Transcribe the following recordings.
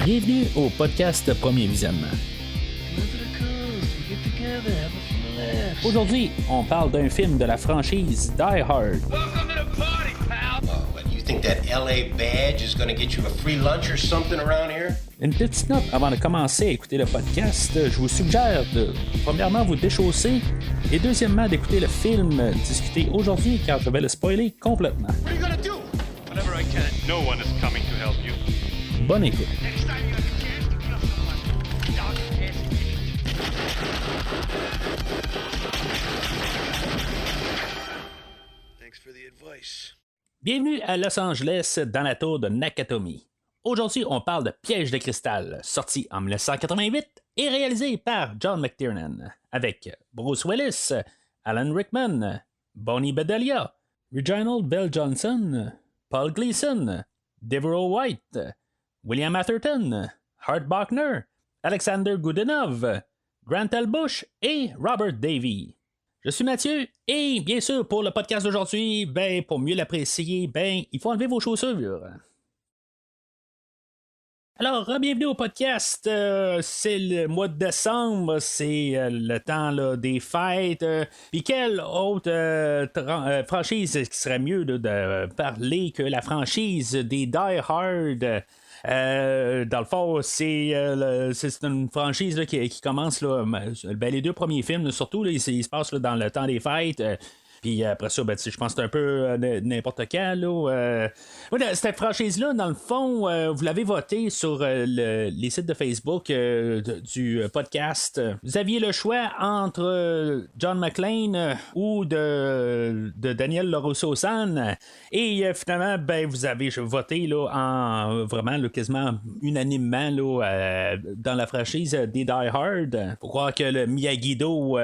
Bienvenue au podcast Premier Visionnement. Aujourd'hui, on parle d'un film de la franchise Die Hard. Welcome to the party, pal! Oh, what, you think that LA badge is gonna get you a free lunch or something around here? Une petite note avant de commencer à écouter le podcast, je vous suggère de, premièrement, vous déchausser et deuxièmement, d'écouter le film discuté aujourd'hui car je vais le spoiler complètement. What are you gonna do? Whatever I can. No one is coming to help you. Bonne écoute. Next time you have a chance to kill someone, don't hesitate. Thanks for the advice. Bienvenue à Los Angeles dans la tour de Nakatomi. Aujourd'hui, on parle de Piège de cristal, sorti en 1988 et réalisé par John McTiernan, avec Bruce Willis, Alan Rickman, Bonnie Bedelia, Reginald Bell Johnson, Paul Gleason, Deborah White, William Atherton, Art Bachner, Alexander Goodenough, Grant L. Bush et Robert Davey. Je suis Mathieu et bien sûr pour le podcast d'aujourd'hui, pour mieux l'apprécier, il faut enlever vos chaussures. Alors, bienvenue au podcast. C'est le mois de décembre, c'est le temps là, des fêtes. Puis quelle autre franchise qui serait mieux là, de parler que la franchise des Die Hard? Dans le fond, c'est une franchise là, qui commence là, les deux premiers films, surtout, là, ils se passent là, dans le temps des fêtes. Puis après ça, je pense que c'est un peu n'importe quand. Là, cette franchise-là, dans le fond, vous l'avez voté sur les sites de Facebook du podcast. Vous aviez le choix entre John McClane ou de Daniel LaRusso-San. Et finalement, vous avez voté là, en vraiment là, quasiment unanimement là, dans la franchise des Die Hard. Faut croire que le Miyagi-Do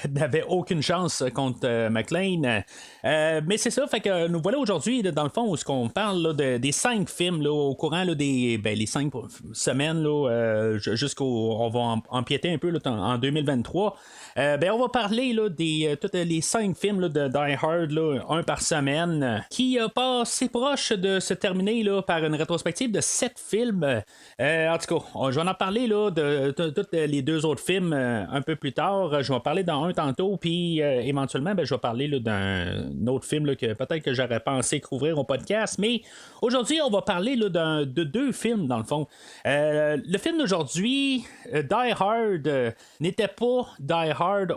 n'avait aucune chance contre McClane. Mais c'est ça, fait que nous voilà aujourd'hui dans le fond où on parle là, des 5 films là, au courant là, des les 5 semaines là, jusqu'au on va empiéter un peu là, en 2023. On va parler là, des tous les 5 films là, de Die Hard là, un par semaine qui pas assez proche de se terminer là, par une rétrospective de 7 films. En tout cas, je vais en parler là, de tous les 2 autres films un peu plus tard. Je vais en parler dans un tantôt puis éventuellement je vais parler là, d'un autre film là, que peut-être que j'aurais pensé couvrir au podcast, mais aujourd'hui on va parler là, de 2 films dans le fond. Le film d'aujourd'hui, Die Hard, n'était pas Die Hard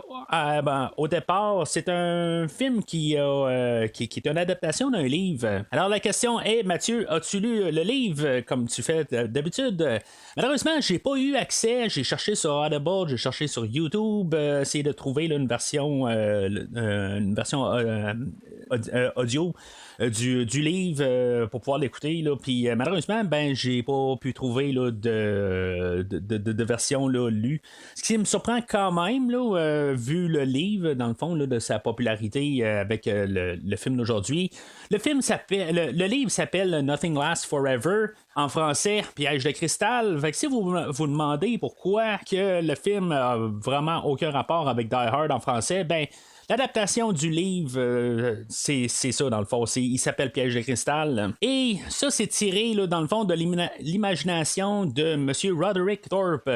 au départ. C'est un film qui est une adaptation d'un livre. Alors la question est, Mathieu, as-tu lu le livre comme tu fais d'habitude? Malheureusement, j'ai pas eu accès. J'ai cherché sur Audible, j'ai cherché sur YouTube, essayé de trouver là, une version audio du livre pour pouvoir l'écouter. Puis malheureusement, j'ai pas pu trouver là, de version là, lue. Ce qui me surprend quand même, là, vu le livre, dans le fond, là, de sa popularité avec le film d'aujourd'hui. Le livre s'appelle Nothing Lasts Forever. En français, Piège de cristal. Fait que si vous vous demandez pourquoi que le film a vraiment aucun rapport avec Die Hard en français, l'adaptation du livre, c'est ça dans le fond. Il s'appelle Piège de cristal. Et ça, c'est tiré là, dans le fond de l'imagination de M. Roderick Thorpe,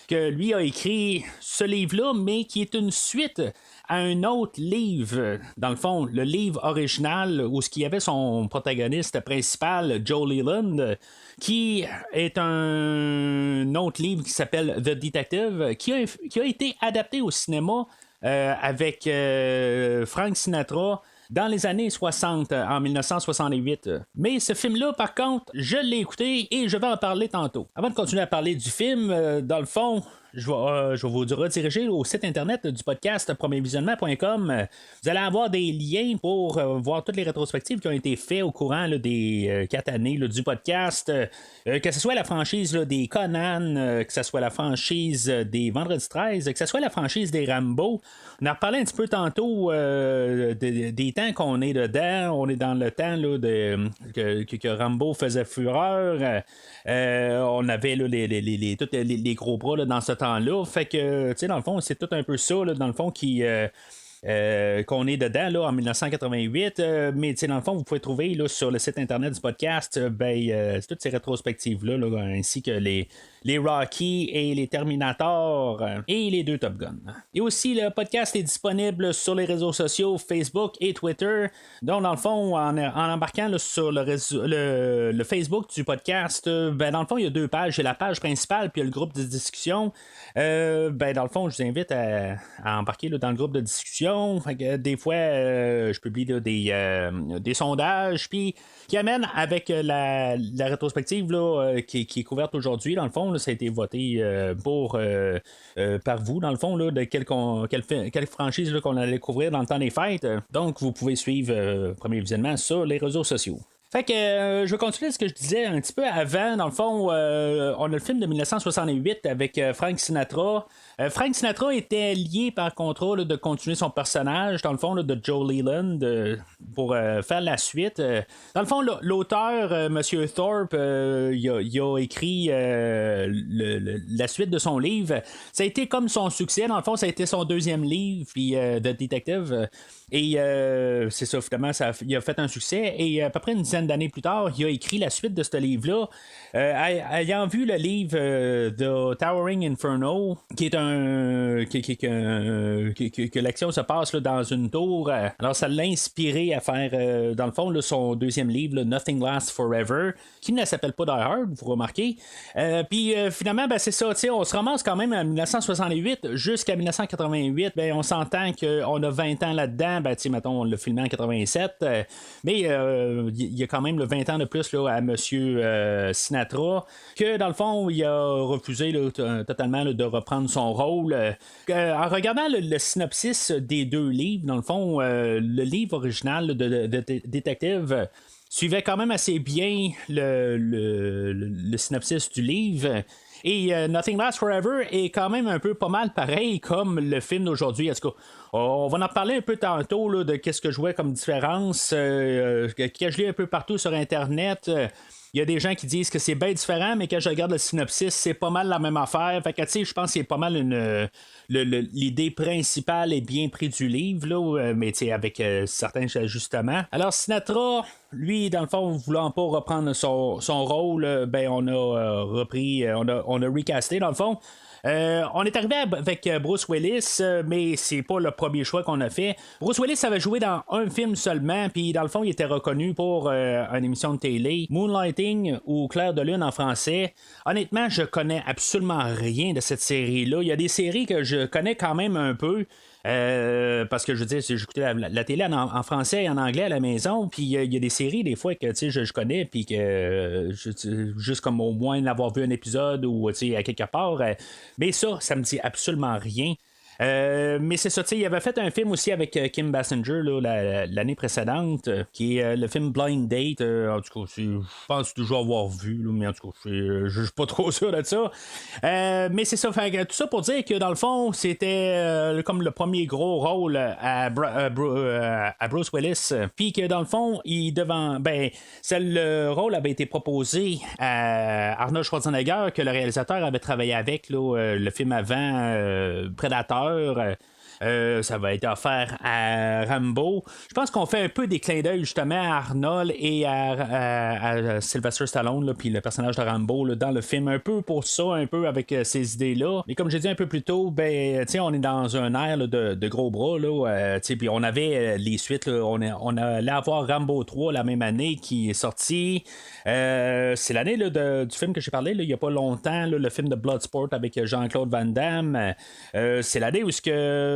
que lui a écrit ce livre-là, mais qui est une suite à un autre livre. Dans le fond, le livre original où il y avait son protagoniste principal, Joe Leland, qui est un autre livre qui s'appelle The Detective, qui a été adapté au cinéma avec Frank Sinatra dans les années 60, en 1968. Mais ce film-là, par contre, je l'ai écouté et je vais en parler tantôt. Avant de continuer à parler du film, dans le fond, je vais vous rediriger au site internet du podcast premiervisionnement.com. Vous allez avoir des liens pour voir toutes les rétrospectives qui ont été faites au courant là, des 4 années là, du podcast. Que ce soit la franchise là, des Conan, que ce soit la franchise des Vendredi 13, que ce soit la franchise des Rambo. On a reparlé un petit peu tantôt des temps qu'on est dedans. On est dans le temps là, que Rambo faisait fureur. On avait là, tous les gros bras là, dans ce temps-là. Fait que, tu sais, dans le fond, c'est tout un peu ça, là, dans le fond, qui qu'on est dedans là, en 1988. Mais dans le fond, vous pouvez trouver là, sur le site internet du podcast toutes ces rétrospectives-là, là, ainsi que les Rocky et les Terminator et les 2 Top Gun. Et aussi, le podcast est disponible sur les réseaux sociaux Facebook et Twitter. Donc, dans le fond, en embarquant là, sur le Facebook du podcast, dans le fond, il y a 2 pages. Il y a la page principale puis il y a le groupe de discussion. Dans le fond, je vous invite à embarquer là, dans le groupe de discussion. Fait que, des fois, je publie là, des sondages puis qui amènent avec la rétrospective là, qui est couverte aujourd'hui. Dans le fond, là, ça a été voté par vous, dans le fond, là, de quelle franchise là, qu'on allait couvrir dans le temps des fêtes. Donc, vous pouvez suivre premier visionnement sur les réseaux sociaux. Fait que je vais continuer ce que je disais un petit peu avant. Dans le fond, on a le film de 1968 avec Frank Sinatra. Frank Sinatra était lié par contrat là, de continuer son personnage, dans le fond, là, de Joe Leland pour faire la suite. Dans le fond, l'auteur, M. Thorpe, il a écrit la suite de son livre. Ça a été comme son succès. Dans le fond, ça a été son 2e livre puis, de détective. Et c'est ça, finalement, il a fait un succès. Et à peu près une dizaine d'années plus tard, il a écrit la suite de ce livre-là. Ayant vu le livre de Towering Inferno, qui est que l'action se passe là, dans une tour, alors ça l'a inspiré à faire, dans le fond, là, son 2e livre, là, Nothing Lasts Forever, qui ne s'appelle pas Die Hard, vous remarquez. Puis finalement, c'est ça, on se ramasse quand même en 1968 jusqu'à 1988. On s'entend qu'on a 20 ans là-dedans. Mettons, on l'a filmé en 87, mais il y a quand même 20 ans de plus là, à M. Sinatra, que dans le fond, il a refusé là, totalement là, de reprendre son rôle. En regardant le synopsis des 2 livres, dans le fond, le livre original là, de Détective suivait quand même assez bien le synopsis du livre. Et Nothing Lasts Forever est quand même un peu pas mal pareil comme le film d'aujourd'hui. En tout cas, on va en parler un peu tantôt là, de qu'est-ce que je vois comme différence, que je lis un peu partout sur Internet. Il y a des gens qui disent que c'est bien différent, mais quand je regarde le synopsis, c'est pas mal la même affaire. Fait que, tu sais, je pense que c'est pas mal l'idée principale est bien prise du livre, là, mais tu sais, avec certains ajustements. Alors, Sinatra, lui, dans le fond, voulant pas reprendre son rôle, on a repris, on a recasté, dans le fond. On est arrivé avec Bruce Willis, mais c'est pas le premier choix qu'on a fait. Bruce Willis avait joué dans un film seulement, puis dans le fond, il était reconnu pour une émission de télé, Moonlighting ou Clair de Lune en français. Honnêtement, je connais absolument rien de cette série-là. Il y a des séries que je connais quand même un peu. Parce que je veux dire, j'écoutais la télé en français et en anglais à la maison, puis il y a des séries des fois que je connais, puis que juste comme au moins d'avoir vu un épisode ou à quelque part, mais ça me dit absolument rien. Mais c'est ça, il avait fait un film aussi avec Kim Basinger là, l'année précédente, qui est le film Blind Date. En tout cas, je pense toujours avoir vu, là, mais en tout cas, je suis pas trop sûr de ça. Mais c'est ça, fait, tout ça pour dire que dans le fond, c'était comme le premier gros rôle à Bruce Willis. Puis que dans le fond, le rôle avait été proposé à Arnold Schwarzenegger, que le réalisateur avait travaillé avec le film avant Predator. Ça va être offert à Rambo. Je pense qu'on fait un peu des clins d'œil justement à Arnold et à Sylvester Stallone, puis le personnage de Rambo là, dans le film, un peu pour ça, un peu avec ces idées-là. Mais comme j'ai dit un peu plus tôt, on est dans un air là, de gros bras, puis on avait les suites, là, on allait avoir Rambo 3 la même année qui est sorti. C'est l'année là, du film que j'ai parlé là, il n'y a pas longtemps, là, le film de Bloodsport avec Jean-Claude Van Damme. C'est l'année où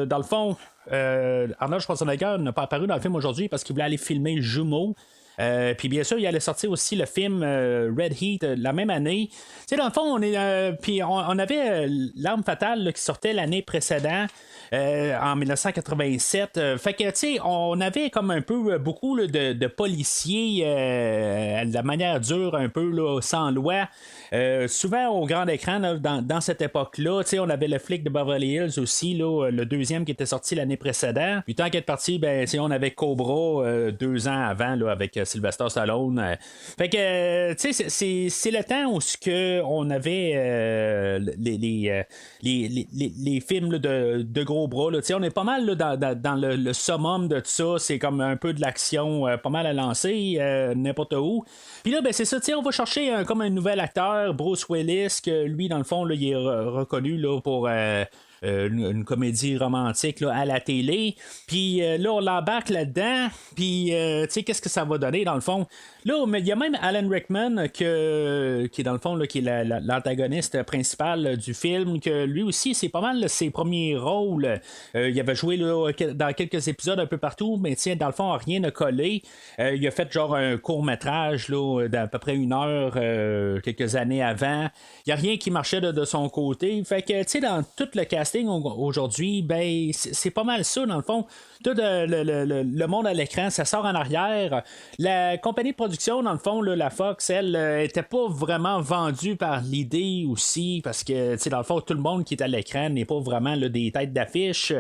dans le fond, Arnold Schwarzenegger n'a pas apparu dans le film aujourd'hui parce qu'il voulait aller filmer Jumeaux. Puis bien sûr, il allait sortir aussi le film Red Heat la même année. Tu sais, dans le fond, on avait L'Arme Fatale là, qui sortait l'année précédente. En 1987. Fait que, tu sais, on avait comme un peu beaucoup là, de policiers de la manière dure, un peu là, sans loi. Souvent au grand écran là, dans cette époque-là, tu sais, on avait le flic de Beverly Hills aussi, là, le 2e qui était sorti l'année précédente. Puis tant qu'elle est parti, on avait Cobra 2 ans avant là, avec Sylvester Stallone. Fait que, tu sais, c'est le temps où on avait les films là, de gros bras. Là. On est pas mal là, dans le summum de tout ça. C'est comme un peu de l'action pas mal à lancer, n'importe où. Puis là, ben, c'est ça, on va chercher comme un nouvel acteur, Bruce Willis, que lui, dans le fond, là, il est reconnu là, pour... une comédie romantique là, à la télé. Puis là, on l'embarque là-dedans. Puis, tu sais, qu'est-ce que ça va donner dans le fond? Là, il y a même Alan Rickman qui est dans le fond, là, qui est l'antagoniste principal du film, que lui aussi, c'est pas mal là, ses premiers rôles. Il avait joué là, dans quelques épisodes un peu partout, mais tiens, dans le fond, rien n'a collé. Il a fait genre un court-métrage là, d'à peu près 1 heure quelques années avant. Il n'y a rien qui marchait de son côté. Fait que, tu sais, dans tout le casting aujourd'hui, ben, c'est pas mal ça, dans le fond. Tout le monde à l'écran, ça sort en arrière. La compagnie de production, dans le fond, là, la Fox, elle, était pas vraiment vendue par l'idée aussi, parce que, tu sais, dans le fond, tout le monde qui est à l'écran n'est pas vraiment là, des têtes d'affiche.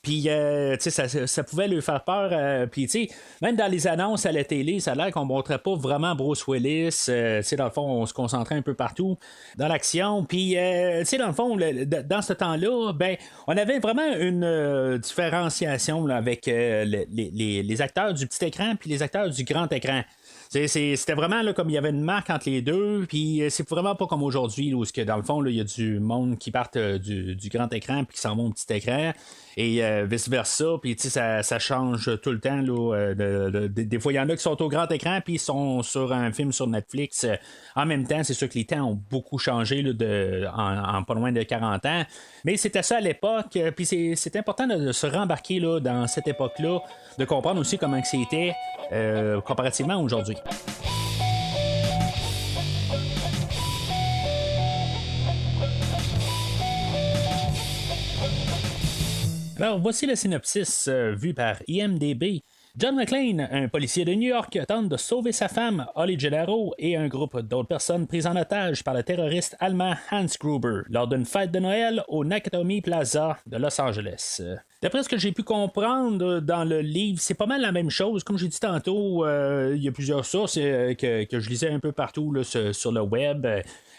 Puis, tu sais, ça pouvait lui faire peur. Puis, tu sais, même dans les annonces à la télé, ça a l'air qu'on montrait pas vraiment Bruce Willis. Tu sais, dans le fond, on se concentrait un peu partout dans l'action. Puis, tu sais, dans le fond, dans ce temps-là, ben, on avait vraiment une différenciation là, avec les acteurs du petit écran puis les acteurs du grand écran. C'était vraiment là, comme il y avait une marque entre les deux, puis c'est vraiment pas comme aujourd'hui, où dans le fond, il y a du monde qui part du grand écran puis qui s'en va au petit écran, et vice-versa, puis ça change tout le temps. Là, des fois, il y en a qui sont au grand écran puis ils sont sur un film sur Netflix. En même temps, c'est sûr que les temps ont beaucoup changé là, en pas loin de 40 ans, mais c'était ça à l'époque, puis c'est important de se rembarquer là, dans cette époque-là, de comprendre aussi comment c'était comparativement à aujourd'hui. Alors, voici le synopsis vu par IMDb. John McClane, un policier de New York, tente de sauver sa femme, Holly Gennaro, et un groupe d'autres personnes prises en otage par le terroriste allemand Hans Gruber lors d'une fête de Noël au Nakatomi Plaza de Los Angeles. D'après ce que j'ai pu comprendre dans le livre, c'est pas mal la même chose. Comme j'ai dit tantôt, il y a plusieurs sources que je lisais un peu partout là, sur le web.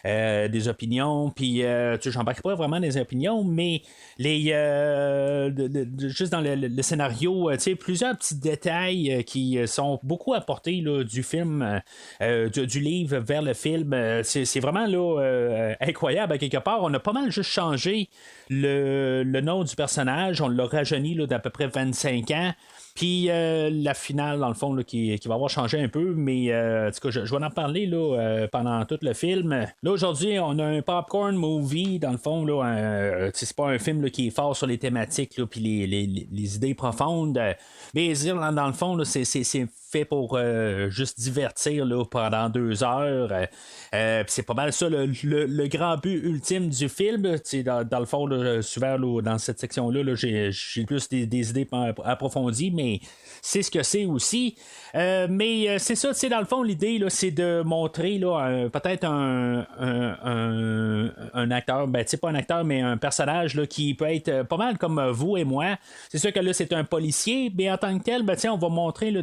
Des opinions, puis j'embarque pas vraiment des opinions, mais juste dans le scénario, plusieurs petits détails qui sont beaucoup apportés là, du film, du livre vers le film. C'est vraiment là, incroyable à quelque part. On a pas mal juste changé le nom du personnage, on l'a rajeuni là, d'à peu près 25 ans. Puis la finale, dans le fond, là, qui va avoir changé un peu, mais en tout cas, je vais en parler là, pendant tout le film. Là, aujourd'hui, on a un popcorn movie, dans le fond, là, c'est pas un film là, qui est fort sur les thématiques, puis les idées profondes. Mais dans le fond, là, c'est fait pour juste divertir là, pendant 2 heures. Puis c'est pas mal ça, le grand but ultime du film. Dans le fond, là, souvent, là, dans cette section-là, là, j'ai plus des idées approfondies, mais c'est ce que c'est aussi. Mais c'est ça, dans le fond, l'idée, là, c'est de montrer là, peut-être un acteur, ben, pas un acteur, mais un personnage là, qui peut être pas mal comme vous et moi. C'est sûr que là, c'est un policier, mais en tant que tel, ben, on va montrer là,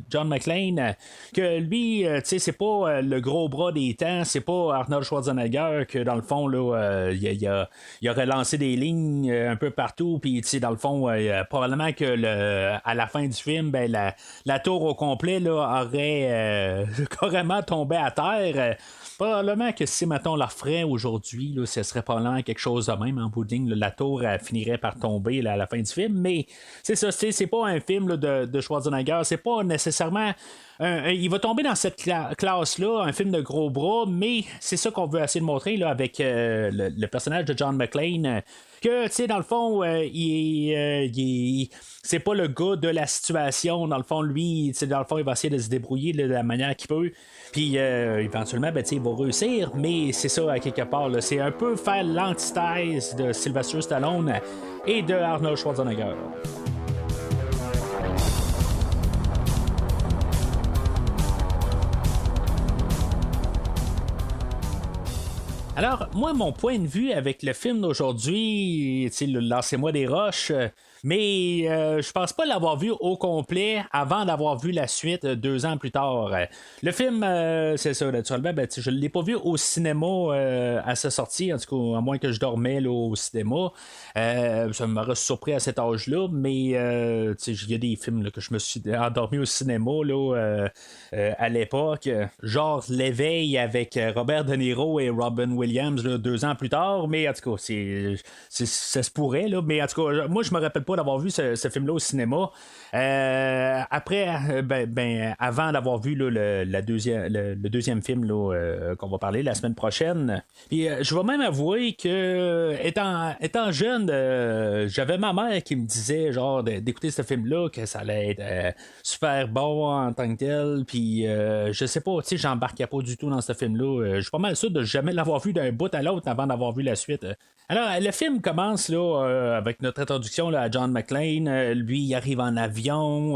John McClane que lui, c'est pas le gros bras des temps, c'est pas Arnold Schwarzenegger que dans le fond, là, il aurait lancé des lignes un peu partout, puis dans le fond, probablement que à la fin du film, ben, la tour au complet là, aurait carrément tombé à terre. Probablement que si, mettons, la ferait aujourd'hui, là, ce serait probablement quelque chose de même en bout de ligne. La tour finirait par tomber là, à la fin du film. Mais c'est ça, c'est pas un film là, de Schwarzenegger. C'est pas nécessairement... il va tomber dans cette classe-là, un film de gros bras, mais c'est ça qu'on veut essayer de montrer là, avec le personnage de John McClane. Que, tu sais, dans le fond, c'est pas le gars de la situation. Dans le fond, lui, dans le fond, il va essayer de se débrouiller de la manière qu'il peut. Puis, éventuellement, ben, il va réussir. Mais c'est ça, à quelque part. Là, c'est un peu faire l'antithèse de Sylvester Stallone et de Arnold Schwarzenegger. Alors, moi, mon point de vue avec le film d'aujourd'hui, tu sais, Lancez-moi des roches, mais je pense pas l'avoir vu au complet avant d'avoir vu la suite 2 ans plus tard. Le film, c'est ça, naturellement, ben, je ne l'ai pas vu au cinéma à sa sortie, en tout cas, à moins que je dormais là, au cinéma. Ça m'aurait surpris à cet âge-là, mais il y a des films là, que je me suis endormi au cinéma là, à l'époque, genre L'éveil avec Robert De Niro et Robin Williams là, 2 ans plus tard, mais en tout cas, ça se pourrait, là, mais en tout cas, moi je me rappelle pas d'avoir vu ce film-là au cinéma. Après, avant d'avoir vu là, le deuxième film là, qu'on va parler la semaine prochaine. Puis je vais même avouer que étant jeune, j'avais ma mère qui me disait genre d'écouter ce film-là, que ça allait être super bon en tant que tel. Puis je sais pas, tu sais, j'embarquais pas du tout dans ce film-là. Je suis pas mal sûr de jamais l'avoir vu d'un bout à l'autre avant d'avoir vu la suite. Alors, le film commence là, avec notre introduction là, à John McClane. Lui, il arrive en avion,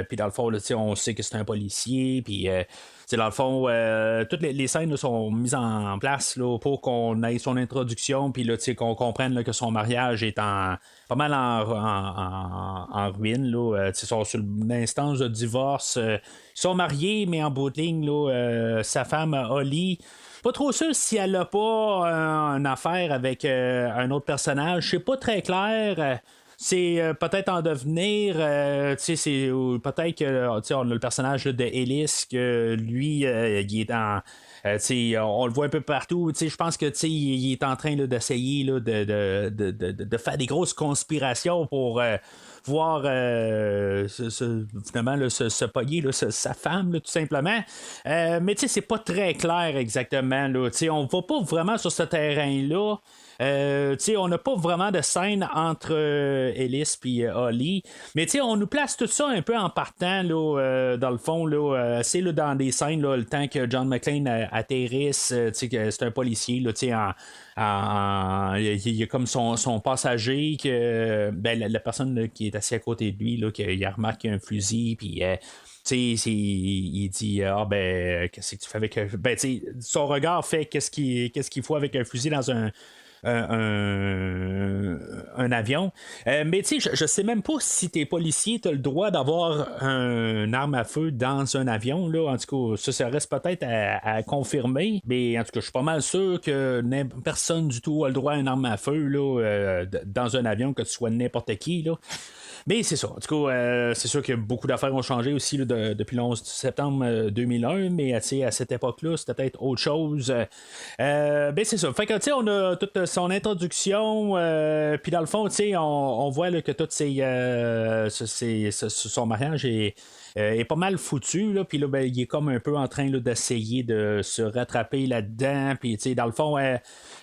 puis dans le fond, là, on sait que c'est un policier, puis dans le fond, toutes les scènes là, sont mises en place là, pour qu'on ait son introduction, puis qu'on comprenne là, que son mariage est pas mal en ruine. Là, ils sont sur l'instance de divorce. Ils sont mariés, mais en bout de ligne, là, sa femme, Holly, pas trop sûr si elle a pas une affaire avec un autre personnage. C'est pas très clair. C'est peut-être en devenir. C'est peut-être que on a le personnage là, de Ellis, que lui, il est dans. On le voit un peu partout. Je pense que il est en train là, d'essayer là, de faire des grosses conspirations pour voir finalement là, se pogner là, sa femme, là, tout simplement. Mais c'est pas très clair exactement. Là, on va pas vraiment sur ce terrain-là. On n'a pas vraiment de scène entre Ellis et Holly, mais on nous place tout ça un peu en partant là, dans le fond là, c'est là, dans des scènes là, le temps que John McClane atterrisse, que c'est un policier là, il y a comme son passager que la personne là, qui est assise à côté de lui là, il a remarqué un fusil, puis il dit qu'est-ce que tu fais avec son regard fait qu'est-ce qu'il faut avec un fusil dans un avion. Mais je sais même pas si t'es policier, t'as le droit d'avoir un arme à feu dans un avion. Là. En tout cas, ça reste peut-être à confirmer. Mais en tout cas, je suis pas mal sûr que personne du tout a le droit à une arme à feu là, dans un avion, que tu sois n'importe qui. Là. Mais c'est ça. En tout cas, c'est sûr que beaucoup d'affaires ont changé aussi là, depuis le 11 septembre 2001, mais à cette époque-là, c'était peut-être autre chose. C'est ça. Fait que, on a toute son introduction, puis dans le fond, on voit là, que tout son mariage est pas mal foutu, là, puis là, il est comme un peu en train là, d'essayer de se rattraper là-dedans, puis dans le fond,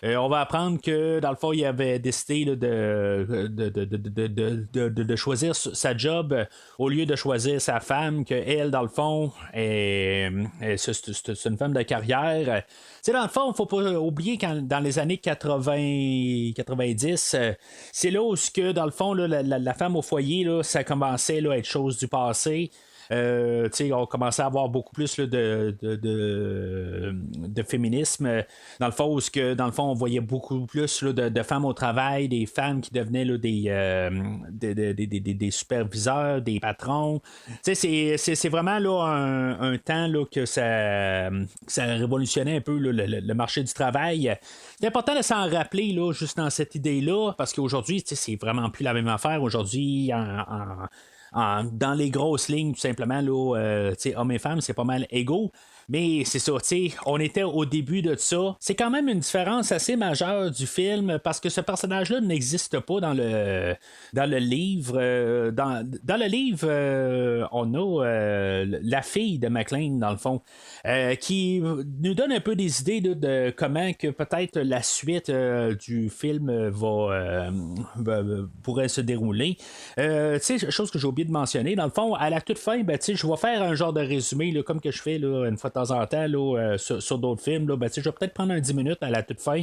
on va apprendre que dans le fond, il avait décidé là, de choisir sa job au lieu de choisir sa femme, que elle, dans le fond, c'est une femme de carrière. Dans le fond, il ne faut pas oublier quand dans les années 80-90, c'est là où, dans le fond, là, la femme au foyer, là, ça commençait là, à être chose du passé. On commençait à avoir beaucoup plus là, de féminisme dans le fond, où dans le fond on voyait beaucoup plus là, de femmes au travail, des femmes qui devenaient là, des superviseurs, des patrons. C'est vraiment là, un temps là, que ça révolutionnait un peu là, le marché du travail. C'est important de s'en rappeler là, juste dans cette idée-là, parce qu'aujourd'hui, c'est vraiment plus la même affaire. Aujourd'hui, dans les grosses lignes, tout simplement, là, hommes et femmes, c'est pas mal égaux. Mais c'est ça, on était au début de ça. C'est quand même une différence assez majeure du film parce que ce personnage-là n'existe pas dans le livre. Dans le livre, on a la fille de McClane, dans le fond, qui nous donne un peu des idées de comment que peut-être la suite du film pourrait se dérouler. Chose que j'ai oublié de mentionner, dans le fond, à la toute fin, je vais faire un genre de résumé, là, comme que je fais là, une fois de temps en temps là, sur d'autres films. Là, je vais peut-être prendre un 10 minutes à la toute fin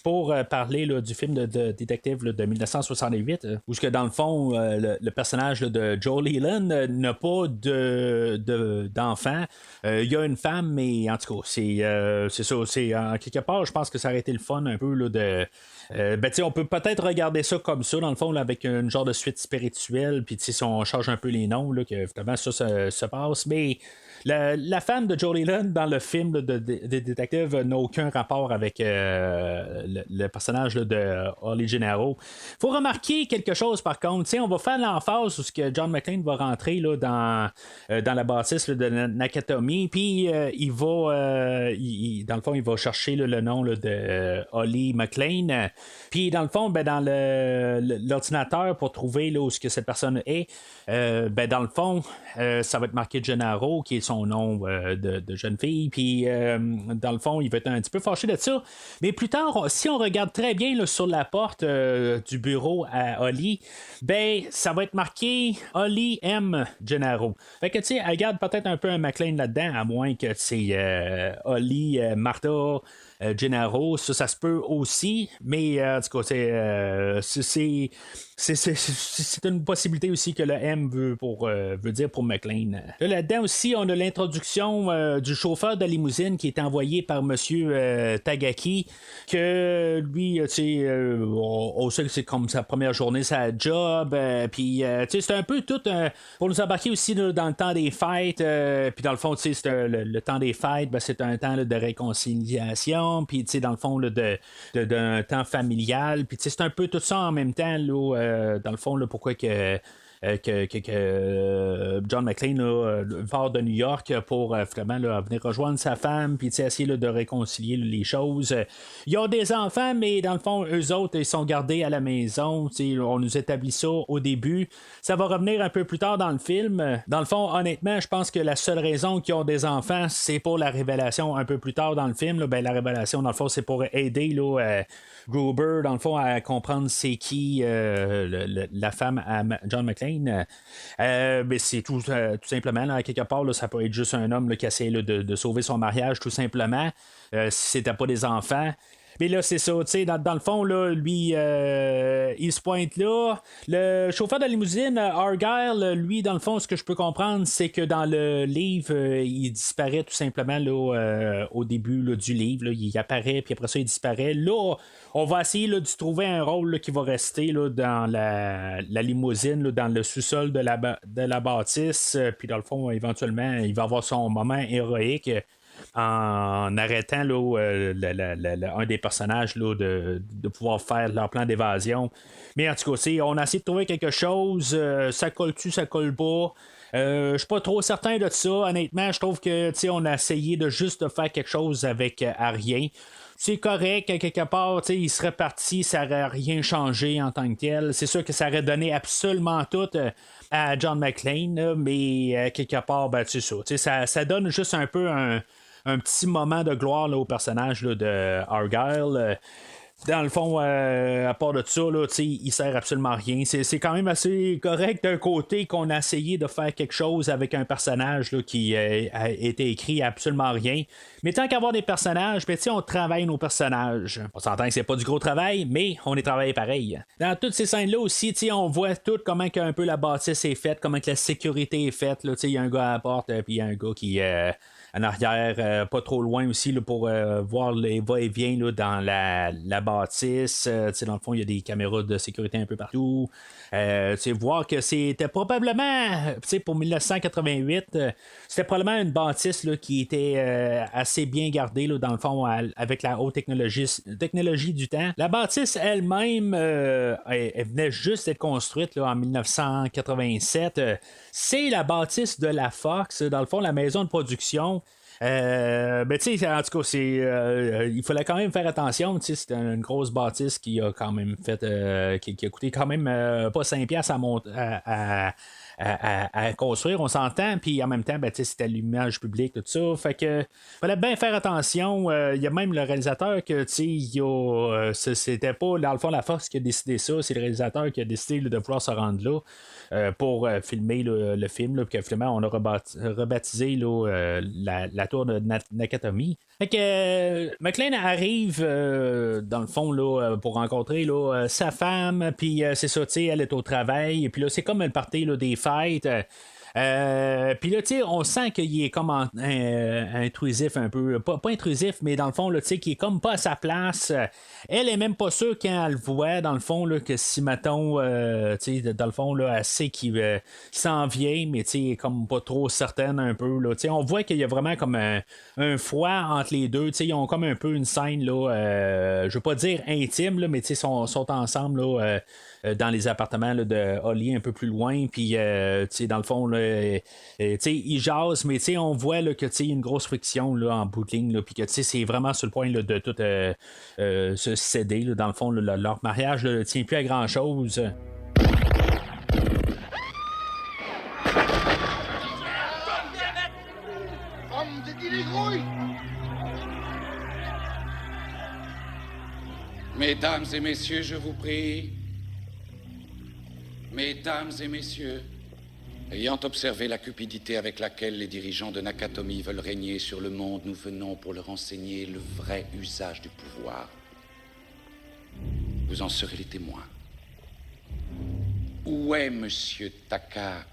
pour parler là, du film de détective là, de 1968, où ce que dans le fond, le personnage là, de Joe Leland n'a pas d'enfant. Il y a une femme, mais en tout cas, c'est ça. C'est en quelque part, je pense que ça aurait été le fun un peu là, de. On peut peut-être regarder ça comme ça, dans le fond, là, avec une genre de suite spirituelle, puis si on change un peu les noms, là, que évidemment ça se passe, mais la femme de Joe Leland dans le film là, de détective n'a aucun rapport avec le personnage là, de Holly Gennaro. Faut remarquer quelque chose par contre, on va faire l'emphase où ce que John McClane va rentrer là, dans la bâtisse là, de Nakatomi, puis il va dans le fond il va chercher là, le nom là, de Holly McClane, puis dans le fond dans l'ordinateur pour trouver là, où ce que cette personne est, dans le fond ça va être marqué Gennaro qui est son nom de jeune fille, puis dans le fond il va être un petit peu fâché de ça, mais plus tard si on regarde très bien là, sur la porte du bureau à Holly, ça va être marqué Holly M. Gennaro. Fait que tu sais, elle garde peut-être un peu un McClane là-dedans, à moins que c'est Holly Martha Gennaro, ça se peut aussi, mais en tout cas, c'est une possibilité aussi que le M veut dire pour McClane. Là-dedans aussi, on a l'introduction du chauffeur de limousine qui est envoyé par monsieur Tagaki, que lui, on sait que c'est comme sa première journée, sa job, puis c'est un peu tout pour nous embarquer aussi là, dans le temps des fêtes, puis dans le fond, c'est le temps des fêtes, c'est un temps là, de réconciliation, puis dans le fond là, d'un temps familial, puis c'est un peu tout ça en même temps là, dans le fond là, pourquoi que John McClane là, part de New York pour vraiment là, venir rejoindre sa femme puis essayer là, de réconcilier là, les choses. Ils ont des enfants, mais dans le fond, eux autres, ils sont gardés à la maison. On nous établit ça au début. Ça va revenir un peu plus tard dans le film. Dans le fond, honnêtement, je pense que la seule raison qu'ils ont des enfants, c'est pour la révélation un peu plus tard dans le film. Là. La révélation, dans le fond, c'est pour aider là, Gruber, dans le fond, à comprendre c'est qui la femme à John McClane. Mais c'est tout simplement, là, quelque part, là, ça peut être juste un homme là, qui essaie là, de sauver son mariage, tout simplement, si c'était pas des enfants. Mais là, c'est ça, tu sais, dans le fond, là, lui, il se pointe là. Le chauffeur de limousine, Argyle, lui, dans le fond, ce que je peux comprendre, c'est que dans le livre, il disparaît tout simplement là, au début là, du livre. Là, il apparaît, puis après ça, il disparaît. Là, on va essayer là, de trouver un rôle là, qui va rester là, dans la limousine, là, dans le sous-sol de la bâtisse. Puis dans le fond, éventuellement, il va avoir son moment héroïque en arrêtant là, un des personnages là, de pouvoir faire leur plan d'évasion. Mais en tout cas, on a essayé de trouver quelque chose. Ça colle-tu, ça colle pas. Je suis pas trop certain de ça. Honnêtement, je trouve que on a essayé de juste de faire quelque chose avec rien. C'est correct, quelque part, il serait parti, ça n'aurait rien changé en tant que tel. C'est sûr que ça aurait donné absolument tout à John McClane, là, mais quelque part, c'est ça donne juste un peu un petit moment de gloire là, au personnage là, de Argyle. Dans le fond, à part de ça, là, il sert absolument à rien. C'est quand même assez correct d'un côté qu'on a essayé de faire quelque chose avec un personnage là, qui a été écrit à absolument rien. Mais tant qu'avoir des personnages, on travaille nos personnages. On s'entend que c'est pas du gros travail, mais on est travaillé pareil. Dans toutes ces scènes-là aussi, on voit tout comment que un peu la bâtisse est faite, comment que la sécurité est faite. Il y a un gars à la porte, puis il y a un gars qui en arrière, pas trop loin aussi là, pour voir les va-et-vient là, dans la bâtisse. Dans le fond, il y a des caméras de sécurité un peu partout. Voir que c'était probablement, pour 1988, c'était probablement une bâtisse là, qui était assez bien gardée, là, dans le fond, avec la haute technologie du temps. La bâtisse elle-même, elle venait juste d'être construite là, en 1987. C'est la bâtisse de la Fox, dans le fond, la maison de production. En tout cas, il fallait quand même faire attention. C'était une grosse bâtisse qui a quand même fait qui a coûté quand même pas 5$ à construire, on s'entend, puis en même temps, c'était l'image publique, tout ça. Fait que fallait bien faire attention. Il y a même le réalisateur que c'était pas dans le fond la force qui a décidé ça, c'est le réalisateur qui a décidé là, de vouloir se rendre là pour filmer le film, là, puis que finalement on a rebaptisé là, la tour de Nakatomi. Fait que McClane arrive dans le fond là, pour rencontrer là, sa femme, puis c'est ça, elle est au travail, et puis là c'est comme le party là, des fêtes. Puis là, tu sais, on sent qu'il est comme intrusif un peu. Pas intrusif, mais dans le fond, tu sais, qu'il est comme pas à sa place. Elle est même pas sûre quand elle le voit, dans le fond, là, que si, mettons, tu sais, dans le fond, là, elle sait qu'il s'en vient, mais tu sais, elle est comme pas trop certaine un peu. Là, tu sais, on voit qu'il y a vraiment comme un froid entre les deux. Tu sais, ils ont comme un peu une scène, là, je veux pas dire intime, là, mais tu sais, sont ensemble, là. Dans les appartements là, de Holly un peu plus loin, puis dans le fond là, ils jasent, mais on voit là, que il y a une grosse friction là, en bout de ligne, puis que c'est vraiment sur le point là, de tout se céder là, dans le fond là, leur mariage ne tient plus à grand chose. Mesdames et messieurs, je vous prie. Mesdames et messieurs, ayant observé la cupidité avec laquelle les dirigeants de Nakatomi veulent régner sur le monde, nous venons pour leur enseigner le vrai usage du pouvoir. Vous en serez les témoins. Où est Monsieur Taka?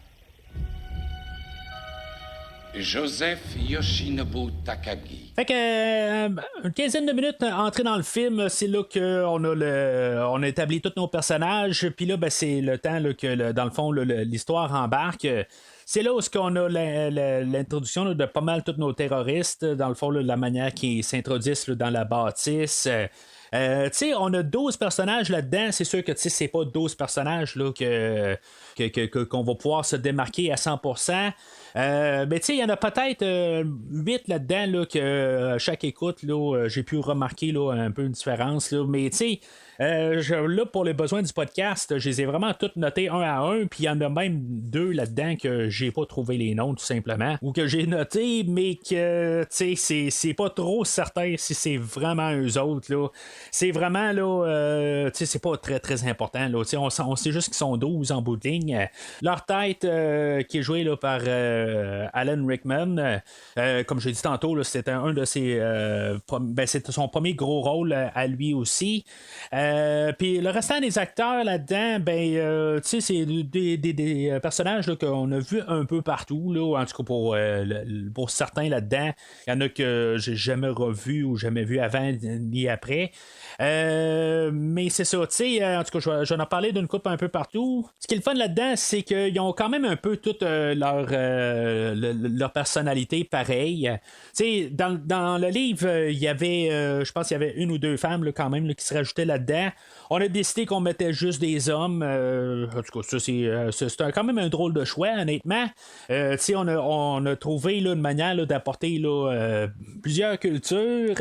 Joseph Yoshinobu Takagi. Fait que une quinzaine de minutes entrée dans le film, c'est là qu'on a établi tous nos personnages, puis là c'est le temps là, que dans le fond l'histoire embarque. C'est là où on a l'introduction là, de pas mal tous nos terroristes, dans le fond là, la manière qu'ils s'introduisent là, dans la bâtisse. On a 12 personnages là-dedans. C'est sûr que c'est pas 12 personnages là, qu'on va pouvoir se démarquer à 100%. Mais il y en a peut-être 8 là-dedans là, que à chaque écoute, là, j'ai pu remarquer là, un peu une différence. Là, mais là, pour les besoins du podcast, je les ai vraiment toutes notés un à un. Puis il y en a même 2 là-dedans que j'ai pas trouvé les noms, tout simplement. Ou que j'ai noté, mais que c'est pas trop certain si c'est vraiment eux autres. Là. C'est vraiment là, c'est pas très très important. Là. On sait juste qu'ils sont 12 en bout de ligne. Leur tête qui est jouée là, par Alan Rickman, comme je l'ai dit tantôt, là, c'était un de ses c'était son premier gros rôle à lui aussi. Puis le restant des acteurs là-dedans, c'est des personnages là, qu'on a vu un peu partout, là, en tout cas pour certains là-dedans. Il y en a que j'ai jamais revu ou jamais vu avant ni après. Mais c'est ça, en tout cas, je vais en parler d'une coupe un peu partout. Ce qui est le fun là-dedans, c'est qu'ils ont quand même un peu toute leur personnalité pareille. Dans le livre, il y avait, je pense qu'il y avait 1 ou 2 femmes là, quand même là, qui se rajoutaient là-dedans. On a décidé qu'on mettait juste des hommes. En tout cas, ça, c'est quand même un drôle de choix, honnêtement. On a trouvé là, une manière là, d'apporter là, plusieurs cultures.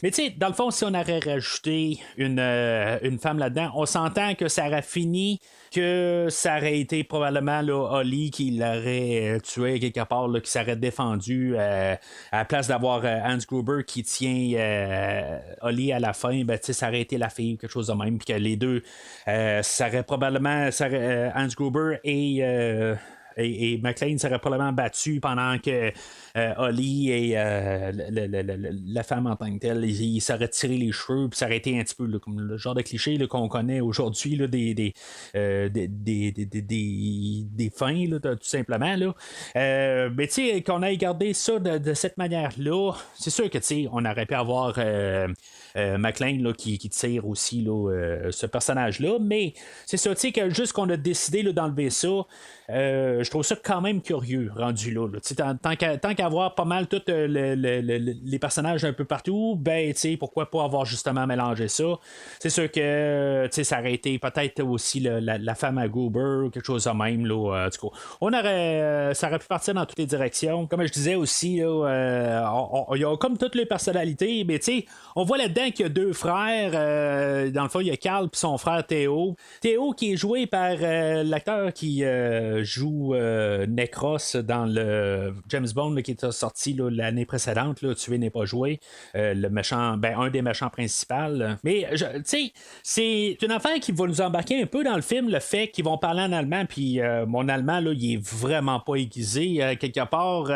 Mais dans le fond, si on aurait rajouté une femme là-dedans, on s'entend que ça aurait fini que ça aurait été probablement là, Holly qui l'aurait tué quelque part, là, qui s'aurait défendu à la place d'avoir Hans Gruber qui tient Holly à la fin, ça aurait été la fille ou quelque chose de même, puis que les deux ça aurait probablement Hans Gruber et McClane serait probablement battu pendant que Holly et la femme en tant que telle, ils s'auraient tiré les cheveux, puis ça aurait été un petit peu là, comme le genre de cliché là, qu'on connaît aujourd'hui là, des fins, là, tout simplement. Là. Mais tu sais, qu'on ait gardé ça de cette manière-là, c'est sûr que on aurait pu avoir McClane là, qui tire aussi là, ce personnage-là, mais c'est ça, tu sais, que juste qu'on a décidé là, d'enlever ça. Je trouve ça quand même curieux rendu là. Tant qu'à avoir pas mal tous les personnages un peu partout, pourquoi pas avoir justement mélangé ça. C'est sûr que ça aurait été peut-être aussi la femme à Goober ou quelque chose de même là, du coup. Ça aurait pu partir dans toutes les directions. Comme je disais aussi, il y a comme toutes les personnalités, mais on voit là-dedans qu'il y a 2 frères. Dans le fond, il y a Carl et son frère Théo. Théo qui est joué par l'acteur qui joue Necros dans le James Bond là, qui est sorti là, l'année précédente, là, Tuer n'est pas joué, le méchant, un des méchants principaux. Mais c'est une affaire qui va nous embarquer un peu dans le film, le fait qu'ils vont parler en allemand, puis mon allemand là, il est vraiment pas aiguisé quelque part.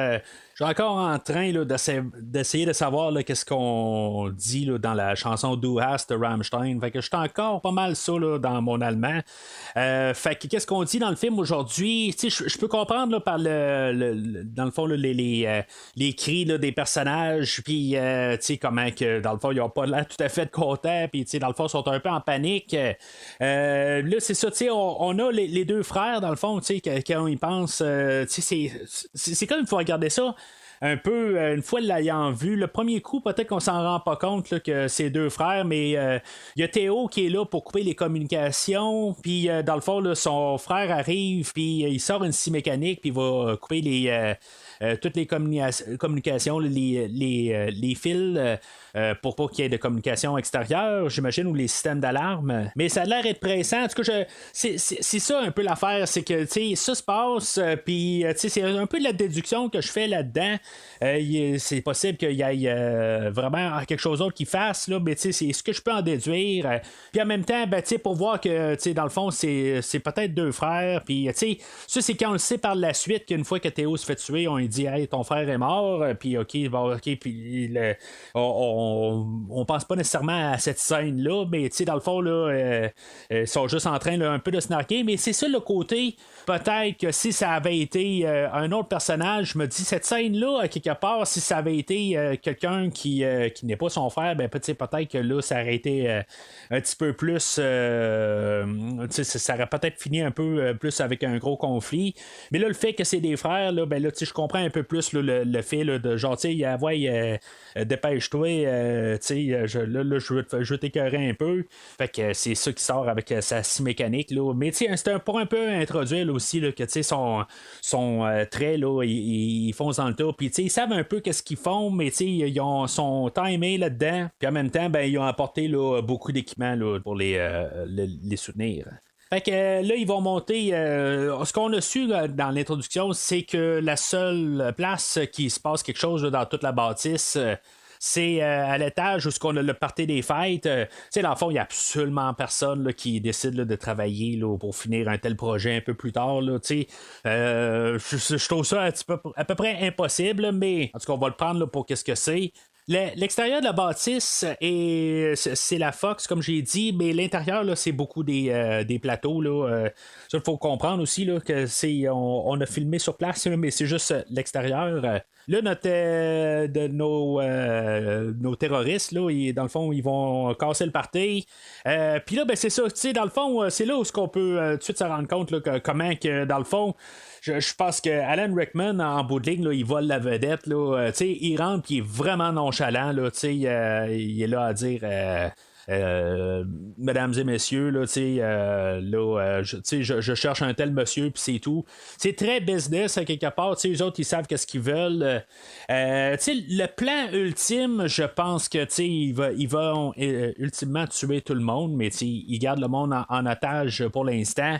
Je suis encore en train là, d'essayer de savoir là, qu'est-ce qu'on dit là, dans la chanson Du Hast de Rammstein. Fait que je suis encore pas mal ça là, dans mon allemand. Fait que qu'est-ce qu'on dit dans le film aujourd'hui? Je peux comprendre là, par dans le fond là, les cris là, des personnages, puis comment que dans le fond ils n'ont pas l'air tout à fait contents, puis dans le fond ils sont un peu en panique. Là c'est ça, on a les deux frères dans le fond, quand ils pensent, c'est comme il faut regarder ça un peu, une fois l'ayant vu, le premier coup, peut-être qu'on s'en rend pas compte là, que c'est deux frères, mais il y a Théo qui est là pour couper les communications, puis dans le fond, là, son frère arrive, puis il sort une scie mécanique, puis il va couper toutes les communications, les fils, pour pas qu'il y ait de communication extérieure, j'imagine, ou les systèmes d'alarme. Mais ça a l'air d'être pressant. En tout cas, c'est ça un peu l'affaire, c'est que ça se passe, puis c'est un peu de la déduction que je fais là-dedans. C'est possible qu'il y ait vraiment quelque chose d'autre qui fasse, là, mais c'est ce que je peux en déduire. Puis en même temps, pour voir que dans le fond, c'est peut-être deux frères. Puis ça, c'est quand on le sait par la suite qu'une fois que Théo se fait tuer, on lui dit hey, ton frère est mort. Puis ok, puis on pense pas nécessairement à cette scène-là, mais dans le fond, là, ils sont juste en train là, un peu de snarker. Mais c'est ça le côté, peut-être que si ça avait été un autre personnage, je me dis cette scène-là, à quelque part, si ça avait été quelqu'un qui n'est pas son frère, peut-être que là, ça aurait été un petit peu plus. Ça aurait peut-être fini un peu plus avec un gros conflit. Mais là, le fait que c'est des frères, là, je comprends un peu plus là, le fait là, de genre, dépêche-toi, je veux t'écœurer un peu. Fait que c'est ça qui sort avec sa scie mécanique. Là. Mais c'est pour un peu introduire là, aussi là, que son trait, là, ils foncent dans le tas. Puis ils savent un peu qu'est-ce qu'ils font, mais ils sont timés là-dedans. Puis en même temps, ils ont apporté là, beaucoup d'équipements là, pour les soutenir. Fait que là, ils vont monter. Ce qu'on a su là, dans l'introduction, c'est que la seule place qui se passe quelque chose là, dans toute la bâtisse, c'est à l'étage où on a le party des fêtes. Dans le fond, il n'y a absolument personne là, qui décide là, de travailler là, pour finir un tel projet un peu plus tard. Là, je trouve ça à peu près impossible, mais en tout cas, on va le prendre là, pour qu'est-ce que c'est. L'extérieur de la bâtisse, c'est la Fox, comme j'ai dit, mais l'intérieur, là, c'est beaucoup des plateaux. Ça, il faut comprendre aussi là, que on a filmé sur place, mais c'est juste l'extérieur. Là, nos terroristes, là, dans le fond, ils vont casser le party. Puis là, c'est ça, dans le fond, c'est là où on peut tout de suite se rendre compte là, comment que, dans le fond, je pense que Alan Rickman, en bout de ligne, là, il vole la vedette. Là, il rentre et il est vraiment nonchalant. Là, il est là à dire mesdames et messieurs, là, je cherche un tel monsieur, puis c'est tout. C'est très business, à quelque part. Les autres, ils savent qu'est-ce qu'ils veulent. Le plan ultime, je pense que ils vont ultimement tuer tout le monde, mais ils gardent le monde en otage pour l'instant.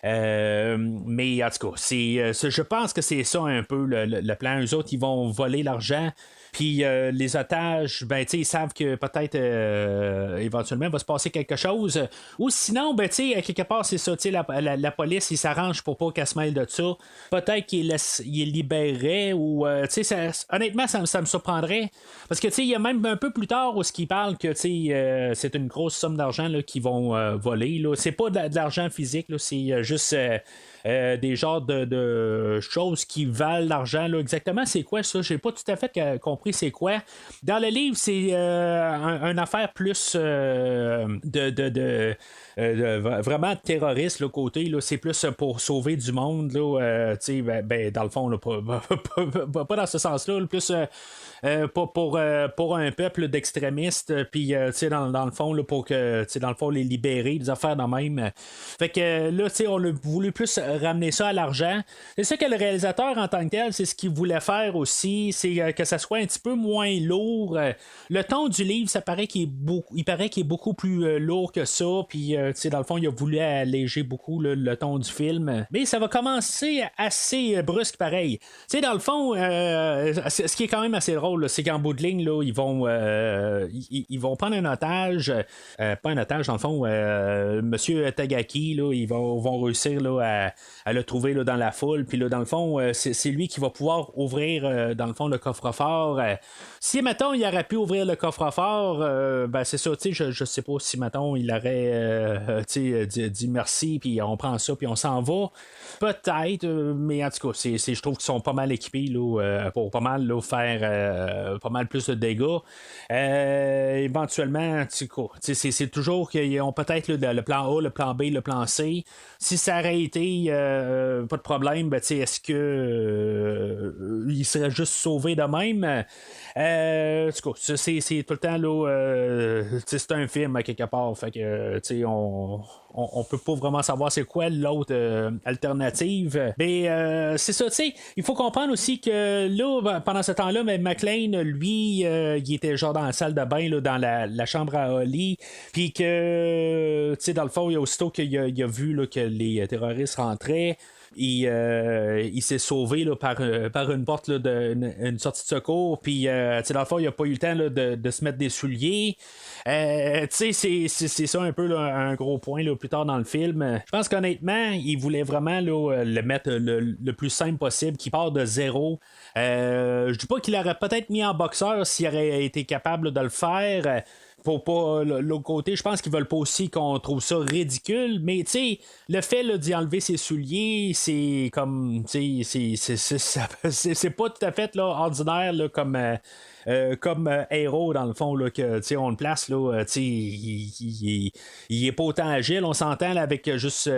Mais en tout cas, je pense que c'est ça un peu le plan. Eux autres, ils vont voler l'argent. Puis les otages, ils savent que peut-être éventuellement il va se passer quelque chose. Ou sinon, quelque part, c'est ça, la police, ils s'arrangent pour pas qu'elle se mêle de ça. Peut-être qu'ils les libéreraient ou honnêtement, ça me surprendrait. Parce que il y a même un peu plus tard où ce qu'ils parlent que c'est une grosse somme d'argent là, qu'ils vont voler. Là. C'est pas de l'argent physique, là, c'est juste des genres de choses qui valent l'argent. Là. Exactement, c'est quoi ça? J'ai pas tout à fait compris c'est quoi. Dans le livre, c'est une affaire plus vraiment terroriste, le côté. Là, c'est plus pour sauver du monde. Là, dans le fond, là, pas dans ce sens-là. Là, plus pour un peuple d'extrémistes. Puis, dans le fond, là, pour que dans le fond, les libérer, des affaires de même. Fait que là, on a voulu plus ramener ça à l'argent. C'est ça que le réalisateur en tant que tel, c'est ce qu'il voulait faire aussi, c'est que ça soit un petit peu moins lourd. Le ton du livre, ça paraît qu'il paraît qu'il est beaucoup plus lourd que ça, puis dans le fond, il a voulu alléger beaucoup le ton du film. Mais ça va commencer assez brusque pareil. Dans le fond, ce qui est quand même assez drôle, là, c'est qu'en bout de ligne, là, ils vont prendre un otage, pas un otage, dans le fond, Monsieur Tagaki, là, ils vont réussir là, à le trouver là, dans la foule, puis là, dans le fond, c'est lui qui va pouvoir ouvrir, dans le fond, le coffre-fort. Si, mettons, il aurait pu ouvrir le coffre-fort, ben c'est ça, je sais pas si, mettons, il aurait dit merci, puis on prend ça, puis on s'en va. Peut-être, mais en tout cas, je trouve qu'ils sont pas mal équipés là, pour pas mal là, faire pas mal plus de dégâts. Éventuellement, c'est toujours qu'ils ont peut-être là, le plan A, le plan B, le plan C. Si ça aurait été pas de problème, ben, est-ce que il serait juste sauvé de même? En tout cas, c'est tout le temps là, c'est un film à quelque part, fait que on peut pas vraiment savoir c'est quoi l'autre alternative. Mais c'est ça, il faut comprendre aussi que là, pendant ce temps-là, mais McClane, lui, il était genre dans la salle de bain, là, dans la chambre à Holly, puis que, dans le fond, aussitôt qu'il a vu là, que les terroristes rentraient, il s'est sauvé là, par une porte là, une sortie de secours, puis dans le fond, il n'a pas eu le temps là, de se mettre des souliers. C'est ça un peu là, un gros point là, plus tard dans le film. Je pense qu'honnêtement, il voulait vraiment là, le mettre le plus simple possible, qui part de zéro. Je dis pas qu'il aurait peut-être mis en boxeur s'il aurait été capable là, de le faire. Pour pas l'autre côté, je pense qu'ils veulent pas aussi qu'on trouve ça ridicule, mais le fait là, d'y enlever ses souliers, c'est comme c'est pas tout à fait là, ordinaire là, comme héros dans le fond là, que on le place là, il est pas autant agile, on s'entend là, avec juste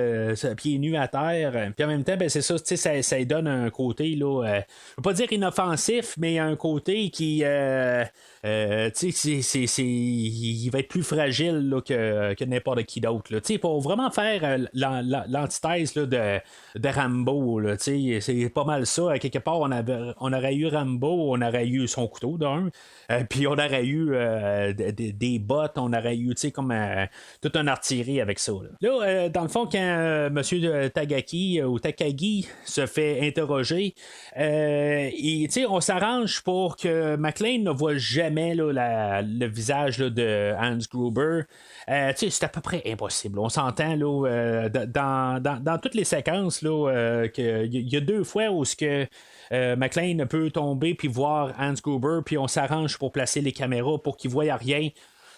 pieds nus à terre, puis en même temps ben, c'est ça, ça lui donne un côté là, je veux pas dire inoffensif, mais un côté qui il va être plus fragile là, que n'importe qui d'autre. Là. Pour vraiment faire l'antithèse là, de Rambo, là, c'est pas mal ça. À quelque part, on aurait eu Rambo, on aurait eu son couteau d'un, puis on aurait eu des bottes, on aurait eu comme toute une artillerie avec ça. Là, dans le fond, quand M. Tagaki ou Takagi se fait interroger, on s'arrange pour que McClane ne voit jamais là, le visage là, de Hans Gruber. C'est à peu près impossible. On s'entend là, dans toutes les séquences qu'il y a 2 fois où ce que McClane peut tomber puis voir Hans Gruber, puis on s'arrange pour placer les caméras pour qu'il ne voie rien.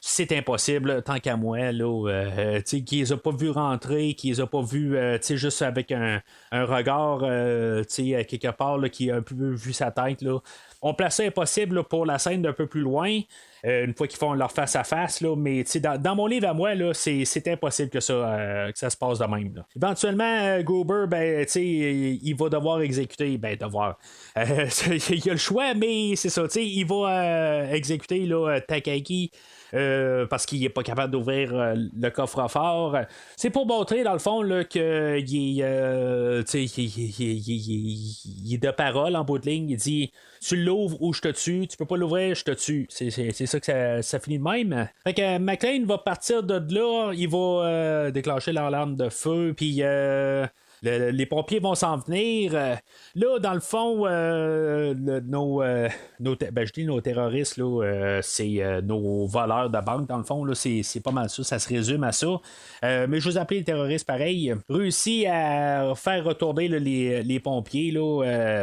C'est impossible, tant qu'à moi, là, qu'ils les a pas vus rentrer, qu'ils les a pas vus, juste avec un regard, quelque part, là, qui a un peu vu sa tête, là. On place ça impossible là, pour la scène d'un peu plus loin, une fois qu'ils font leur face à face, là, mais dans mon livre à moi, là, c'est impossible que ça se passe de même. Là. Éventuellement, Gruber, ben, il va devoir exécuter, il a le choix, mais c'est ça, il va exécuter là, Takagi. Parce qu'il n'est pas capable d'ouvrir le coffre-fort. C'est pour montrer, dans le fond, là, qu'il est de parole en bout de ligne. Il dit tu l'ouvres ou je te tue, tu peux pas l'ouvrir, je te tue. C'est ça que ça finit de même. Fait que McClane va partir de là, il va déclencher l'alarme de feu, puis les pompiers vont s'en venir. Là, dans le fond, je dis nos terroristes, là, c'est nos voleurs de banque, dans le fond, là, c'est pas mal ça se résume à ça. Mais je vous appelle les terroristes pareil. Réussi à faire retourner là, les pompiers,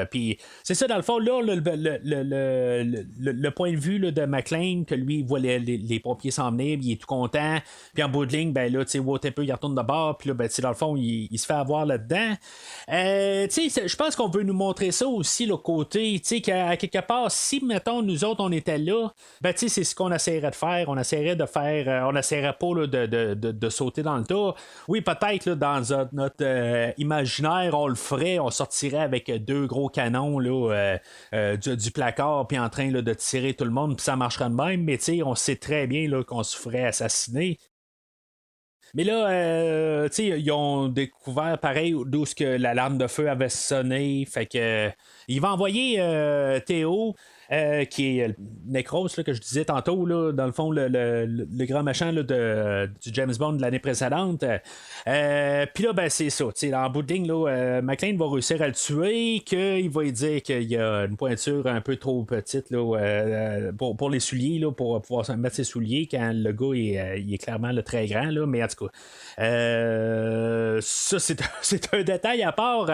puis c'est ça, dans le fond, là, le point de vue là, de McClane, que lui, il voit les pompiers s'en venir, il est tout content, puis en bout de ligne, ben là, tu sais, Waterpeux, il retourne de bord, puis là, ben, dans le fond, il se fait avoir là-dedans. Je pense qu'on veut nous montrer ça aussi, le côté, qu'à quelque part, si, mettons, nous autres, on était là, ben, c'est ce qu'on essaierait de faire. On essaierait pas là, de sauter dans le tas. Oui, peut-être, là, dans notre imaginaire, on le ferait, on sortirait avec 2 gros canons là, du placard, puis en train là, de tirer tout le monde, puis ça marcherait de même, mais on sait très bien là, qu'on se ferait assassiner. Mais là, ils ont découvert pareil d'où ce que l'alarme de feu avait sonné. Fait que il va envoyer Théo. qui est Necros, là, que je disais tantôt, là, dans le fond, le grand machin là, du James Bond de l'année précédente. Puis là, ben, c'est ça. En bout de ligne, là, McClane va réussir à le tuer, qu'il va lui dire qu'il y a une pointure un peu trop petite là, pour les souliers, là, pour pouvoir se mettre ses souliers quand le gars il est clairement là, très grand. Là, mais en tout cas, ça, c'est un détail à part.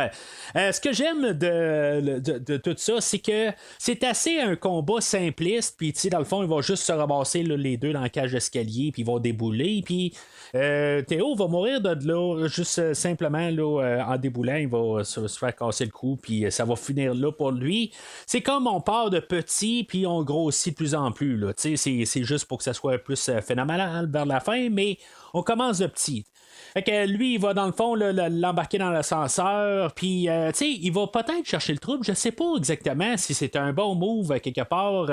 Ce que j'aime de tout ça, c'est que c'est assez un combat simpliste, puis dans le fond, il va juste se ramasser là, les deux dans la cage d'escalier, puis ils vont débouler, puis Théo va mourir de là, juste simplement là, en déboulant, il va se faire casser le cou, puis ça va finir là pour lui. C'est comme on part de petit, puis on grossit de plus en plus. Là. C'est juste pour que ça soit plus phénoménal vers la fin, mais on commence de petit. Fait que lui, il va dans le fond là, l'embarquer dans l'ascenseur, puis il va peut-être chercher le trouble. Je sais pas exactement si c'est un bon move quelque part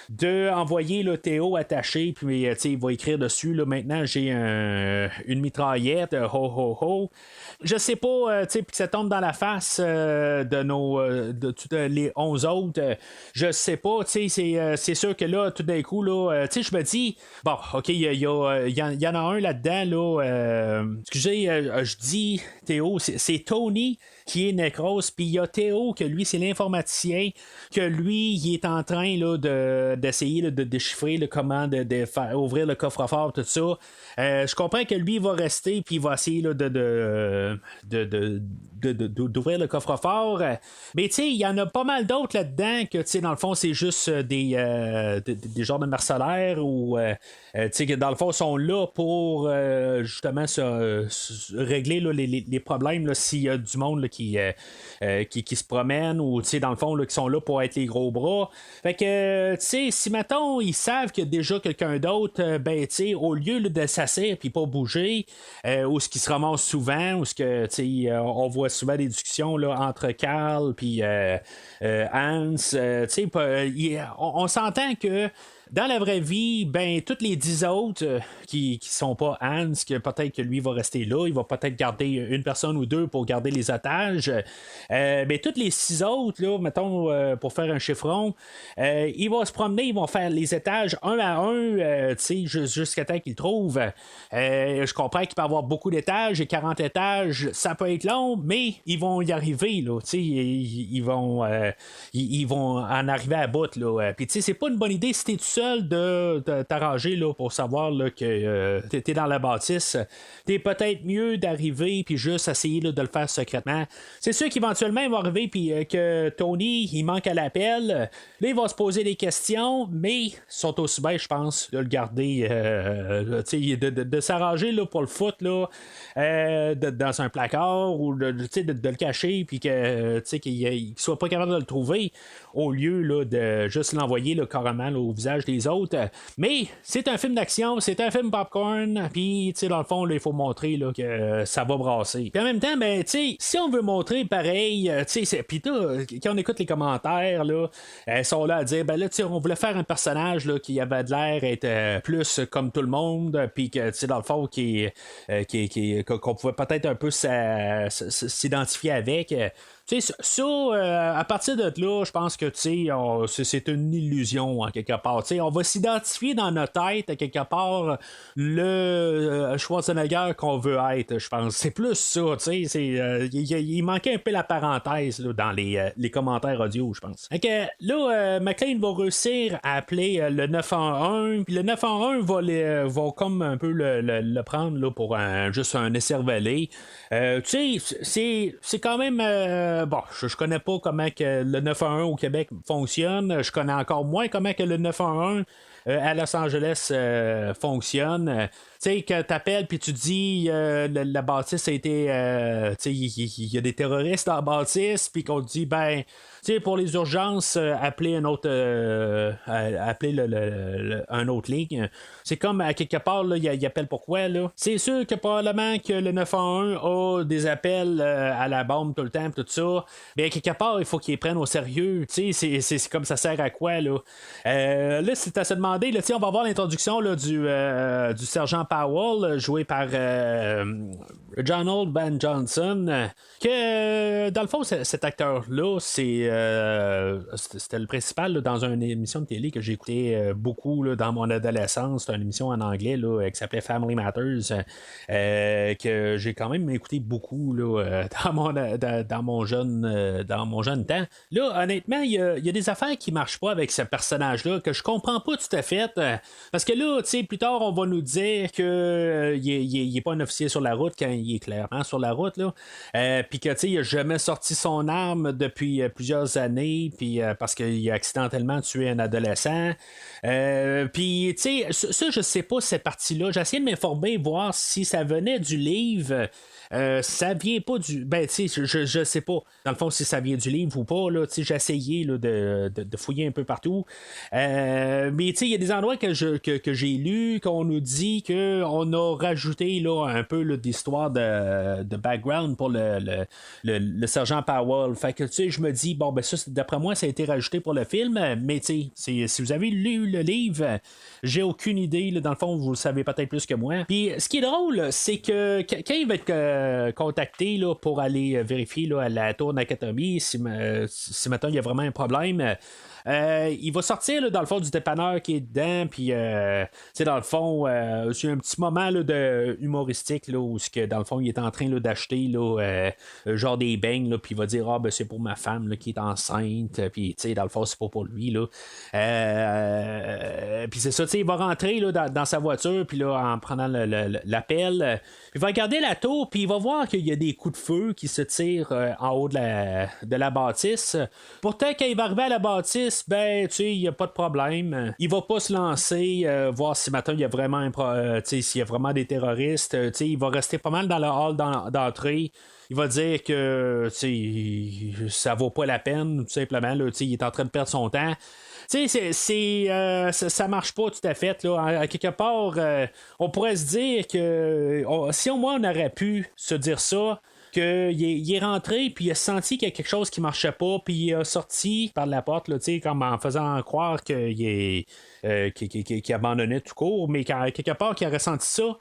de envoyer le Théo attaché, puis il va écrire dessus là, maintenant j'ai une mitraillette, ho ho ho. Je sais pas, puis que ça tombe dans la face de tous les 11 autres. Je sais pas, c'est sûr que là, tout d'un coup, là, je me dis, bon, ok, il y en a un là-dedans, là, excusez, je dis Théo, c'est Tony qui est Necros, puis il y a Théo, que lui, c'est l'informaticien, que lui, il est en train là, d'essayer là, de déchiffrer là, comment de faire ouvrir le coffre-fort, tout ça. Je comprends que lui, il va rester, puis il va essayer là, d'ouvrir le coffre-fort. Mais tu sais, il y en a pas mal d'autres là-dedans que, tu sais, dans le fond, c'est juste des genres de mercenaires ou, tu sais, que dans le fond, sont là pour justement régler là, les problèmes s'il y a du monde là, qui se promènent ou, tu sais, dans le fond, là, qui sont là pour être les gros bras. Fait que, tu sais, si, mettons, ils savent qu'il y a déjà quelqu'un d'autre, ben, tu sais, au lieu là, de s'asseoir puis pas bouger, ou ce qui se ramasse souvent, ou ce que, tu sais, on voit souvent des discussions là, entre Carl puis Hans, tu sais, on s'entend que dans la vraie vie, ben, toutes les 10 autres qui sont pas Hans, que peut-être que lui va rester là, il va peut-être garder une personne ou deux pour garder les otages. Ben, toutes les 6 autres, là, mettons, pour faire un chiffron, ils vont se promener, ils vont faire les étages un à un, jusqu'à temps qu'ils trouvent. Je comprends qu'il peut y avoir beaucoup d'étages, et 40 étages, ça peut être long, mais ils vont y arriver, là, ils vont en arriver à bout, là. Puis, c'est pas une bonne idée si t'es tout seul de t'arranger là, pour savoir là, que t'es dans la bâtisse. T'es peut-être mieux d'arriver puis juste essayer là, de le faire secrètement. C'est sûr qu'éventuellement il va arriver puis que Tony il manque à l'appel. Là il va se poser des questions, mais ils sont aussi bien, je pense, de le garder, de s'arranger là, pour le foot là, dans un placard ou de le cacher puis que qu'il soit pas capable de le trouver au lieu là, de juste l'envoyer là, carrément là, au visage des autres. Mais c'est un film d'action, c'est un film popcorn, puis dans le fond, là, il faut montrer là, que ça va brasser. Puis en même temps, ben, si on veut montrer pareil, puis quand on écoute les commentaires, là, elles sont là à dire, ben là, on voulait faire un personnage là, qui avait de l'air être plus comme tout le monde, puis que dans le fond, qu'on pouvait peut-être un peu s'identifier avec. À partir de là, je pense que c'est une illusion en quelque part. On va s'identifier dans notre tête à quelque part le Schwarzenegger qu'on veut être, je pense. C'est plus ça. Il manquait un peu la parenthèse là, dans les commentaires audio, je pense. Okay, là, McClane va réussir à appeler le 911, puis le 911 va comme un peu le prendre là, pour juste un écervelé. C'est quand même... bon, je connais pas comment que le 911 au Québec fonctionne. Je connais encore moins comment que le 911 à Los Angeles fonctionne. Tu sais, quand t'appelles puis tu dis la bâtisse a été... il y a des terroristes dans la bâtisse, puis qu'on te dit, ben... pour les urgences, appeler un autre un autre ligne. C'est comme à quelque part, il appelle pourquoi. Là. C'est sûr que probablement que le 911 a des appels à la bombe tout le temps, tout ça. Mais quelque part, il faut qu'ils les prennent au sérieux. C'est comme ça sert à quoi. Là, c'est à se demander, là, on va voir l'introduction là, du sergent Powell, joué par Donald Van Johnson, que dans le fond, cet acteur-là, c'était le principal là, dans une émission de télé que j'ai écouté beaucoup là, dans mon adolescence. C'était une émission en anglais là, qui s'appelait Family Matters, que j'ai quand même écouté beaucoup là, dans mon jeune temps. Là, honnêtement, il y a des affaires qui marchent pas avec ce personnage-là que je comprends pas tout à fait. Parce que là, tu sais, plus tard, on va nous dire que il est pas un officier sur la route quand il est clairement sur la route, là. Puis que, tu sais, il a jamais sorti son arme depuis plusieurs années, puis parce qu'il a accidentellement tué un adolescent. Puis, tu sais, ça, je sais pas cette partie-là. J'ai essayé de m'informer, voir si ça venait du livre. Ça vient pas du. Ben, tu sais, je sais pas, dans le fond, si ça vient du livre ou pas, là, tu sais, j'ai essayé là, de fouiller un peu partout. Mais, tu sais, il y a des endroits que j'ai lus, qu'on nous dit qu'on a rajouté là, un peu là, d'histoire de background pour le sergent Powell. Fait que, tu sais, je me dis, bon, ben, ça, d'après moi, ça a été rajouté pour le film, mais, tu sais, si vous avez lu le livre, j'ai aucune idée, là, dans le fond, vous le savez peut-être plus que moi. Puis, ce qui est drôle, c'est que quand il va être contacté là, pour aller vérifier là, à la tour d'Académie si maintenant il y a vraiment un problème. Il va sortir là, dans le fond du dépanneur qui est dedans, puis dans le fond, c'est un petit moment là, de humoristique là, où dans le fond il est en train là, d'acheter là, genre des beignes, puis il va dire ben c'est pour ma femme là, qui est enceinte, puis dans le fond c'est pas pour lui là. Puis c'est ça, il va rentrer là, dans sa voiture, puis là en prenant l'appel, il va regarder la tour, puis il va voir qu'il y a des coups de feu qui se tirent en haut de la bâtisse. Pourtant, quand il va arriver à la bâtisse, ben, tu sais, il n'y a pas de problème. Il va pas se lancer, voir si maintenant il y a vraiment s'il y a vraiment des terroristes. Il va rester pas mal dans le hall d'entrée. Il va dire que ça vaut pas la peine, tout simplement. Là, il est en train de perdre son temps. Tu sais, ça marche pas tout à fait. Là. À quelque part, on pourrait se dire que si au moins on aurait pu se dire ça, qu'il est rentré, puis il a senti qu'il y a quelque chose qui marchait pas, puis il a sorti par la porte, là, comme en faisant croire qu'il abandonnait tout court, mais quelque part qu'il a ressenti ça.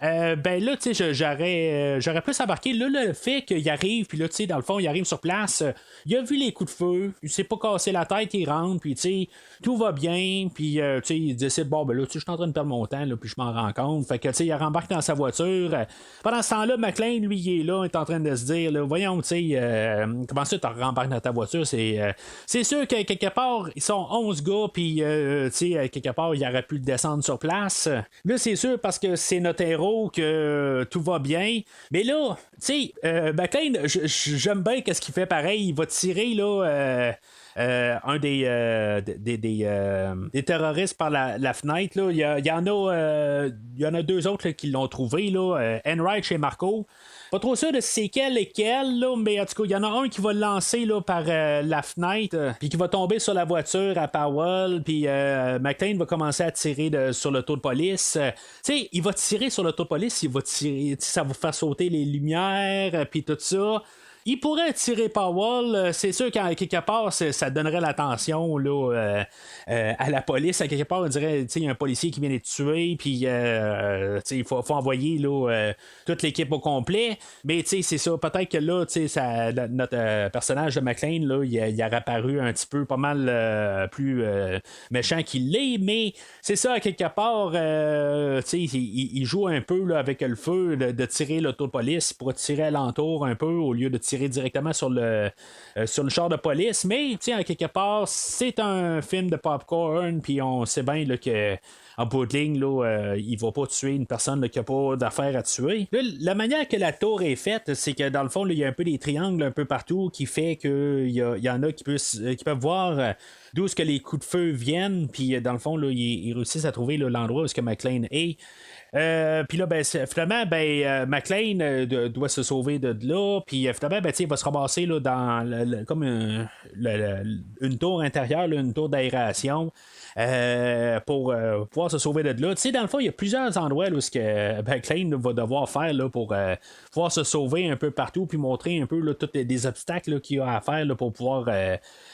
Ben là, tu sais, j'aurais plus embarqué. Là, le fait qu'il arrive, puis là, tu sais, dans le fond, il arrive sur place, il a vu les coups de feu, il s'est pas cassé la tête, il rentre, puis tu sais, tout va bien, puis tu sais, il décide, bon, ben là, tu sais, je suis en train de perdre mon temps, là, puis je m'en rends compte. Fait que, tu sais, il rembarque dans sa voiture. Pendant ce temps-là, McClane, lui, il est là, il est en train de se dire, là, voyons, tu sais, comment ça, tu rembarques dans ta voiture? C'est sûr que quelque part, ils sont 11 gars, puis tu sais, quelque part, il aurait pu descendre sur place. Là, c'est sûr, parce que c'est notre héros que tout va bien. Mais là, tu sais, McClane, j'aime bien qu'est-ce qu'il fait pareil. Il va tirer là. Un des terroristes par la fenêtre. Là. Il y en a deux autres là, qui l'ont trouvé. Là, Enright et Marco. Pas trop sûr de c'est quel et quel, là, mais en tout cas, il y en a un qui va le lancer là, par la fenêtre, puis qui va tomber sur la voiture à Powell, puis McClane va commencer à tirer sur l'auto de police. Tu sais, il va tirer sur l'auto de police, il va tirer, ça va faire sauter les lumières, puis tout ça. Il pourrait tirer Powell, c'est sûr qu'à quelque part, ça donnerait l'attention là, à la police. À quelque part, on dirait il y a un policier qui vient d'être tué, puis il faut envoyer là, toute l'équipe au complet. Mais c'est ça, peut-être que là, notre personnage de McClane, là, il a apparu un petit peu pas mal plus méchant qu'il l'est, mais c'est ça, à quelque part, il joue un peu là, avec le feu de tirer l'auto de police pour tirer alentour un peu au lieu de tirer directement sur le char de police, mais à quelque part c'est un film de popcorn, puis on sait bien là, que en bout de ligne, là, il va pas tuer une personne là, qui n'a pas d'affaire à tuer. Là, la manière que la tour est faite, c'est que dans le fond, il y a un peu des triangles un peu partout qui fait qu'il y en a qui peuvent voir d'où est-ce que les coups de feu viennent, puis dans le fond, là, ils réussissent à trouver là, l'endroit où est-ce que McClane est. Puis là, finalement, McClane doit se sauver de là. Puis finalement, il va se ramasser là, dans comme une tour intérieure, là, une tour d'aération. pour pouvoir se sauver de là. Tu sais, dans le fond, il y a plusieurs endroits là, où ce que McClane va devoir faire là, pour pouvoir se sauver un peu partout, puis montrer un peu là, tous les obstacles là, qu'il y a à faire là, pour pouvoir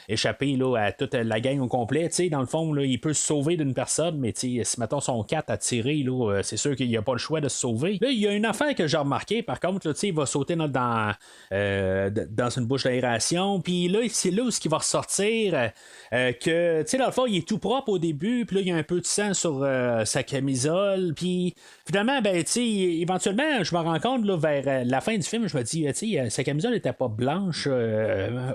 échapper là, à toute la gang au complet. Tu sais, dans le fond, là, il peut se sauver d'une personne, mais si mettons son 4 à tirer, là, c'est sûr qu'il n'y a pas le choix de se sauver. Là, il y a une affaire que j'ai remarqué, par contre, là, il va sauter dans une bouche d'aération, puis là, c'est là où il va ressortir que, tu sais, dans le fond, il est tout propre au début, puis là, il y a un peu de sang sur sa camisole, puis finalement, ben, tu sais, éventuellement, je me rends compte, là, vers la fin du film, je me dis, tu sais, sa camisole n'était pas blanche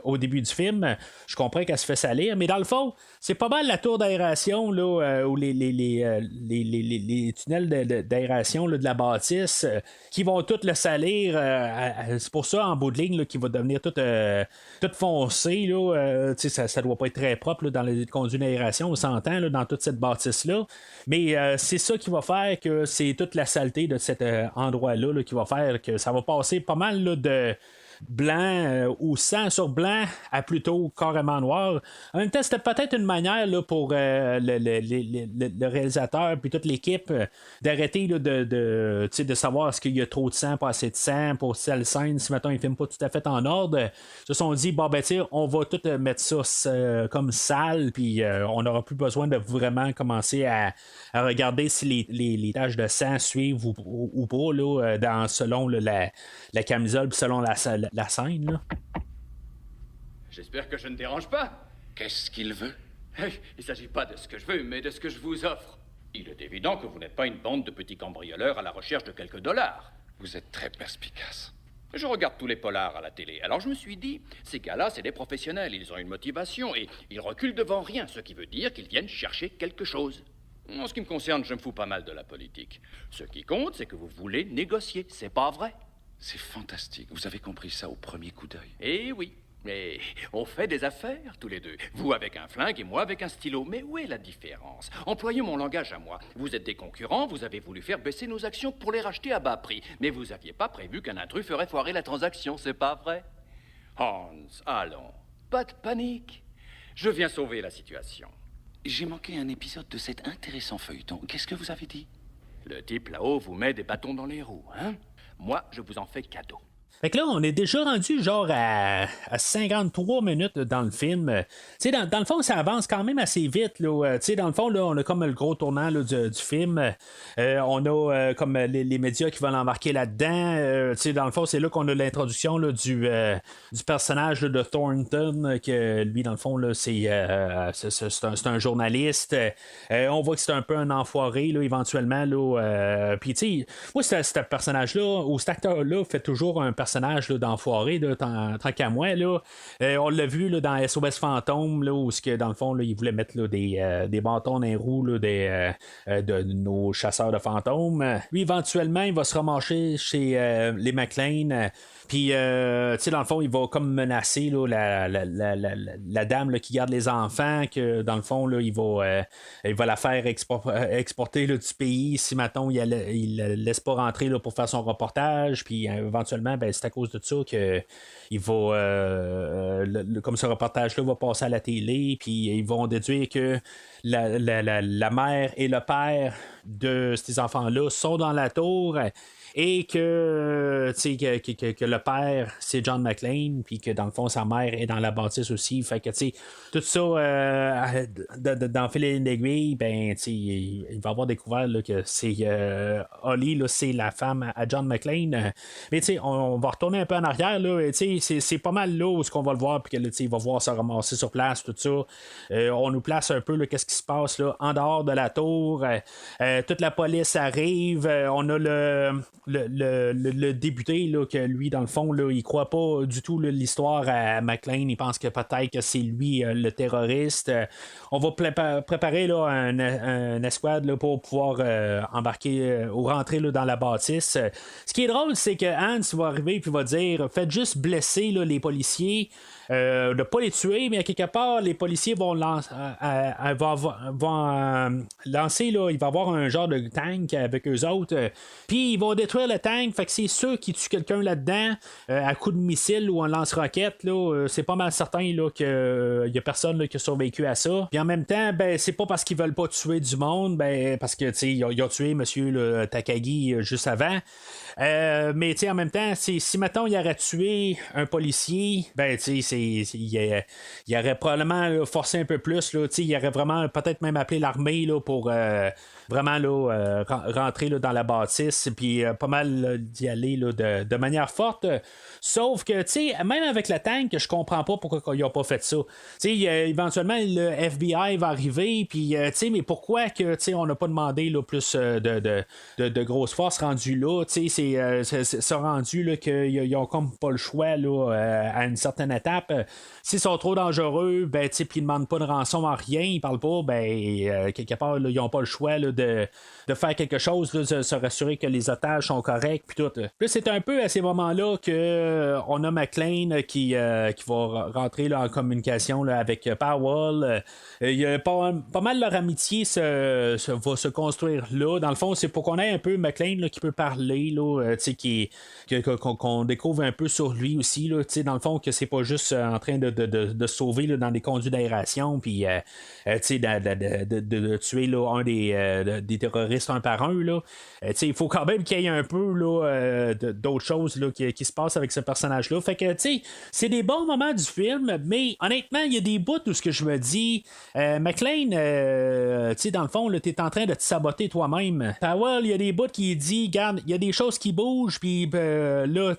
au début du film. Je comprends qu'elle se fait salir, mais dans le fond, c'est pas mal la tour d'aération, là, ou les tunnels d'aération là, de la bâtisse qui vont tout le salir. C'est pour ça, en bout de ligne, là, qu'il va devenir tout foncé. Là, ça doit pas être très propre là, dans les conduits d'aération, on s'entend, là, dans toute cette bâtisse-là. Mais c'est ça qui va faire que c'est toute la saleté de cet endroit-là là, qui va faire que ça va passer pas mal là, de blanc ou sang sur blanc à plutôt carrément noir. En même temps, c'était peut-être une manière là, pour le réalisateur puis toute l'équipe d'arrêter là, de savoir est-ce qu'il y a trop de sang, pas assez de sang pour telle scène, si maintenant ils ne filment pas tout à fait en ordre. Ils se sont dit, bon ben on va tout mettre ça comme sale, puis on n'aura plus besoin de vraiment commencer à regarder si les taches de sang suivent ou pas là, selon la camisole puis selon la scène. Là. J'espère que je ne dérange pas. Qu'est-ce qu'il veut? Il ne s'agit pas de ce que je veux, mais de ce que je vous offre. Il est évident que vous n'êtes pas une bande de petits cambrioleurs à la recherche de quelques dollars. Vous êtes très perspicace. Je regarde tous les polars à la télé. Alors je me suis dit, ces gars-là, c'est des professionnels. Ils ont une motivation et ils reculent devant rien, ce qui veut dire qu'ils viennent chercher quelque chose. En ce qui me concerne, je me fous pas mal de la politique. Ce qui compte, c'est que vous voulez négocier. C'est pas vrai? C'est fantastique. Vous avez compris ça au premier coup d'œil. Eh oui. Mais on fait des affaires, tous les deux. Vous avec un flingue et moi avec un stylo. Mais où est la différence? Employez mon langage à moi. Vous êtes des concurrents, vous avez voulu faire baisser nos actions pour les racheter à bas prix. Mais vous aviez pas prévu qu'un intrus ferait foirer la transaction, c'est pas vrai? Hans, allons. Pas de panique. Je viens sauver la situation. J'ai manqué un épisode de cet intéressant feuilleton. Qu'est-ce que vous avez dit? Le type là-haut vous met des bâtons dans les roues, hein? Moi, je vous en fais cadeau. Fait que là, on est déjà rendu genre à 53 minutes dans le film. Tu sais, dans le fond, ça avance quand même assez vite. Là. Tu sais, dans le fond, là, on a comme le gros tournant là, du film. On a comme les médias qui vont l'embarquer là-dedans. Tu sais, dans le fond, c'est là qu'on a l'introduction là, du personnage là, de Thornton, que lui, dans le fond, là, c'est un journaliste. On voit que c'est un peu un enfoiré, là, éventuellement. Puis, tu sais, moi, ce personnage-là, ou cet acteur-là, fait toujours un personnage là, d'enfoiré, là, tant qu'à moi. Là. On l'a vu là, dans SOS Fantôme, là, où dans le fond, là, ils voulaient mettre là, des bâtons dans les roues là, de nos chasseurs de fantômes. Lui, éventuellement, il va se ramasser chez les McClane. Puis, tu sais, dans le fond, il va comme menacer là, la dame là, qui garde les enfants, que dans le fond, là, il va la faire exporter là, du pays si maintenant il la laisse pas rentrer là, pour faire son reportage. Puis, éventuellement, ben, c'est à cause de ça que il va, comme ce reportage-là va passer à la télé. Puis, ils vont déduire que la mère et le père de ces enfants-là sont dans la tour. Et que le père, c'est John McClane, puis que dans le fond, sa mère est dans la bâtisse aussi. Fait que, tout ça, dans Fil et d'aiguille, ben, il va avoir découvert là, que c'est Holly, là, c'est la femme à John McClane. Mais, on va retourner un peu en arrière, là. C'est pas mal là où on va le voir, puis que, il va voir se ramasser sur place, tout ça. On nous place un peu, là, qu'est-ce qui se passe, là, en dehors de la tour. Toute la police arrive. On a le député, là, que lui, dans le fond, là, il croit pas du tout là, l'histoire à McClane. Il pense que peut-être que c'est lui le terroriste. On va préparer là, un escouade là, pour pouvoir embarquer ou rentrer là, dans la bâtisse. Ce qui est drôle, c'est que Hans va arriver et va dire faites juste blesser là, les policiers. de pas les tuer, mais à quelque part, les policiers vont lancer, lancer là, il va y avoir un genre de tank avec eux autres, puis ils vont détruire le tank, fait que c'est sûr qu'ils tuent quelqu'un là-dedans, à coup de missile ou en lance-roquette, là, c'est pas mal certain là, qu'il y a personne là, qui a survécu à ça. Puis en même temps, ben, c'est pas parce qu'ils veulent pas tuer du monde, ben, parce que ils ont tué monsieur là, Takagi juste avant. Mais en même temps, si mettons il aurait tué un policier, ben il aurait probablement là, forcé un peu plus. Là, il aurait vraiment peut-être même appelé l'armée là, pour vraiment là, rentrer là, dans la bâtisse, puis pas mal là, d'y aller là, de manière forte. Sauf que, même avec le tank, je comprends pas pourquoi ils n'ont pas fait ça. Éventuellement, le FBI va arriver, puis, mais pourquoi que, on n'a pas demandé là, plus de grosses forces rendues là? C'est rendu là, qu'ils n'ont comme pas le choix là, à une certaine étape. S'ils sont trop dangereux, ben, puis ils ne demandent pas de rançon en rien, ils parlent pas, ben, quelque part, là, ils n'ont pas le choix là, de faire quelque chose, là, de se rassurer que les otages sont corrects, puis tout. Puis c'est un peu à ces moments-là que on a McClane qui va rentrer là, en communication là, avec Powell. Il y a pas mal leur amitié va se construire là. Dans le fond, c'est pour qu'on ait un peu McClane là, qui peut parler, là, qu'on découvre un peu sur lui aussi. Là, dans le fond, que c'est pas juste en train de sauver là, dans des conduits d'aération, puis de tuer là, un des terroristes un par un. Il faut quand même qu'il y ait un peu là, d'autres choses là, qui se passent avec ce personnage-là. Fait que, c'est des bons moments du film, mais honnêtement, il y a des bouts où ce que je me dis, McClane, dans le fond, tu es en train de te saboter toi-même. Powell, il y a des bouts qui dit, regarde, il y a des choses qui bougent, puis là,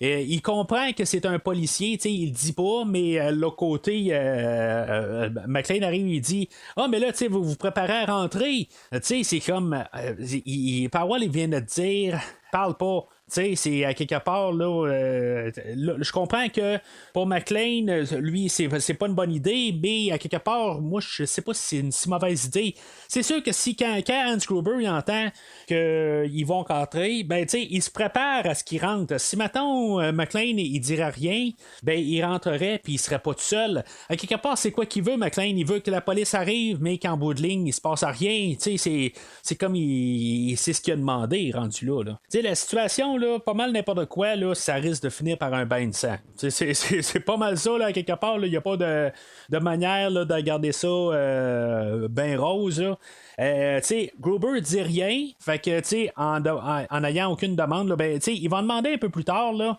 il comprend que c'est un policier, il le dit pas, mais l'autre côté, McClane arrive, il dit, mais là, vous vous préparez à rentrer. C'est comme, Powell, il vient de dire, parle pas. C'est à quelque part, là, je comprends que pour McClane, lui, c'est pas une bonne idée, mais à quelque part, moi, je sais pas si c'est une si mauvaise idée. C'est sûr que quand Hans Gruber il entend qu'ils vont rentrer, ben, il se prépare à ce qu'ils rentrent. Si, mettons, McClane, il dirait rien, ben, il rentrerait, puis il serait pas tout seul. À quelque part, c'est quoi qu'il veut, McClane? Il veut que la police arrive, mais qu'en bout de ligne, il se passe à rien. C'est comme c'est ce qu'il a demandé, rendu là. La situation, là, pas mal n'importe quoi, là, ça risque de finir par un bain de sang. C'est pas mal ça, là, quelque part. Il n'y a pas de manière là, de garder ça bien rose. Gruber dit rien. Fait que, en ayant aucune demande, là, ben, il va en demander un peu plus tard. Là,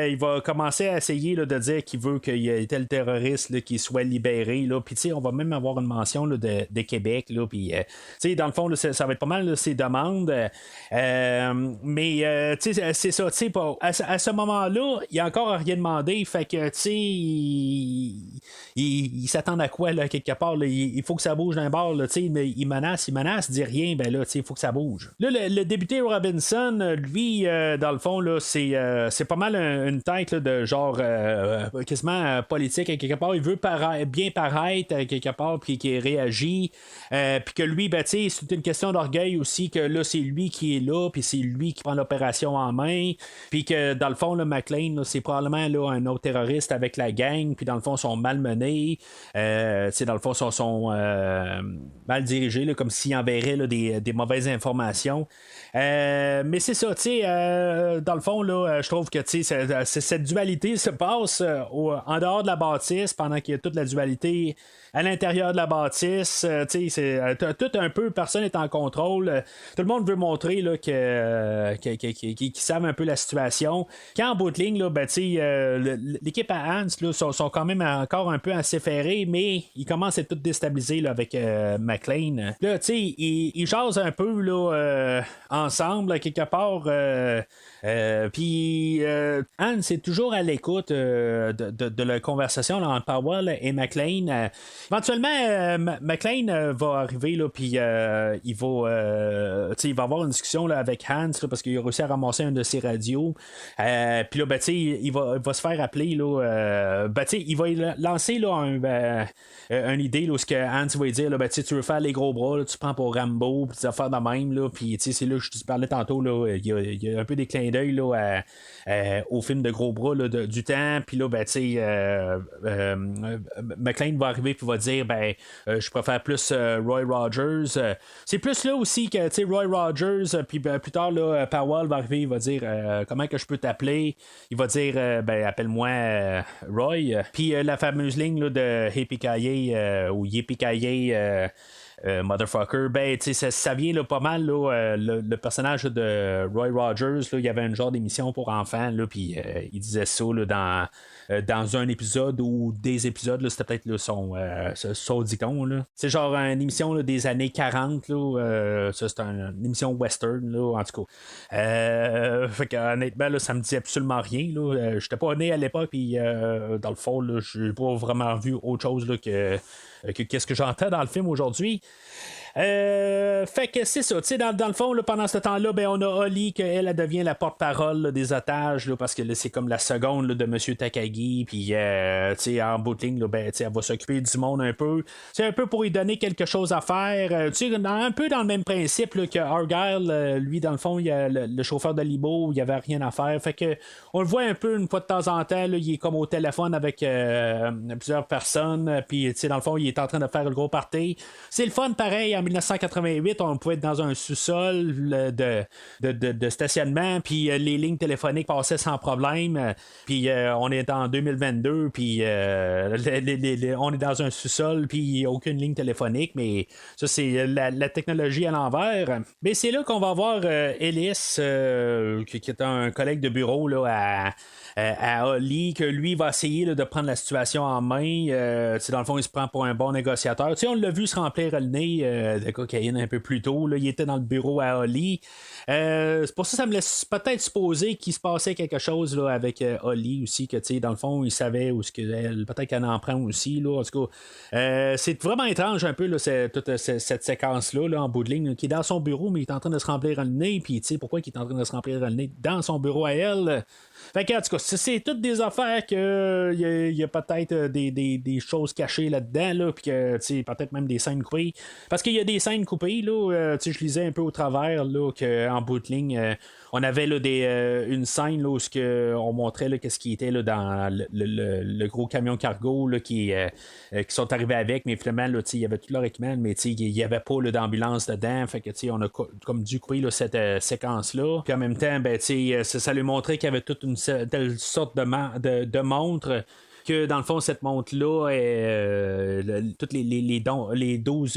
il va commencer à essayer là, de dire qu'il veut qu'il y ait tel terroriste là, qui soit libéré. Puis, on va même avoir une mention là, de Québec. Là, puis, dans le fond, là, ça va être pas mal là, ses demandes. Mais, c'est ça. À ce moment-là, il a encore rien demandé. Fait que, il s'attend à quoi, là, quelque part? Là, il faut que ça bouge d'un bord. Là, mais il menace, dit rien, ben là, il faut que ça bouge. Là, le député Robinson, lui, dans le fond, là, c'est pas mal une tête là, de genre quasiment politique à quelque part. Il veut bien paraître à quelque part, puis qu'il réagit. Puis que lui, ben, c'est une question d'orgueil aussi, que là, c'est lui qui est là, puis c'est lui qui prend l'opération en main. Puis que dans le fond, là, McClane, là, c'est probablement là, un autre terroriste avec la gang, puis dans le fond, sont malmenés. Dans le fond, sont mal dirigés, là, comme s'ils enverraient là, des mauvaises informations. Mais c'est ça, dans le fond, là, je trouve que cette dualité se passe en dehors de la bâtisse, pendant qu'il y a toute la dualité à l'intérieur de la bâtisse. Tout un peu, personne n'est en contrôle. Tout le monde veut montrer là, qu'ils savent un peu la situation. Quand en bout de ligne, là, ben, l'équipe à Hans là, sont quand même encore un peu assez ferrés, mais ils commencent à être tout déstabiliser là, avec McClane. Là, ils jasent un peu là, ensemble, quelque part. Puis Hans est toujours à l'écoute de la conversation là, entre Powell et McClane. éventuellement, McClane va arriver, là, puis il va avoir une discussion là, avec Hans, là, parce qu'il a réussi à ramasser un de ses radios. Puis là, il va se faire appeler, là, il va lancer là, une idée là, où ce que Hans va lui dire, là, tu veux faire les gros bras, là, tu prends pour Rambo, puis des affaires de même, là, puis c'est là que je te parlais tantôt, là, il y a un peu des clins d'œil là, au film de gros bras là, du temps, puis là, McClane va arriver puis va dire, je préfère plus Roy Rogers. C'est plus là aussi que Roy Rogers, puis plus tard, là, Powell va arriver, il va dire, comment que je peux t'appeler? Il va dire, appelle-moi Roy. Puis la fameuse ligne là, de Yippee-ki-yay ou Yippee-ki-yay motherfucker, ça vient là, pas mal là, le personnage là, de Roy Rogers, là, il y avait un genre d'émission pour enfants, puis il disait ça là, dans un épisode ou des épisodes, là, c'était peut-être là, son dicton. Là. C'est genre une émission là, des années 40. Là, ça, c'est une émission western, là, en tout cas. Fait que, honnêtement, là, ça me dit absolument rien. Je n'étais pas né à l'époque, puis dans le fond, je n'ai pas vraiment vu autre chose là, que qu'est-ce que j'entends dans le film aujourd'hui. Fait que c'est ça, tu sais, dans le fond, là, pendant ce temps-là, on a Holly, qu'elle devient la porte-parole là, des otages, là, parce que là, c'est comme la seconde là, de M. Takagi, puis tu sais, en bout de ligne, là, elle va s'occuper du monde un peu. C'est un peu pour lui donner quelque chose à faire. Tu sais, un peu dans le même principe là, que Argyle, lui, dans le fond, il y a le chauffeur de Libo, il n'y avait rien à faire. Fait que on le voit un peu une fois de temps en temps, là, il est comme au téléphone avec plusieurs personnes, puis tu sais, dans le fond, il est en train de faire le gros party. C'est le fun, pareil. En 1988, on pouvait être dans un sous-sol de stationnement, puis les lignes téléphoniques passaient sans problème. Puis on est en 2022, puis on est dans un sous-sol, puis aucune ligne téléphonique, mais ça, c'est la technologie à l'envers. Mais c'est là qu'on va voir Ellis, qui est un collègue de bureau là, à Holly, que lui va essayer là, de prendre la situation en main. Dans le fond, il se prend pour un bon négociateur. On l'a vu se remplir le nez de cocaïne un peu plus tôt. Là. Il était dans le bureau à Holly. C'est pour ça me laisse peut-être supposer qu'il se passait quelque chose là, avec Holly aussi, que dans le fond, il savait où peut-être qu'elle en prend aussi. Là. En tout cas, c'est vraiment étrange un peu là, toute cette séquence-là là, en bout de ligne, là, qui est dans son bureau, mais il est en train de se remplir le nez. Puis pourquoi il est en train de se remplir le nez dans son bureau à elle? Fait que, en tout cas, c'est toutes des affaires que il y a peut-être des choses cachées là-dedans, là, puis que peut-être même des scènes coupées. Parce qu'il y a des scènes coupées, là, je lisais un peu au travers, là, qu'en bout de ligne, on avait là, une scène là, où on montrait là, qu'est-ce qui était là, dans le gros camion cargo là, qui sont arrivés avec, mais finalement, il y avait tout leur équipement, mais il n'y avait pas là, d'ambulance dedans. Fait que on a comme dû couper là, cette séquence-là. Puis en même temps, ça lui montrait qu'il y avait toute une telle sorte de montre. Que dans le fond, cette montre-là, toutes les 12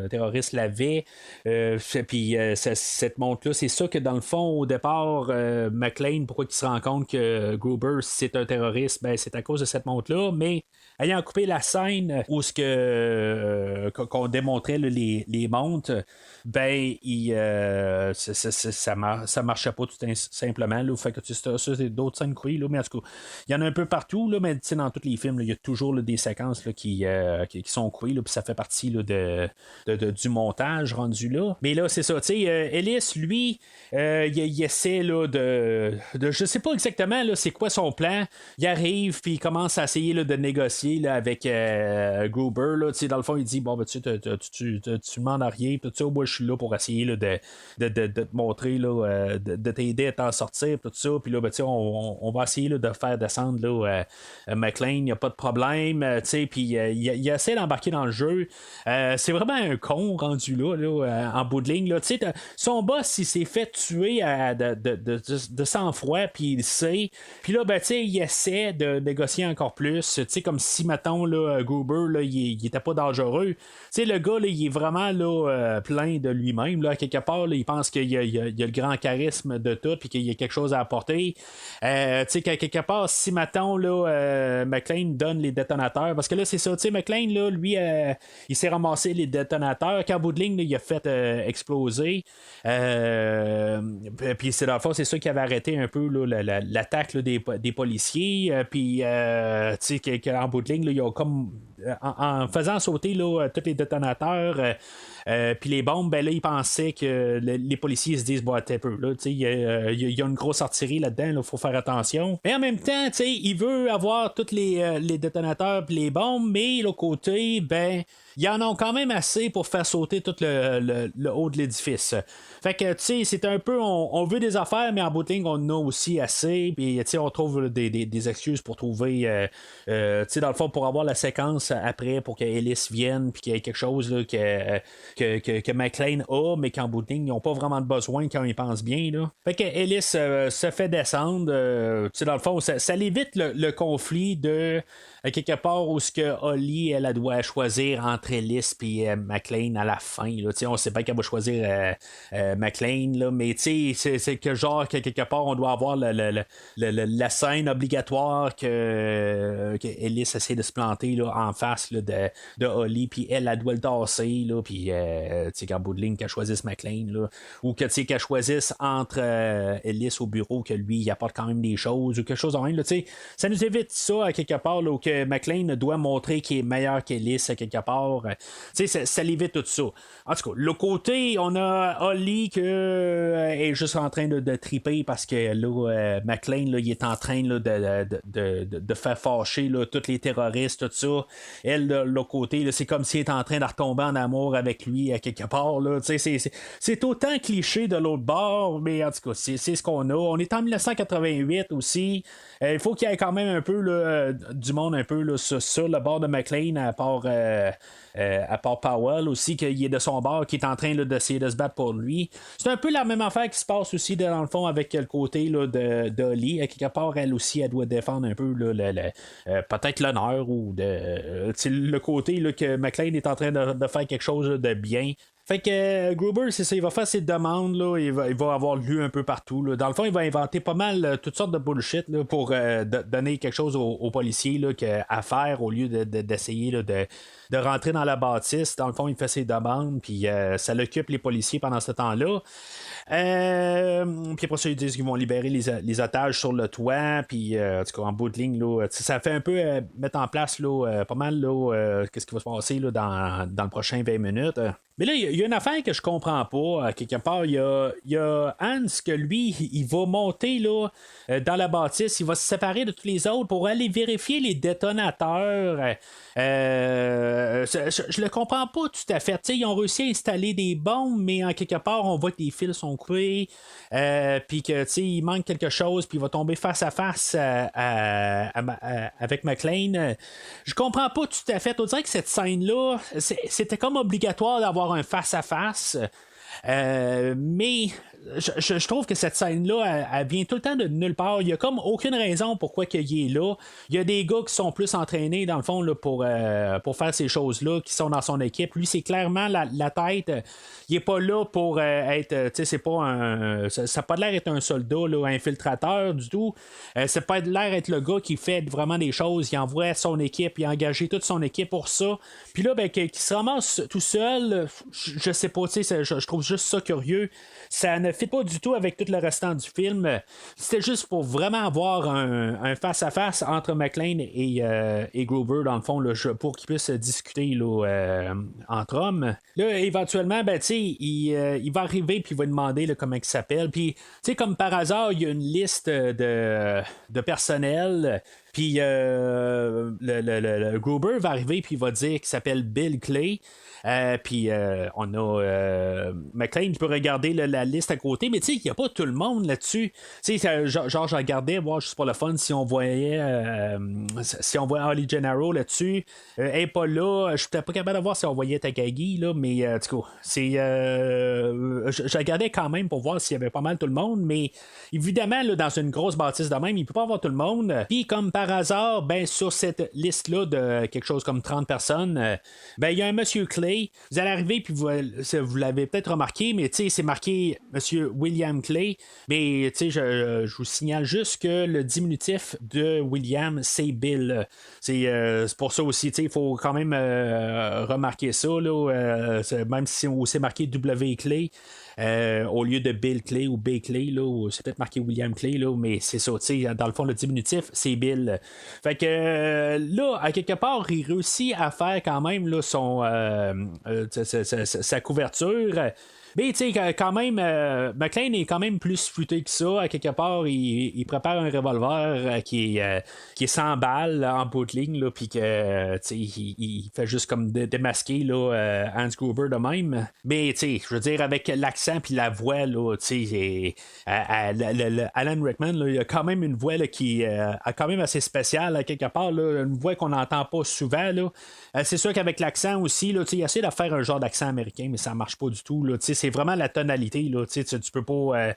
terroristes l'avaient. Puis cette montre-là, c'est ça que dans le fond, au départ, McClane, pourquoi il se rend compte que Gruber, c'est un terroriste, c'est à cause de cette montre-là. Mais ayant coupé la scène où qu'on démontrait là, les montres, ça marchait pas tout simplement. Là, fait que ça, c'est d'autres scènes coupées, là, mais en tout cas, il y en a un peu partout, là, mais dans tous les films, il y a toujours là, des séquences là, qui sont coupées, puis ça fait partie là, du montage rendu là. Mais là, c'est ça, Ellis, lui, il essaie là, de je sais pas exactement là, c'est quoi son plan. Il arrive, puis il commence à essayer là, de négocier là, avec Gruber. Là, dans le fond, il dit tu demandes à rien, tout ça, moi je suis là pour essayer là, de te montrer, là, de t'aider à t'en sortir, tout ça. Puis là, on va essayer là, de faire descendre là, McClane, il n'y a pas de problème. Puis il essaie d'embarquer dans le jeu. C'est vraiment un con rendu là, en bout de ligne. Là, son boss, il s'est fait tuer de sang-froid, puis il sait. Puis là, il essaie de négocier encore plus. Comme si, mettons, là, Gruber, là, il était pas dangereux. Le gars, là, il est vraiment là, plein de lui-même. Là, quelque part, là, il pense qu'il y a le grand charisme de tout, puis qu'il y a quelque chose à apporter. Quelque part, si, mettons, là, McClane donne les détonateurs. Parce que là, c'est ça, tu sais, McClane, là, lui, il s'est ramassé les détonateurs. Qu'en bout de ligne, là, il a fait exploser. Puis c'est dans le fond, c'est ça qui avait arrêté un peu là, l'attaque là, des policiers. Puis, tu sais, qu'en bout de ligne, là, il y a comme. En faisant sauter là, tous les détonateurs, puis les bombes, ben là, ils pensaient que les policiers se disent, bon, attends un peu, là, il y a une grosse artillerie là-dedans, il faut faire attention. Mais en même temps, il veut avoir tous les détonateurs puis les bombes, mais l'autre côté, ben, ils en ont quand même assez pour faire sauter tout le haut de l'édifice. Fait que, tu sais, c'est un peu, on veut des affaires, mais en bout de ligne, on en a aussi assez, puis, tu sais, on trouve des excuses pour trouver, tu sais, dans le fond, pour avoir la séquence après, pour que Ellis vienne, puis qu'il y ait quelque chose là, que McClane a, mais qu'en bout de ligne, ils n'ont pas vraiment de besoin quand ils pensent bien, là. Fait que Ellis se fait descendre, tu sais, dans le fond, ça évite le conflit de quelque part où ce que Holly elle doit choisir entre Ellis et McClane à la fin. Là. On sait pas qu'elle va choisir McClane, là, mais c'est que genre que quelque part on doit avoir la scène obligatoire que Ellis essaie de se planter là, en face là, de Holly, puis elle doit le tasser, puis qu'en bout de ligne qu'elle choisisse McClane, là, ou que qu'elle choisisse entre Ellis au bureau, que lui il apporte quand même des choses ou quelque chose en même. Là, ça nous évite ça à quelque part là, où que McClane doit montrer qu'il est meilleur qu'Ellis à quelque part. Ça l'évite tout ça. En tout cas, le côté, on a Holly qui est juste en train de triper parce que là, McClane, là, il est en train là, de faire fâcher là, tous les terroristes, tout ça. Elle, de l'autre côté, là, c'est comme s'il est en train de retomber en amour avec lui à quelque part. Là. C'est autant cliché de l'autre bord, mais en tout cas, c'est ce qu'on a. On est en 1988 aussi. Il faut qu'il y ait quand même un peu là, du monde un peu là, sur le bord de McClane, à part Powell aussi, qu'il est de son bord, qui est en train là, d'essayer de se battre pour lui. C'est un peu la même affaire qui se passe aussi dans le fond avec le côté là, d'Holly. À quelque part, elle aussi, elle doit défendre un peu là, peut-être l'honneur ou le côté là, que McClane est en train de faire quelque chose là, de bien. Fait que Gruber, c'est ça, il va faire ses demandes, là, il va avoir lu un peu partout. Là. Dans le fond, il va inventer pas mal toutes sortes de bullshit là, pour donner quelque chose aux policiers là, à faire au lieu d'essayer là, de rentrer dans la bâtisse. Dans le fond, il fait ses demandes, puis ça l'occupe les policiers pendant ce temps-là. Puis après ça, ils disent qu'ils vont libérer les otages sur le toit, puis en tout cas, en bout de ligne, là, ça fait un peu mettre en place là, pas mal là, qu'est-ce qui va se passer là, dans le prochain 20 minutes. Mais là, il y a une affaire que je comprends pas. Quelque part, il y a Hans que lui, il va monter là, dans la bâtisse, il va se séparer de tous les autres pour aller vérifier les détonateurs. Je le comprends pas tout à fait. T'sais, ils ont réussi à installer des bombes, mais en quelque part, on voit que les fils sont coupés, puis que il manque quelque chose, puis il va tomber face à face avec McClane. Je comprends pas tout à fait. On dirait que cette scène-là, c'était comme obligatoire d'avoir un face-à-face. Mais je trouve que cette scène-là, elle vient tout le temps de nulle part. Il n'y a comme aucune raison pourquoi il est là. Il y a des gars qui sont plus entraînés, dans le fond, là, pour faire ces choses-là, qui sont dans son équipe. Lui, c'est clairement la tête. Il n'est pas là pour être. C'est pas ça n'a pas l'air d'être un soldat, là, infiltrateur du tout. Ça n'a pas l'air d'être le gars qui fait vraiment des choses. Il envoie son équipe, il a engagé toute son équipe pour ça. Puis là, ben, qu'il se ramasse tout seul, je sais pas, je trouve juste ça curieux. Ça ne fit pas du tout avec tout le restant du film. C'était juste pour vraiment avoir un face-à-face entre McClane et Gruber, dans le fond, là, pour qu'ils puissent discuter là, entre hommes. Là, éventuellement, ben, il va arriver puis il va demander là, comment il s'appelle. Puis, comme par hasard, il y a une liste de personnel. Puis le Gruber va arriver puis il va dire qu'il s'appelle Bill Clay. Puis on a McClane qui peut regarder la liste à côté, mais il n'y a pas tout le monde là-dessus. Genre je regardais voir juste pour le fun si on voyait Holly Gennaro là-dessus. Elle n'est pas là. Je n'étais pas capable de voir si on voyait Takagi, là, mais en tout cas, je regardais quand même pour voir s'il y avait pas mal tout le monde, mais évidemment, là, dans une grosse bâtisse de même, il ne peut pas avoir tout le monde. Puis comme par par hasard, ben, sur cette liste-là de quelque chose comme 30 personnes, ben, il y a un monsieur Clay. Vous allez arriver, puis vous l'avez peut-être remarqué, mais c'est marqué monsieur William Clay. Mais je vous signale juste que le diminutif de William, c'est Bill. C'est pour ça aussi, il faut quand même remarquer ça, là, même si c'est marqué W. Clay. Au lieu de Bill Clay ou B. Clay, là, c'est peut-être marqué William Clay, là, mais c'est ça, dans le fond, le diminutif, c'est Bill. Fait que là, à quelque part, il réussit à faire quand même là, sa couverture. Mais tu sais, quand même, McClane est quand même plus futé que ça. À quelque part, il prépare un revolver qui est 100 balles en bout de ligne, puis que il fait juste comme démasquer là, Hans Gruber de même. Mais tu sais, je veux dire, avec l'accent puis la voix, là, Alan Rickman, là, il a quand même une voix là, qui a quand même assez spéciale à quelque part, là, une voix qu'on n'entend pas souvent. Là. C'est sûr qu'avec l'accent aussi, là, il essaie de faire un genre d'accent américain, mais ça marche pas du tout. Là, c'est vraiment la tonalité. Là, tu peux pas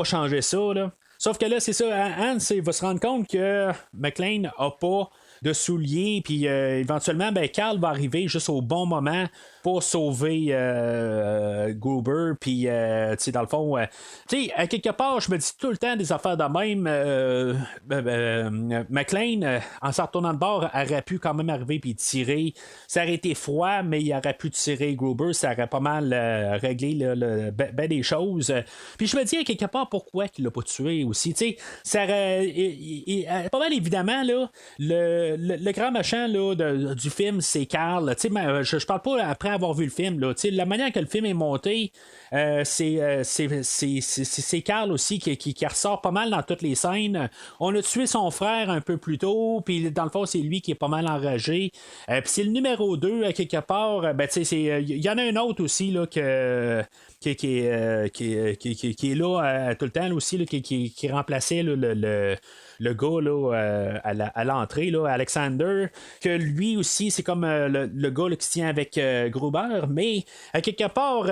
changer ça. Là. Sauf que là, c'est ça, Hans il va se rendre compte que McClane a pas de souliers, puis éventuellement, ben, Carl va arriver juste au bon moment pour sauver Gruber, puis dans le fond, à quelque part, je me dis tout le temps des affaires de même. McClane, en se retournant de bord, aurait pu quand même arriver puis tirer. Ça aurait été froid, mais il aurait pu tirer Gruber, ça aurait pas mal réglé ben des choses. Puis je me dis à quelque part pourquoi il l'a pas tué aussi. Ça aurait, pas mal évidemment, là, le grand méchant là, du film, c'est Carl. Je parle pas après avoir vu le film. Là, la manière que le film est monté, c'est Carl aussi qui ressort pas mal dans toutes les scènes. On a tué son frère un peu plus tôt, puis dans le fond, c'est lui qui est pas mal enragé. Puis c'est le numéro 2, à quelque part. Il y en a un autre aussi là, qui est là tout le temps là, aussi, là, qui remplaçait là, le gars là, à l'entrée, là, Alexander, que lui aussi, c'est comme le gars là, qui se tient avec Gruber, mais à quelque part,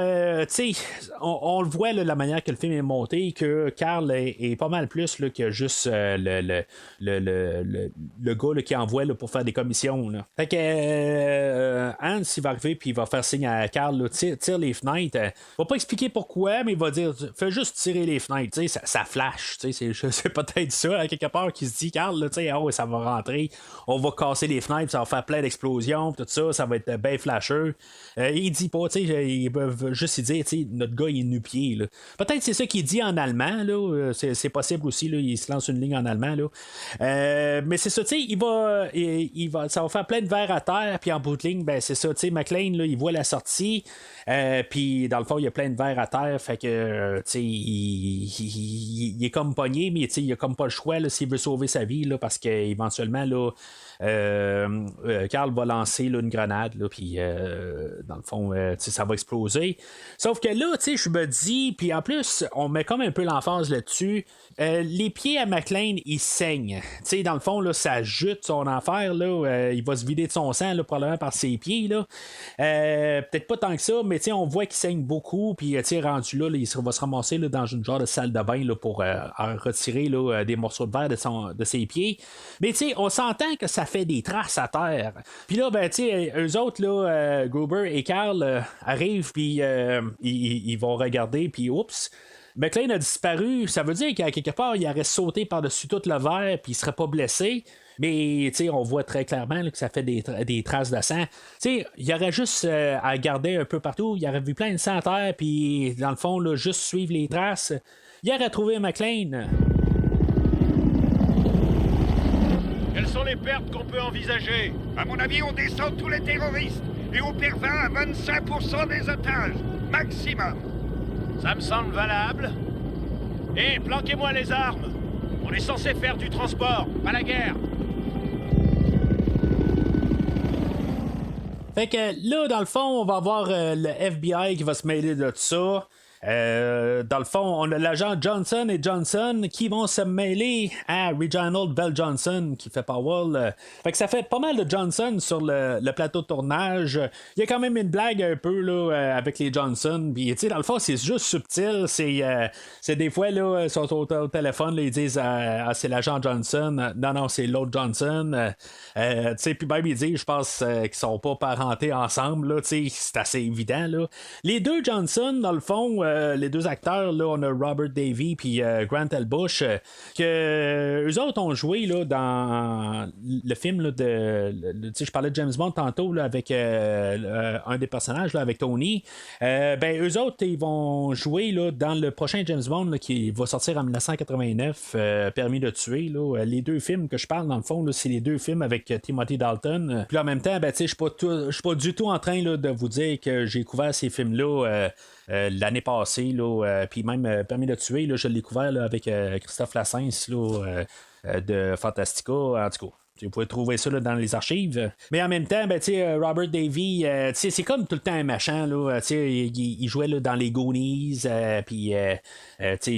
on le voit là, la manière que le film est monté, que Carl est pas mal plus là, que juste le gars là, qui envoie là, pour faire des commissions. Là. Fait que Hans, il va arriver puis il va faire signe à Carl, là, tire les fenêtres. Il va pas expliquer pourquoi, mais il va dire fais juste tirer les fenêtres, ça flash. C'est peut-être ça, à quelque part, qui se dit Carl, là, ça va rentrer, on va casser les fenêtres, ça va faire plein d'explosions, tout ça, ça va être bien flasheux. Il dit pas, ils peuvent juste dire notre gars il est nu-pied. Peut-être c'est ça qu'il dit en allemand, là, c'est possible aussi, là, il se lance une ligne en allemand. Là. Mais c'est ça, il va, ça va faire plein de verres à terre, puis en bout de ligne, ben, c'est ça, McClane, là, il voit la sortie, puis dans le fond, il y a plein de verres à terre, fait que il est comme pogné, mais il a comme pas le choix là, s'il veut sauver sa vie, là, parce qu'éventuellement, là, Carl va lancer là, une grenade, puis dans le fond, ça va exploser. Sauf que là, je me dis, puis en plus, on met comme un peu l'emphase là-dessus. Les pieds à McClane, ils saignent. Dans le fond, là, ça jute son enfer. Là, il va se vider de son sang, là, probablement par ses pieds. Là. Peut-être pas tant que ça, mais on voit qu'il saigne beaucoup. Puis rendu là, il va se ramasser là, dans une genre de salle de bain là, pour retirer là, des morceaux de verre de ses pieds. Mais on s'entend que ça fait des traces à terre. Puis là, ben, eux autres, là, Gruber et Carl arrivent, puis ils vont regarder, puis oups, McClane a disparu. Ça veut dire qu'à quelque part, il aurait sauté par-dessus tout le verre, puis il serait pas blessé. Mais on voit très clairement là, que ça fait des traces de sang. Il y aurait juste à regarder un peu partout. Il aurait vu plein de sang à terre, puis dans le fond, là, juste suivre les traces. Il aurait trouvé McClane. Quelles sont les pertes qu'on peut envisager? À mon avis, on descend tous les terroristes et on perd 20 à 25% des otages. Maximum. Ça me semble valable. Et planquez-moi les armes. On est censé faire du transport, pas la guerre. Fait que là, dans le fond, on va avoir le FBI qui va se mêler de tout ça. Dans le fond, on a l'agent Johnson et Johnson qui vont se mêler à Reginald Bell Johnson qui fait Powell. Fait que ça fait pas mal de Johnson sur le plateau de tournage. Il y a quand même une blague un peu là, avec les Johnson. Puis, dans le fond, c'est juste subtil. C'est des fois, là, ils sont au téléphone, là, ils disent c'est l'agent Johnson. Non, c'est l'autre Johnson. Puis même, ils disent, je pense qu'ils sont pas parentés ensemble. Là, c'est assez évident. Là. Les deux Johnson, dans le fond, les deux acteurs, là, on a Robert Davey puis Grant L. Bush, que eux autres ont joué là, dans le film là, je parlais de James Bond tantôt là, avec un des personnages là, avec Tony. Eux autres, ils vont jouer là, dans le prochain James Bond là, qui va sortir en 1989, Permis de tuer. Là. Les deux films que je parle, dans le fond, là, c'est les deux films avec Timothy Dalton. Puis en même temps, je suis pas du tout en train là, de vous dire que j'ai couvert ces films-là l'année passée, puis même Permis de tuer, là, je l'ai couvert là, avec Christophe Lassens de Fantastica, en tout cas. Vous pouvez trouver ça là, dans les archives. Mais en même temps, Robert Davey, c'est comme tout le temps un machin. Là, il jouait là, dans les Goonies. Puis,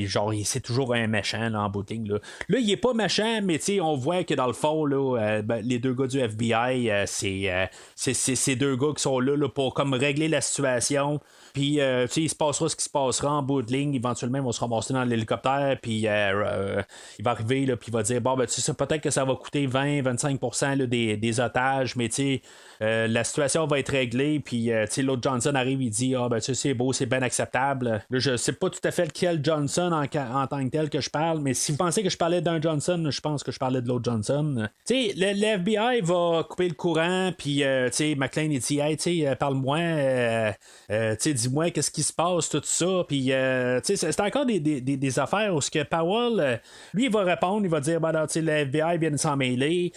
genre, c'est toujours un machin là, en bout de ligne. Là, il est pas machin, mais on voit que dans le fond, là, les deux gars du FBI, c'est deux gars qui sont là pour comme régler la situation. Puis, il se passera ce qui se passera en bout de ligne. Éventuellement, ils vont se ramasser dans l'hélicoptère. Puis, il va arriver, là, puis il va dire peut-être que ça va coûter 20-25% là, des otages, mais la situation va être réglée. Puis, l'autre Johnson arrive, il dit c'est beau, c'est bien acceptable. Là, je sais pas tout à fait lequel Johnson en tant que tel que je parle, mais si vous pensez que je parlais d'un Johnson, je pense que je parlais de l'autre Johnson. Le FBI va couper le courant. Puis, McClane, il dit hey, parle-moi. Dis-moi qu'est-ce qui se passe, tout ça. Puis, c'est encore des affaires où ce que Powell, lui, il va répondre, il va dire le FBI vient de s'en mêler.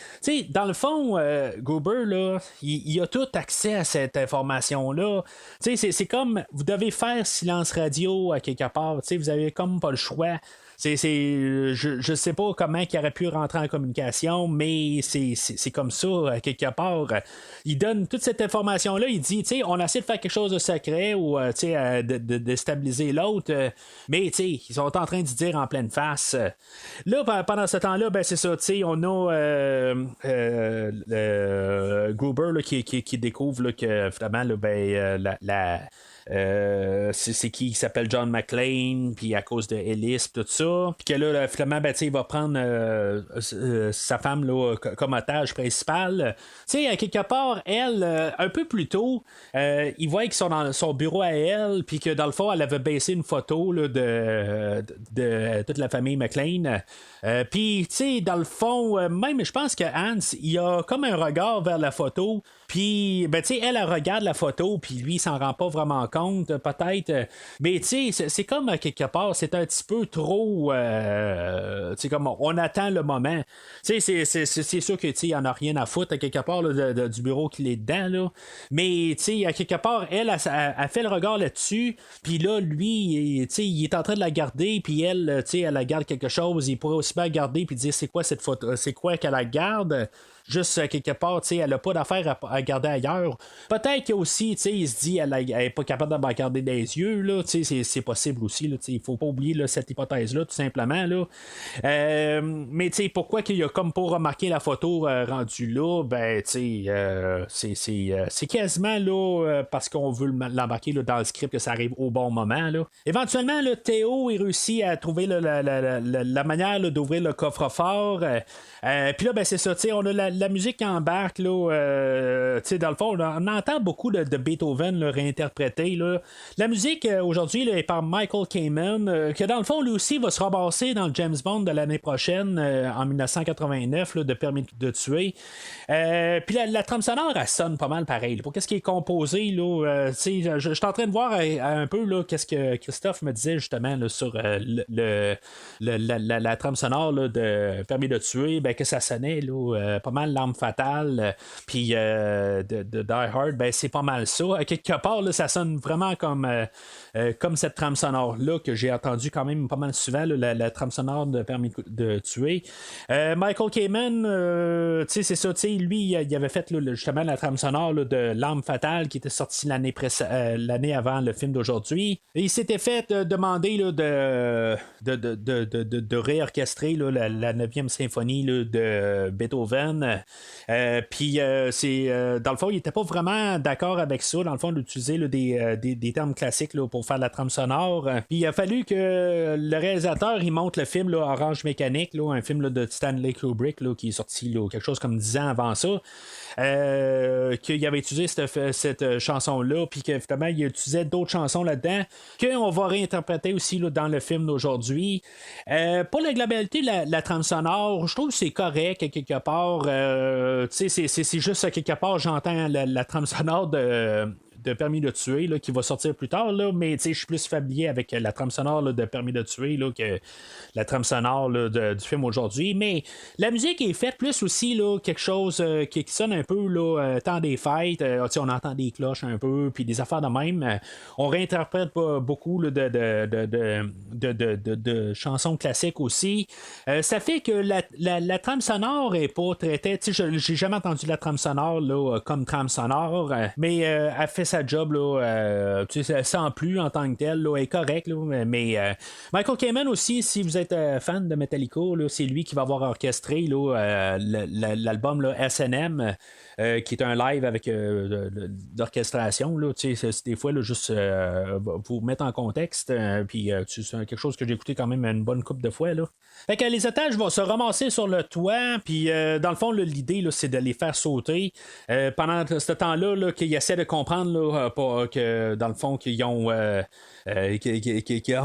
Dans le fond, Gruber, là, il a tout accès à cette information-là. C'est comme, vous devez faire silence radio à quelque part. Vous avez comme pas le choix. Je sais pas comment il aurait pu rentrer en communication, mais c'est comme ça, quelque part. Il donne toute cette information-là, il dit, on essaie de faire quelque chose de secret ou de stabiliser l'autre, mais ils sont en train de dire en pleine face. Là, pendant ce temps-là, c'est ça, on a Gruber là, qui découvre là, que finalement, c'est qui s'appelle John McClane, puis à cause de Ellis, tout ça, puis que là, finalement, il va prendre sa femme là, comme otage principal. À quelque part, elle, un peu plus tôt, il voit qu'ils sont dans son bureau à elle, puis que dans le fond, elle avait baissé une photo là, de toute la famille McClane. Puis, dans le fond, même, je pense que Hans, il a comme un regard vers la photo. Puis, elle regarde la photo, puis lui, il s'en rend pas vraiment compte, peut-être. Mais, c'est comme, à quelque part, c'est un petit peu trop... comme, on attend le moment. C'est sûr qu'il n'y en a rien à foutre, à quelque part, là, du bureau qu'il est dedans, là. Mais, à quelque part, elle fait le regard là-dessus, puis là, lui, il est en train de la garder, puis elle, elle garde quelque chose, il pourrait aussi bien garder, puis dire, c'est quoi cette photo, c'est quoi qu'elle la garde? Juste quelque part, elle n'a pas d'affaire à garder ailleurs. Peut-être qu'aussi, il se dit, elle n'est pas capable de me garder des yeux, là, c'est possible aussi, il ne faut pas oublier là, cette hypothèse-là, tout simplement. Là. Mais pourquoi qu'il a comme pas remarqué la photo rendue là, c'est quasiment là, parce qu'on veut l'embarquer là, dans le script que ça arrive au bon moment. Là. Éventuellement, là, Théo il réussit à trouver la manière là, d'ouvrir le coffre-fort. Puis là, c'est ça, on a la musique qui embarque, là, dans le fond, on entend beaucoup de Beethoven là, réinterprété. Là. La musique, aujourd'hui, là, est par Michael Kamen, que dans le fond, lui aussi, va se ramasser dans le James Bond de l'année prochaine, en 1989, là, de Permis de tuer. Puis la trame sonore, elle sonne pas mal pareil. Pour qu'est-ce qui est composé, là, je suis en train de voir un peu là, qu'est-ce que Christophe me disait justement là, sur la trame sonore là, de Permis de tuer, que ça sonnait là, pas mal L'Arme fatale, puis de Die Hard, c'est pas mal ça. À quelque part, là, ça sonne vraiment comme cette trame sonore-là que j'ai entendue quand même pas mal souvent, là, la trame sonore de Permis de tuer. Michael Kamen, c'est ça, lui, il avait fait là, justement la trame sonore là, de L'Arme Fatale qui était sortie l'année avant le film d'aujourd'hui. Et il s'était fait demander là, de réorchestrer là, la 9e symphonie là, de Beethoven. Puis dans le fond, il n'était pas vraiment d'accord avec ça, dans le fond, d'utiliser là, des termes classiques là, pour faire la trame sonore. Puis il a fallu que le réalisateur il monte le film là, Orange Mécanique, là, un film là, de Stanley Kubrick là, qui est sorti là, quelque chose comme 10 ans avant ça. Qu'il avait utilisé cette chanson-là, puis que finalement il utilisait d'autres chansons là-dedans, qu'on va réinterpréter aussi là, dans le film d'aujourd'hui. Pour la globalité, la trame sonore, je trouve que c'est correct à quelque part. C'est juste à quelque part, j'entends la trame sonore de Permis de tuer là, qui va sortir plus tard, là, mais je suis plus familier avec la trame sonore là, de Permis de tuer là, que la trame sonore là, du film aujourd'hui. Mais la musique est faite plus aussi là, quelque chose qui sonne un peu là, temps des fêtes. On entend des cloches un peu, puis des affaires de même. On réinterprète beaucoup là, de chansons classiques aussi. Ça fait que la trame sonore est pas traitée. J'ai jamais entendu la trame sonore là, comme trame sonore, mais elle fait sa job là, sans plus en tant que tel là, est correct là, mais Michael Kamen aussi, si vous êtes fan de Metallica là, c'est lui qui va avoir orchestré là, l'album là, S&M qui est un live avec d'orchestration là, des fois là, juste vous mettre en contexte, puis c'est quelque chose que j'ai écouté quand même une bonne couple de fois là. Fait que les otages vont se ramasser sur le toit, puis dans le fond là, l'idée là, c'est de les faire sauter pendant ce temps-là là, qu'ils essaient de comprendre là, que dans le fond qu'ils ont en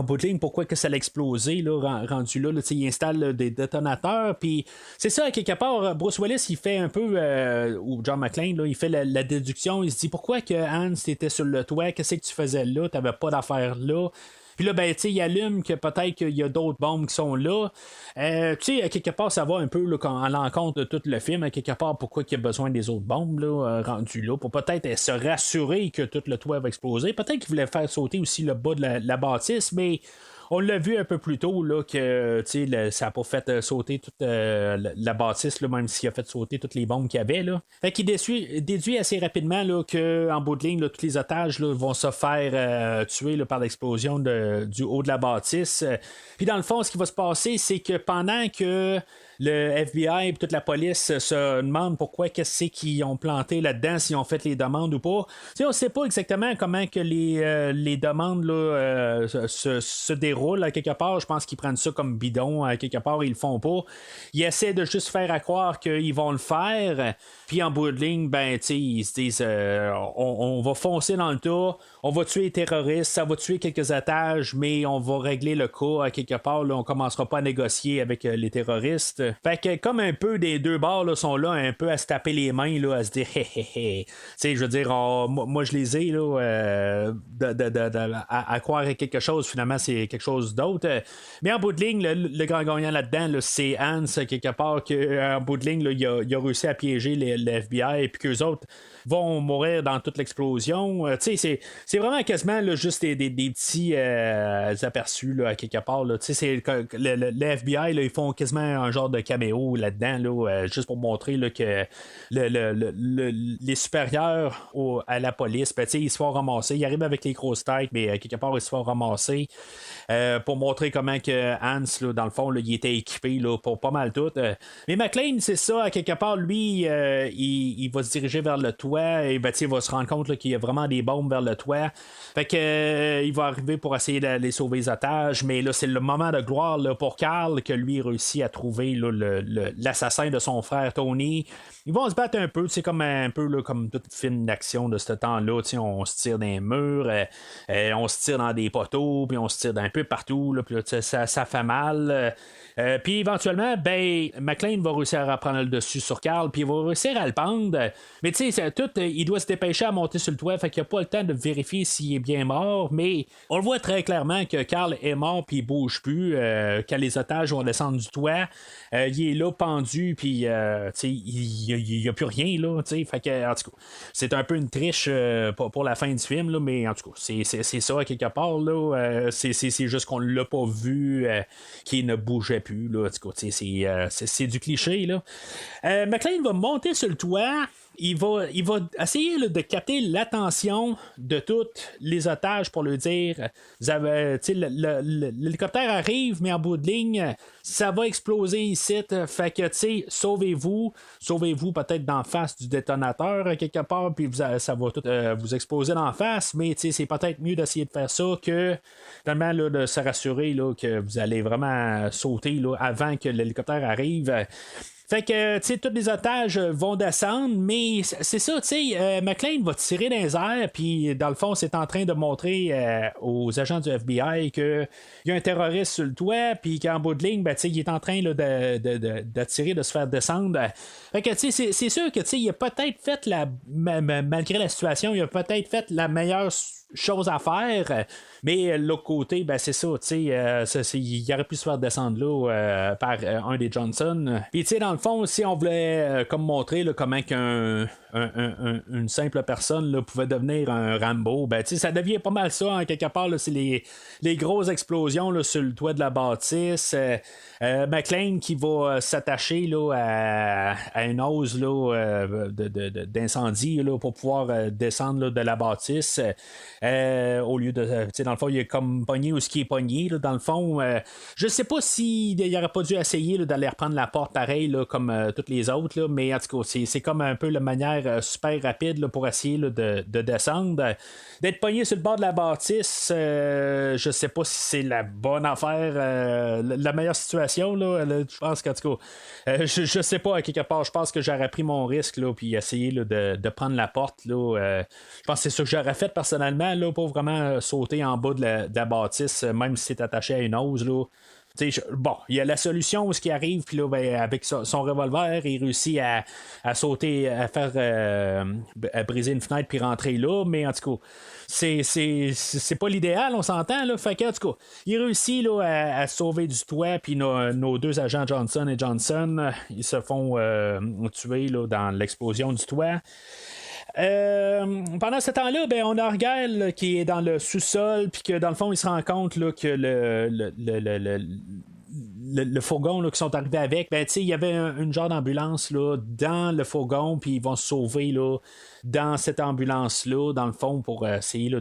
bout de ligne pourquoi que ça l'a explosé là, rendu là, ils installent des détonateurs, puis c'est ça, à quelque part Bruce Willis il fait un peu ou John McClane là, il fait la déduction, il se dit pourquoi que Hans était sur le toit, qu'est-ce que tu faisais là, t'avais pas d'affaires là. Puis là, ben, il allume que peut-être qu'il y a d'autres bombes qui sont là. À quelque part, ça va un peu là, à l'encontre de tout le film. À quelque part, pourquoi il y a besoin des autres bombes là, rendues là, pour peut-être se rassurer que tout le toit va exploser. Peut-être qu'il voulait faire sauter aussi le bas de la bâtisse, mais on l'a vu un peu plus tôt là, que ça n'a pas fait sauter toute la bâtisse, là, même s'il a fait sauter toutes les bombes qu'il y avait. Là. Fait qu'il déduit assez rapidement là, qu'en bout de ligne, là, tous les otages là, vont se faire tuer là, par l'explosion du haut de la bâtisse. Puis dans le fond, ce qui va se passer, c'est que pendant que le FBI et toute la police se demandent pourquoi qu'est-ce qu'ils ont planté là-dedans, s'ils ont fait les demandes ou pas. On ne sait pas exactement comment que les demandes là, se déroulent à quelque part. Je pense qu'ils prennent ça comme bidon à quelque part, ils le font pas. Ils essaient de juste faire à croire qu'ils vont le faire. Puis en bout de ligne, ben, ils se disent on va foncer dans le tas, on va tuer les terroristes, ça va tuer quelques otages, mais on va régler le cas à quelque part. Là, on commencera pas à négocier avec les terroristes. Fait que comme un peu des deux bords là, sont là un peu à se taper les mains, là, à se dire hé. Je veux dire, moi je les ai là, à croire à quelque chose, finalement c'est quelque chose d'autre. Mais en bout de ligne, le grand gagnant là-dedans, là, c'est Hans, quelque part, qu'en bout de ligne, là, il a réussi à piéger le FBI et puis qu'eux autres vont mourir dans toute l'explosion. C'est vraiment quasiment là, juste des petits aperçus là, à quelque part. Là. Le FBI, là, ils font quasiment un genre de caméo là-dedans, là, juste pour montrer là, que les supérieurs à la police, ben, ils se font ramasser. Ils arrivent avec les grosses têtes, mais quelque part, ils se font ramasser pour montrer comment que Hans, là, dans le fond, là, il était équipé là, pour pas mal tout. Mais McClane, c'est ça, à quelque part, lui, il va se diriger vers le toit et ben, il va se rendre compte là, qu'il y a vraiment des bombes vers le toit. Fait que il va arriver pour essayer d'aller sauver les otages, mais là, c'est le moment de gloire là, pour Carl que lui réussit à trouver là, l'assassin de son frère Tony. Ils vont se battre un peu, c'est comme un peu là, comme toute film d'action de ce temps-là. On se tire dans les murs, on se tire dans des poteaux, puis on se tire dans un peu peu partout, là, puis là, ça fait mal. Puis éventuellement, McClane va réussir à prendre le dessus sur Carl, puis il va réussir à le pendre. Mais tu sais, il doit se dépêcher à monter sur le toit, fait qu'il n'a pas le temps de vérifier s'il est bien mort, mais on le voit très clairement que Carl est mort, puis il bouge plus. Quand les otages vont descendre du toit, il est là pendu, puis il n'y a plus rien, là, fait que, en tout cas, c'est un peu une triche pour la fin du film, là, mais en tout cas, c'est ça, quelque part, là, c'est juste qu'on l'a pas vu, qu'il ne bougeait plus, là, en tout cas, c'est du cliché, là. McClane va monter sur le toit. Il va essayer là, de capter l'attention de tous les otages pour lui dire vous avez, l'hélicoptère arrive, mais en bout de ligne, ça va exploser ici. Fait que, sauvez-vous peut-être d'en face du détonateur quelque part, puis ça va tout vous exploser d'en face, mais c'est peut-être mieux d'essayer de faire ça que finalement là, de se rassurer là, que vous allez vraiment sauter là, avant que l'hélicoptère arrive. Fait que, tu sais, tous les otages vont descendre, mais c'est ça, tu sais, McClane va tirer dans les airs, puis dans le fond, c'est en train de montrer aux agents du FBI qu'il y a un terroriste sur le toit, puis qu'en bout de ligne, tu sais, il est en train là, d'attirer, de se faire descendre. Fait que, tu sais, c'est sûr que, tu sais, il a peut-être fait malgré la situation, il a peut-être fait la meilleure chose à faire, mais l'autre côté, c'est ça, tu sais, il aurait pu se faire descendre là par un des Johnson. Puis, tu sais, dans le fond, si on voulait comme montrer là, comment une simple personne là, pouvait devenir un Rambo, tu sais, ça devient pas mal ça, en quelque part, là, c'est les grosses explosions là, sur le toit de la bâtisse. McClane qui va s'attacher là, à une hausse là, d'incendie là, pour pouvoir descendre là, de la bâtisse. Au lieu de. Dans le fond, il est comme pogné où ce qui est pogné. Là, dans le fond, je sais pas s'il n'aurait pas dû essayer là, d'aller reprendre la porte pareil là, comme toutes les autres, là, mais en tout cas, c'est comme un peu la manière super rapide là, pour essayer là, de descendre. D'être pogné sur le bord de la bâtisse, je sais pas si c'est la bonne affaire, la meilleure situation. Là, je pense qu'en tout cas, je sais pas, à quelque part, je pense que j'aurais pris mon risque là, puis essayé là, de prendre la porte. Là, je pense que c'est ça que j'aurais fait personnellement. Là, pour vraiment sauter en bas de la bâtisse, même si c'est attaché à une hausse. Là. Bon, il y a la solution où ce qui arrive, puis là, avec son revolver, il réussit à sauter, à faire à briser une fenêtre puis rentrer là, mais en tout cas, c'est pas l'idéal, on s'entend, là. Fait que, en tout cas, il réussit là, à sauver du toit, puis nos deux agents Johnson et Johnson, ils se font tuer là, dans l'explosion du toit. Pendant ce temps-là, on a Argyle qui est dans le sous-sol, puis que dans le fond, il se rend compte là, que le fourgon là, qui sont arrivés avec, il y avait une genre d'ambulance là, dans le fourgon, puis ils vont se sauver là, dans cette ambulance-là, dans le fond, pour essayer là,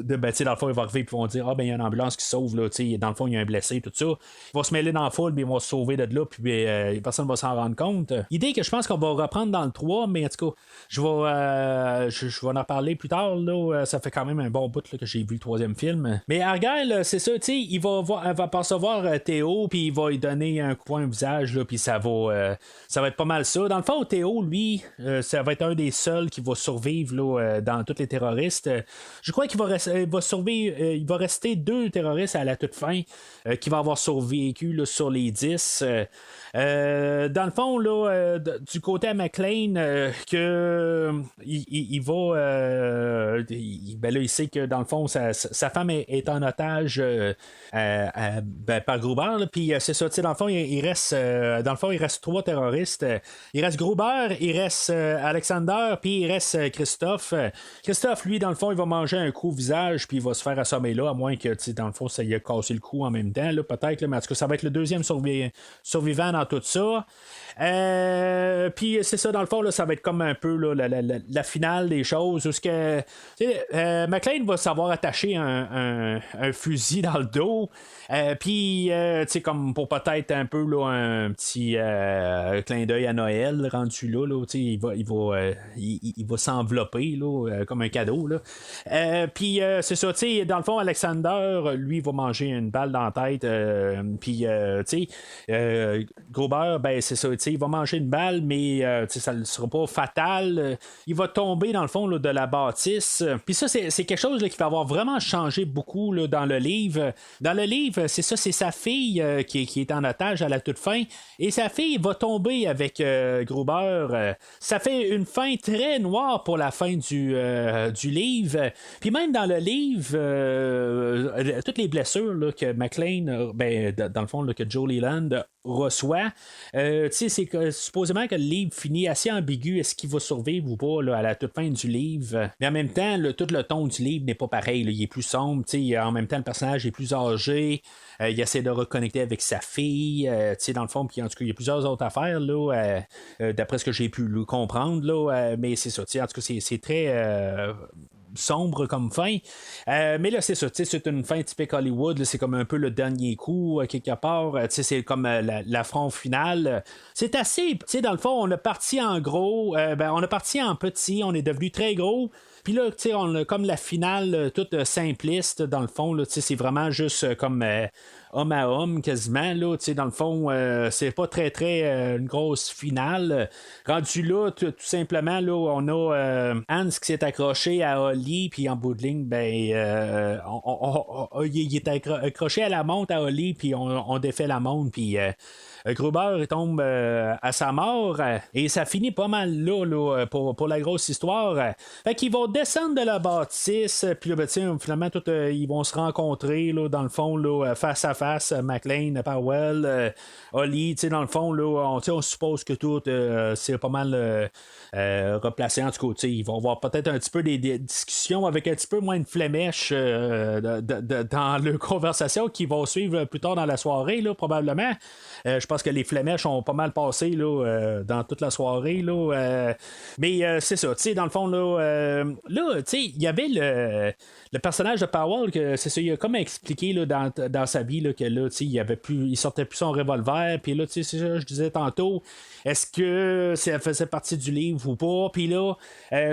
dans le fond, ils vont arriver et vont dire il y a une ambulance qui sauve, là, dans le fond, il y a un blessé, tout ça. Ils vont se mêler dans la foule, mais ils vont se sauver de là, puis personne ne va s'en rendre compte. Idée que je pense qu'on va reprendre dans le 3, mais en tout cas, je vais en parler plus tard. Là, ça fait quand même un bon bout là, que j'ai vu le 3e film. Mais Argyle, c'est ça, il va percevoir Théo, puis il va lui donner un coup au visage, puis ça va être pas mal ça. Dans le fond, Théo, lui, ça va être un des seuls qui va survivre là, dans tous les terroristes. Je crois qu'il va survivre, il va rester 2 terroristes à la toute fin qui va avoir survécu là, sur les 10. Dans le fond, là, du côté à McClane, il va. Là, il sait que dans le fond, sa femme est en otage par Gruber. Puis c'est ça, dans le fond, il reste 3 terroristes. Il reste Gruber, il reste Alexander, puis il reste Christophe. Christophe, lui, dans le fond, il va manger un coup au visage, puis il va se faire assommer là, à moins que, dans le fond, ça y a cassé le cou en même temps, là, peut-être, là, mais en tout cas, ça va être le 2e survivant dans tout ça. Puis c'est ça, dans le fond, là, ça va être comme un peu là, la finale des choses, où ce que McClane va savoir attacher un fusil dans le dos, puis comme pour peut-être un peu là, un petit clin d'œil à Noël rendu là, il va s'envelopper là, comme un cadeau là. Puis Puis c'est ça, tu sais, dans le fond, Alexander, lui, va manger une balle dans la tête. Puis, tu sais, Gruber, ben c'est ça, tu sais, il va manger une balle, mais tu sais, ça ne sera pas fatal. Il va tomber, dans le fond, là, de la bâtisse. Puis ça, c'est quelque chose là, qui va avoir vraiment changé beaucoup là, dans le livre. Dans le livre, c'est ça, c'est sa fille qui est en otage à la toute fin. Et sa fille va tomber avec Gruber. Ça fait une fin très noire pour la fin du livre. Puis même dans le livre, toutes les blessures là, que McClane, dans le fond, là, que Joe Leland reçoit, tu sais, c'est que supposément que le livre finit assez ambigu. Est-ce qu'il va survivre ou pas là, à la toute fin du livre? Mais en même temps, tout le ton du livre n'est pas pareil. Là. Il est plus sombre. Tu sais, en même temps, le personnage est plus âgé. Il essaie de reconnecter avec sa fille. Tu sais, dans le fond, puis en tout cas, il y a plusieurs autres affaires là, d'après ce que j'ai pu comprendre. Là, mais c'est ça. Tu sais, en tout cas, c'est très sombre comme fin. Mais là, c'est ça, c'est une fin typique Hollywood. Là, c'est comme un peu le dernier coup, quelque part. C'est comme l'affront final. C'est assez, dans le fond, on a parti en gros, on a parti en petit, on est devenu très gros. Puis là, on a comme la finale toute simpliste, dans le fond. Là, c'est vraiment juste comme homme à homme, quasiment. Là, dans le fond, c'est pas très, très une grosse finale. Rendu là, tout simplement, là, on a Hans qui s'est accroché à Holly, puis en bout de ligne, il est accroché à la montre à Holly, puis on défait la montre, puis Gruber il tombe à sa mort et ça finit pas mal là pour la grosse histoire. Fait qu'ils vont descendre de la bâtisse, puis là, finalement, ils vont se rencontrer là, dans le fond, là, face à face, McClane, Powell, Holly, dans le fond, là, on suppose que tout c'est pas mal replacé. En tout cas, ils vont avoir peut-être un petit peu des discussions avec un petit peu moins de flémèche dans leur conversation qui vont suivre plus tard dans la soirée, là, probablement. Je pense que les flémèches ont pas mal passé là, dans toute la soirée. Là, mais c'est ça, dans le fond, là il y avait le personnage de Powell, que c'est ça, il a comme expliqué là, dans sa vie là, que là, il sortait plus son revolver, puis là, c'est ça, je disais tantôt, est-ce que ça faisait partie du livre ou pas? Puis là,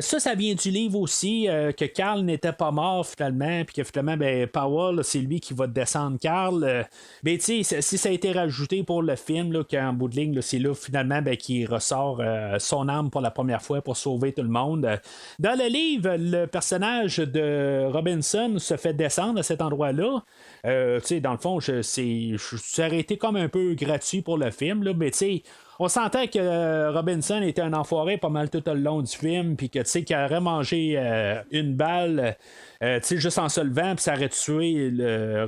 ça vient du livre aussi, que Carl n'était pas mort finalement, puis que finalement, Powell, c'est lui qui va descendre Carl. Mais tu sais, si ça a été rajouté pour le film, là, qu'en bout de ligne, là, c'est là finalement qu'il ressort son âme pour la première fois pour sauver tout le monde. Dans le livre, le personnage de Robinson se fait descendre à cet endroit-là. Dans le fond, ça aurait été comme un peu gratuit pour le film, là, mais tu sais, on sentait que Robinson était un enfoiré pas mal tout le long du film, puis que qu'il aurait mangé une balle juste en se levant, puis ça aurait tué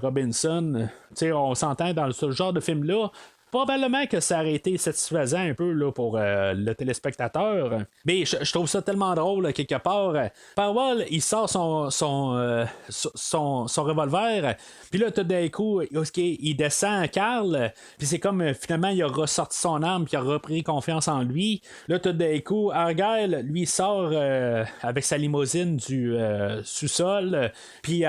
Robinson. On s'entend dans ce genre de film-là. Probablement que ça aurait été satisfaisant un peu là, pour le téléspectateur. Mais je trouve ça tellement drôle, quelque part. Powell, il sort son revolver. Puis là, tout d'un coup, il descend à Carl. Puis c'est comme, finalement, il a ressorti son arme. Puis il a repris confiance en lui. Là, tout d'un coup, Argyle, lui, sort avec sa limousine du sous-sol. Puis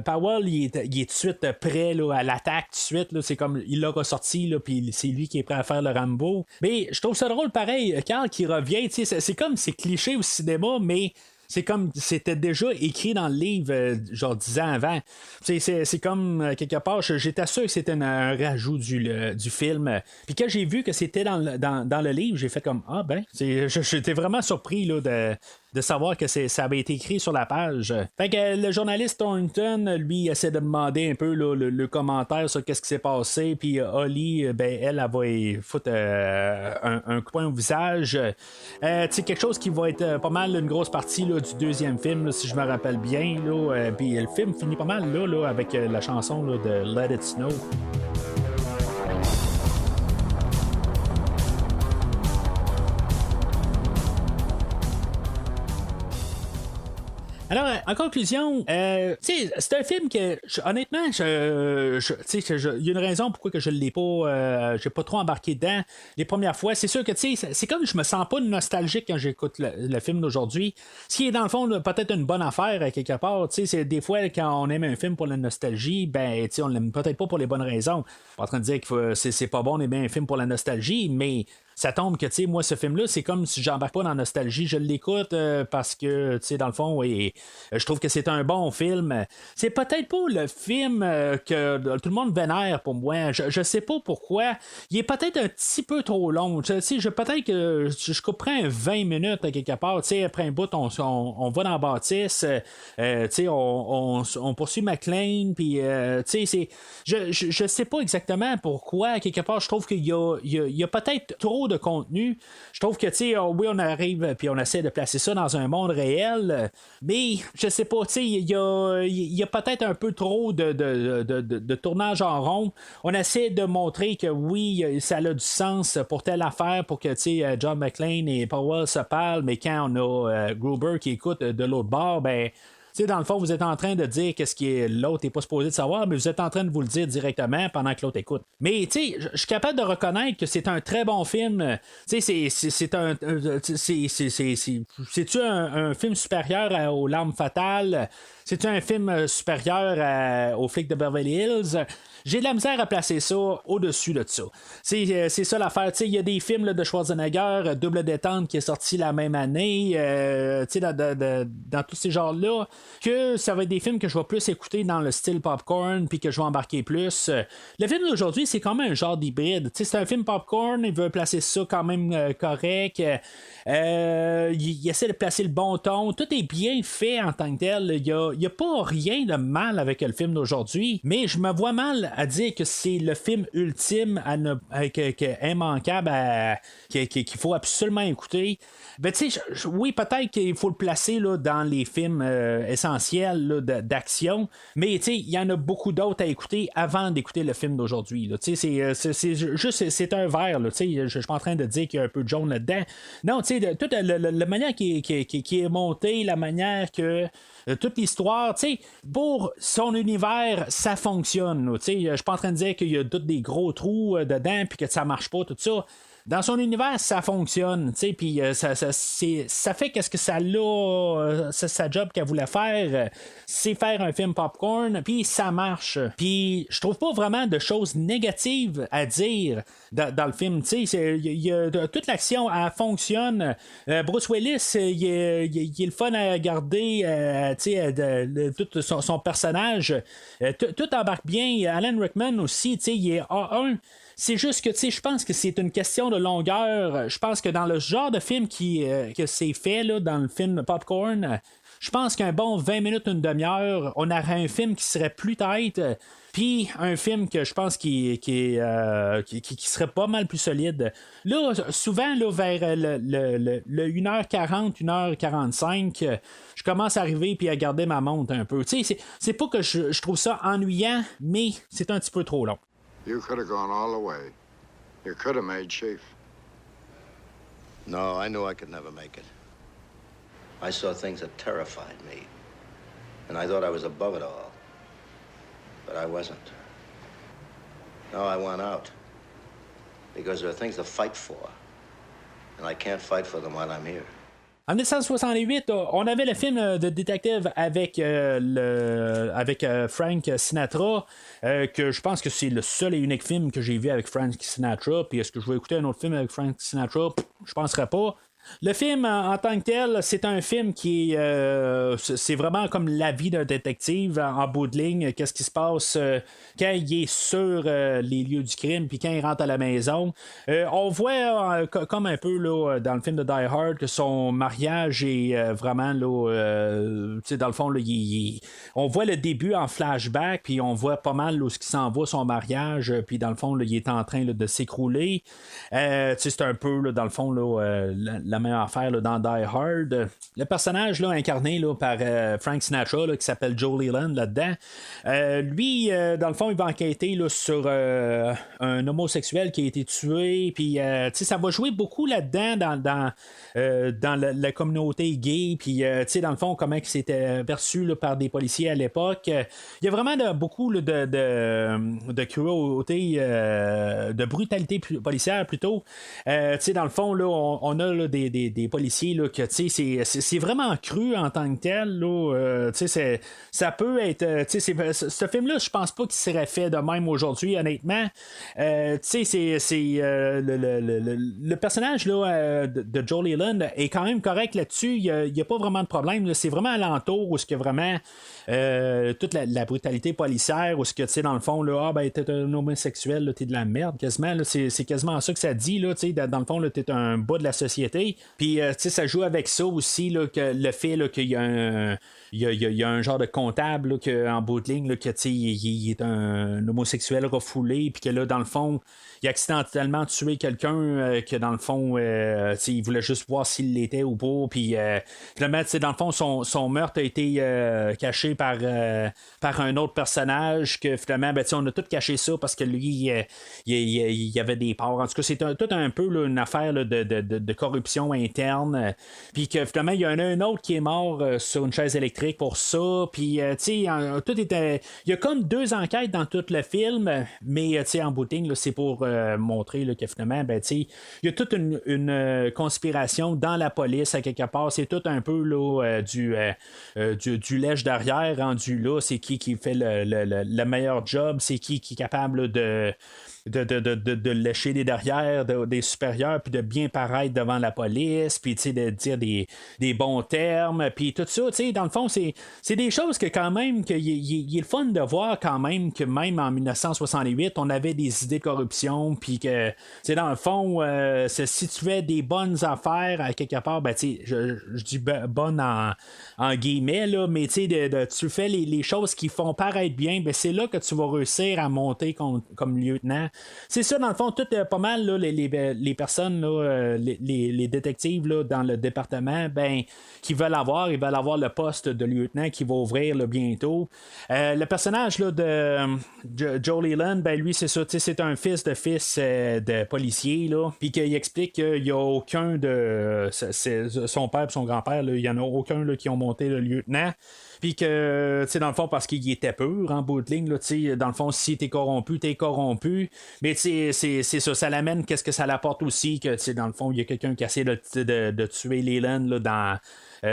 Powell, il est tout de suite prêt là, à l'attaque. Tout de suite, là, c'est comme, il l'a ressorti. Puis c'est lui qui est prêt à faire le Rambo. Mais je trouve ça drôle pareil, Carl qui revient, c'est comme c'est cliché au cinéma, mais c'est comme c'était déjà écrit dans le livre genre 10 ans avant. C'est comme quelque part, j'étais sûr que c'était un rajout du film. Puis quand j'ai vu que c'était dans le livre, j'ai fait comme j'étais vraiment surpris là, de savoir que ça avait été écrit sur la page. Fait que le journaliste Thornton, lui, essaie de demander un peu là, le commentaire sur qu'est-ce qui s'est passé, puis Holly, elle va y foutre un coup de poing au visage. Quelque chose qui va être pas mal une grosse partie là, du deuxième film, là, si je me rappelle bien. Puis le film finit pas mal là, avec la chanson là, de Let It Snow. Alors, en conclusion, c'est un film que, honnêtement, il y a une raison pourquoi que je ne l'ai pas, j'ai pas trop embarqué dedans les premières fois. C'est sûr que, c'est comme je me sens pas nostalgique quand j'écoute le film d'aujourd'hui. Ce qui est, dans le fond, peut-être une bonne affaire, quelque part. C'est des fois, quand on aime un film pour la nostalgie, on l'aime peut-être pas pour les bonnes raisons. Je suis pas en train de dire que c'est pas bon d'aimer un film pour la nostalgie, mais ça tombe que, tu sais, moi, ce film-là, c'est comme si j'embarque pas dans la nostalgie. Je l'écoute parce que, tu sais, dans le fond, je trouve que c'est un bon film. C'est peut-être pas le film que tout le monde vénère pour moi. Je sais pas pourquoi. Il est peut-être un petit peu trop long. Tu sais, peut-être que je couperais 20 minutes quelque part. Tu sais, après un bout, on va dans la bâtisse. Tu sais, on poursuit McClane. Puis, tu sais, je sais pas exactement pourquoi. Quelque part, je trouve qu'il y a peut-être trop de contenu. Je trouve que, tu sais, oui, on arrive puis on essaie de placer ça dans un monde réel, mais je sais pas, tu sais, il y a peut-être un peu trop de tournage en rond. On essaie de montrer que oui, ça a du sens pour telle affaire, pour que, tu sais, John McClane et Powell se parlent, mais quand on a Gruber qui écoute de l'autre bord, ben, tu sais, dans le fond, vous êtes en train de dire qu'est-ce que l'autre n'est pas supposé de savoir, mais vous êtes en train de vous le dire directement pendant que l'autre écoute. Mais, tu sais, je suis capable de reconnaître que c'est un très bon film. Tu sais, c'est un film supérieur aux Larmes fatales? C'est un film supérieur aux Flics de Beverly Hills? J'ai de la misère à placer ça au-dessus de ça. C'est ça l'affaire. Il y a des films là, de Schwarzenegger, Double Détente, qui est sorti la même année, dans tous ces genres-là, que ça va être des films que je vais plus écouter dans le style popcorn, puis que je vais embarquer plus. Le film d'aujourd'hui, c'est quand même un genre d'hybride. C'est un film popcorn, il veut placer ça quand même correct. Il essaie de placer le bon ton. Tout est bien fait en tant que tel. Il n'y a pas rien de mal avec le film d'aujourd'hui, mais je me vois mal à dire que c'est le film ultime immanquable qu'il faut absolument écouter. Ben, tu sais, oui, peut-être qu'il faut le placer là, dans les films essentiels là, d'action, mais tu sais, il y en a beaucoup d'autres à écouter avant d'écouter le film d'aujourd'hui. Tu sais, c'est un verre. Tu sais, je suis pas en train de dire qu'il y a un peu de jaune là-dedans. Non, tu sais, toute la manière qui est montée, la manière que toute l'histoire, tu sais, pour son univers, ça fonctionne. Tu sais, je suis pas en train de dire qu'il y a tous des gros trous dedans puis que ça marche pas, tout ça. Dans son univers, ça fonctionne, tu sais, puis ça fait qu'est-ce que ça a, sa job qu'elle voulait faire, c'est faire un film popcorn, puis ça marche. Puis je trouve pas vraiment de choses négatives à dire dans le film, tu sais, toute l'action, elle fonctionne. Bruce Willis, il est le fun à garder, tu sais, tout son personnage, tout embarque bien. Alan Rickman aussi, tu sais, il est A1. C'est juste que, tu sais, je pense que c'est une question de longueur. Je pense que dans le genre de film que c'est fait, là, dans le film Popcorn, je pense qu'un bon 20 minutes, une demi-heure, on aurait un film qui serait plus tight, puis un film que je pense qui serait pas mal plus solide. Là, souvent, là, vers le 1h40, 1h45, je commence à arriver puis à garder ma montre un peu. Tu sais, c'est pas que je trouve ça ennuyant, mais c'est un petit peu trop long. You could have gone all the way. You could have made Chief. No, I knew I could never make it. I saw things that terrified me. And I thought I was above it all. But I wasn't. No, I want out. Because there are things to fight for. And I can't fight for them while I'm here. En 1968, on avait le film de détective avec Frank Sinatra, que je pense que c'est le seul et unique film que j'ai vu avec Frank Sinatra. Puis est-ce que je vais écouter un autre film avec Frank Sinatra? Je penserais pas. Le film, en tant que tel, c'est un film qui c'est vraiment comme la vie d'un détective en bout de ligne. Qu'est-ce qui se passe quand il est sur les lieux du crime puis quand il rentre à la maison. On voit comme un peu là, dans le film de Die Hard que son mariage est vraiment là, dans le fond là, on voit le début en flashback puis on voit pas mal là, ce qui s'en va son mariage puis dans le fond là, il est en train là, de s'écrouler. C'est un peu là, dans le fond là, la même affaire là, dans Die Hard. Le personnage là, incarné là, par Frank Sinatra là, qui s'appelle Joe Leland là-dedans, lui dans le fond il va enquêter là, sur un homosexuel qui a été tué puis ça va jouer beaucoup là-dedans dans la communauté gay puis dans le fond comment il s'était perçu là, par des policiers à l'époque. Il y a vraiment beaucoup là, de cruauté, de brutalité policière plutôt. Dans le fond là, on a là, des policiers, là, que c'est vraiment cru en tant que tel. Là, ça peut être. Ce film-là, je pense pas qu'il serait fait de même aujourd'hui, honnêtement. C'est le personnage là, de Joel Leland est quand même correct là-dessus. Il n'y a pas vraiment de problème. Là. C'est vraiment alentour où ce que vraiment toute la brutalité policière, où ce que dans le fond, là, t'es un homosexuel, là, t'es de la merde quasiment. Là, c'est quasiment ça que ça dit. Là, dans le fond, là, t'es un bas de la société. Puis ça joue avec ça aussi, là, que le fait là, qu'il y a un. Il y a un genre de comptable là, que, en bout de ligne, là, que il est un homosexuel refoulé, puis que là, dans le fond, il a accidentellement tué quelqu'un que dans le fond, il voulait juste voir s'il l'était ou pas. Puis finalement, dans le fond, son meurtre a été caché par un autre personnage que finalement, on a tout caché ça parce que lui, il y avait des parts. En tout cas, c'est tout un peu là, une affaire là, de corruption interne. Puis que finalement, il y en a un autre qui est mort sur une chaise électrique pour ça. Puis, tout était. Il y a comme 2 enquêtes dans tout le film, mais en bout de ligne, là, c'est pour montrer là, que finalement, il y a toute une conspiration dans la police à quelque part. C'est tout un peu là, du lèche derrière rendu là. C'est qui fait le meilleur job, c'est qui est capable là, de lécher des derrière des supérieurs, puis de bien paraître devant la police, puis de dire des bons termes, puis tout ça, dans le fond, c'est des choses que quand même, il est le fun de voir quand même que même en 1968, on avait des idées de corruption, puis que, dans le fond, si tu fais des bonnes affaires à quelque part, je dis bonnes en guillemets, là, mais tu fais les choses qui font paraître bien, c'est là que tu vas réussir à monter comme lieutenant. C'est ça, dans le fond, tout pas mal là, les personnes, là, les détectives là, dans le département, qui veulent avoir, ils veulent avoir le poste de lieutenant qui va ouvrir là, bientôt. Le personnage là, de Joel Leland, lui, c'est ça, c'est un fils de policier, là, puis qu'il explique qu'il n'y a aucun de son père et son grand-père, il n'y en a aucun là, qui ont monté le lieutenant. Puis que, dans le fond, parce qu'il était pur en bout de ligne, là, dans le fond, si t'es corrompu, t'es corrompu. Mais c'est ça l'amène, qu'est-ce que ça l'apporte aussi, que, dans le fond, il y a quelqu'un qui essaie de tuer Leland là,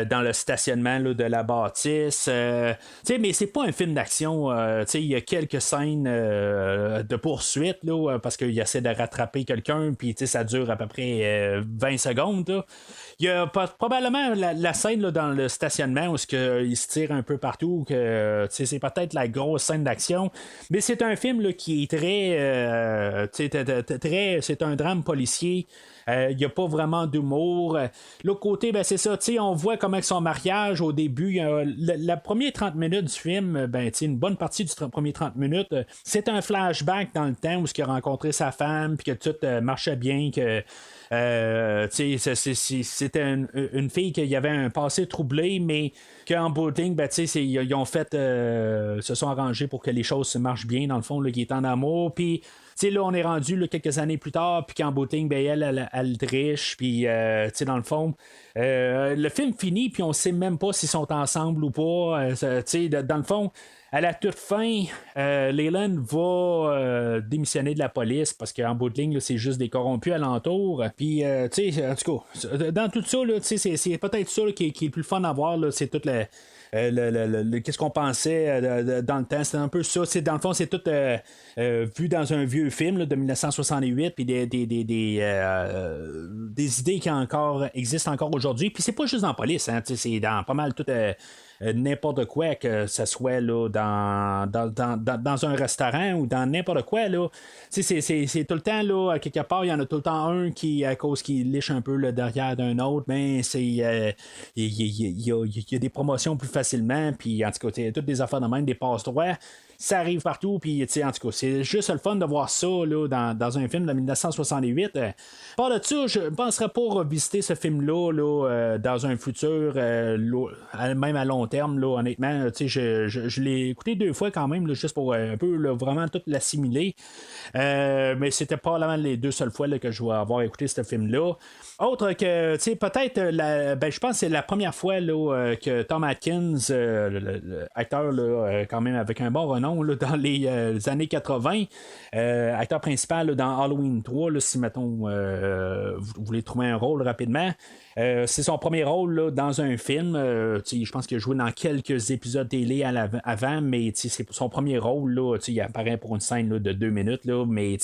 dans le stationnement là, de la bâtisse. Mais c'est pas un film d'action. Il y a quelques scènes de poursuite là, parce qu'il essaie de rattraper quelqu'un, puis ça dure à peu près 20 secondes. Là. Il y a probablement la scène là, dans le stationnement où il se tire un peu partout, que c'est peut-être la grosse scène d'action, mais c'est un film là, qui est très c'est un drame policier. Il n'y a pas vraiment d'humour. L'autre côté, c'est ça, on voit comment son mariage au début, la première 30 minutes du film, une bonne partie du premier 30 minutes, c'est un flashback dans le temps où il a rencontré sa femme, puis que tout marchait bien, que c'était une fille qui avait un passé troublé, mais qu'en bout de ligne, ils ont fait se sont arrangés pour que les choses se marchent bien, dans le fond, là, qui est en amour, puis là, on est rendu là, quelques années plus tard, puis qu'en bout de ligne, elle triche, puis dans le fond, le film finit, puis on sait même pas s'ils sont ensemble ou pas. Dans le fond, à la toute fin, Leland va démissionner de la police parce qu'en bout de ligne, là, c'est juste des corrompus alentour. Puis, en tout cas, dans tout ça, là, c'est peut-être ça là, qui est le plus fun à voir. Là, c'est tout qu'est-ce qu'on pensait dans le temps. C'est un peu ça. Dans le fond, c'est tout vu dans un vieux film là, de 1968, puis des idées qui existent encore aujourd'hui. Puis c'est pas juste dans la police, hein, c'est dans pas mal tout n'importe quoi, que ce soit là, dans un restaurant ou dans n'importe quoi. Là. C'est tout le temps, là, à quelque part, il y en a tout le temps un qui, à cause qu'il liche un peu le derrière d'un autre, il y a des promotions plus facilement, puis en tout cas, toutes des affaires de même, des passe-droits. Ça arrive partout, puis en tout cas, c'est juste le fun de voir ça là, dans un film de 1968. Par de ça, je ne penserais pas revisiter ce film-là dans un futur, même à long terme, là, honnêtement. Je l'ai écouté 2 fois quand même, là, juste pour un peu là, vraiment tout l'assimiler. Mais c'était probablement les 2 seules fois là, que je vais avoir écouté ce film-là. Autre que, peut-être, je pense que c'est la première fois là, que Tom Atkins, l'acteur, quand même avec un bon renom, nom, là, dans les années 80. Acteur principal là, dans Halloween 3, là, si mettons vous voulez trouver un rôle rapidement. C'est son premier rôle là, dans un film. Je pense qu'il a joué dans quelques épisodes télé avant, mais c'est son premier rôle. Là, il apparaît pour une scène là, de 2 minutes, là, mais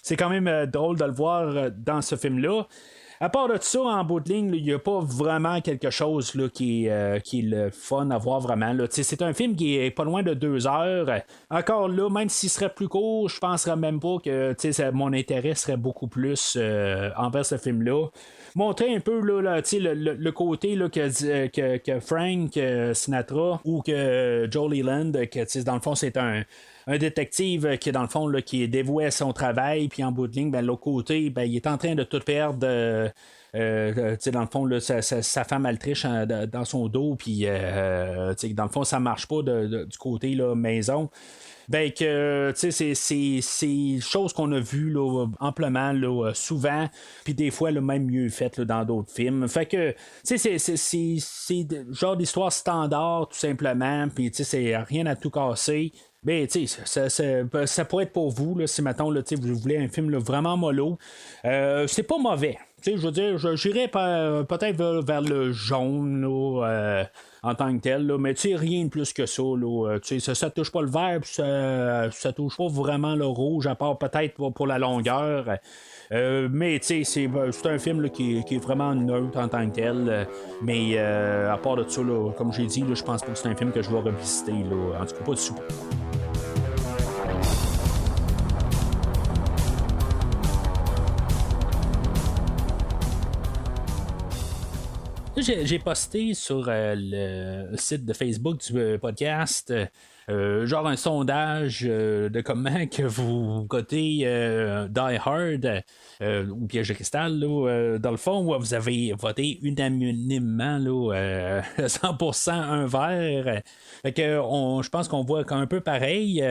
c'est quand même drôle de le voir dans ce film-là. À part de ça, en bout de ligne, il n'y a pas vraiment quelque chose là, qui est le fun à voir vraiment. Là. C'est un film qui est pas loin de 2 heures. Encore là, même s'il serait plus court, je penserais même pas que mon intérêt serait beaucoup plus envers ce film-là. Montrer un peu là, le côté là, que Frank Sinatra ou que Joe Leland, que dans le fond, c'est un détective qui, dans le fond, là, qui est dévoué à son travail, puis en bout de ligne, ben, l'autre côté, ben, il est en train de tout perdre. Dans le fond, là, sa femme elle triche dans son dos, puis dans le fond, ça marche pas du côté là, maison. Ben que c'est choses qu'on a vues là, amplement là, souvent, puis des fois là, même mieux faites là, dans d'autres films. Fait que c'est genre d'histoire standard tout simplement, puis c'est rien à tout casser. Ben, ça pourrait être pour vous, là, si mettons, là, vous voulez un film là, vraiment mollo. C'est pas mauvais. Je veux dire, j'irais peut-être vers le jaune là, en tant que tel, là, mais rien de plus que ça. Là, ça touche pas le vert, puis ça touche pas vraiment le rouge, à part peut-être pour la longueur. Mais c'est un film là, qui est vraiment neutre en tant que tel. Mais à part de ça, là, comme j'ai dit, là, je pense pas que c'est un film que je vais revisiter. Là, en tout cas, pas de soupe. J'ai posté sur le site de Facebook du podcast genre un sondage de comment que vous cotez Die Hard ou Piège de cristal là, dans le fond où vous avez voté unanimement là, 100% un vert. Fait que je pense qu'on voit un peu pareil.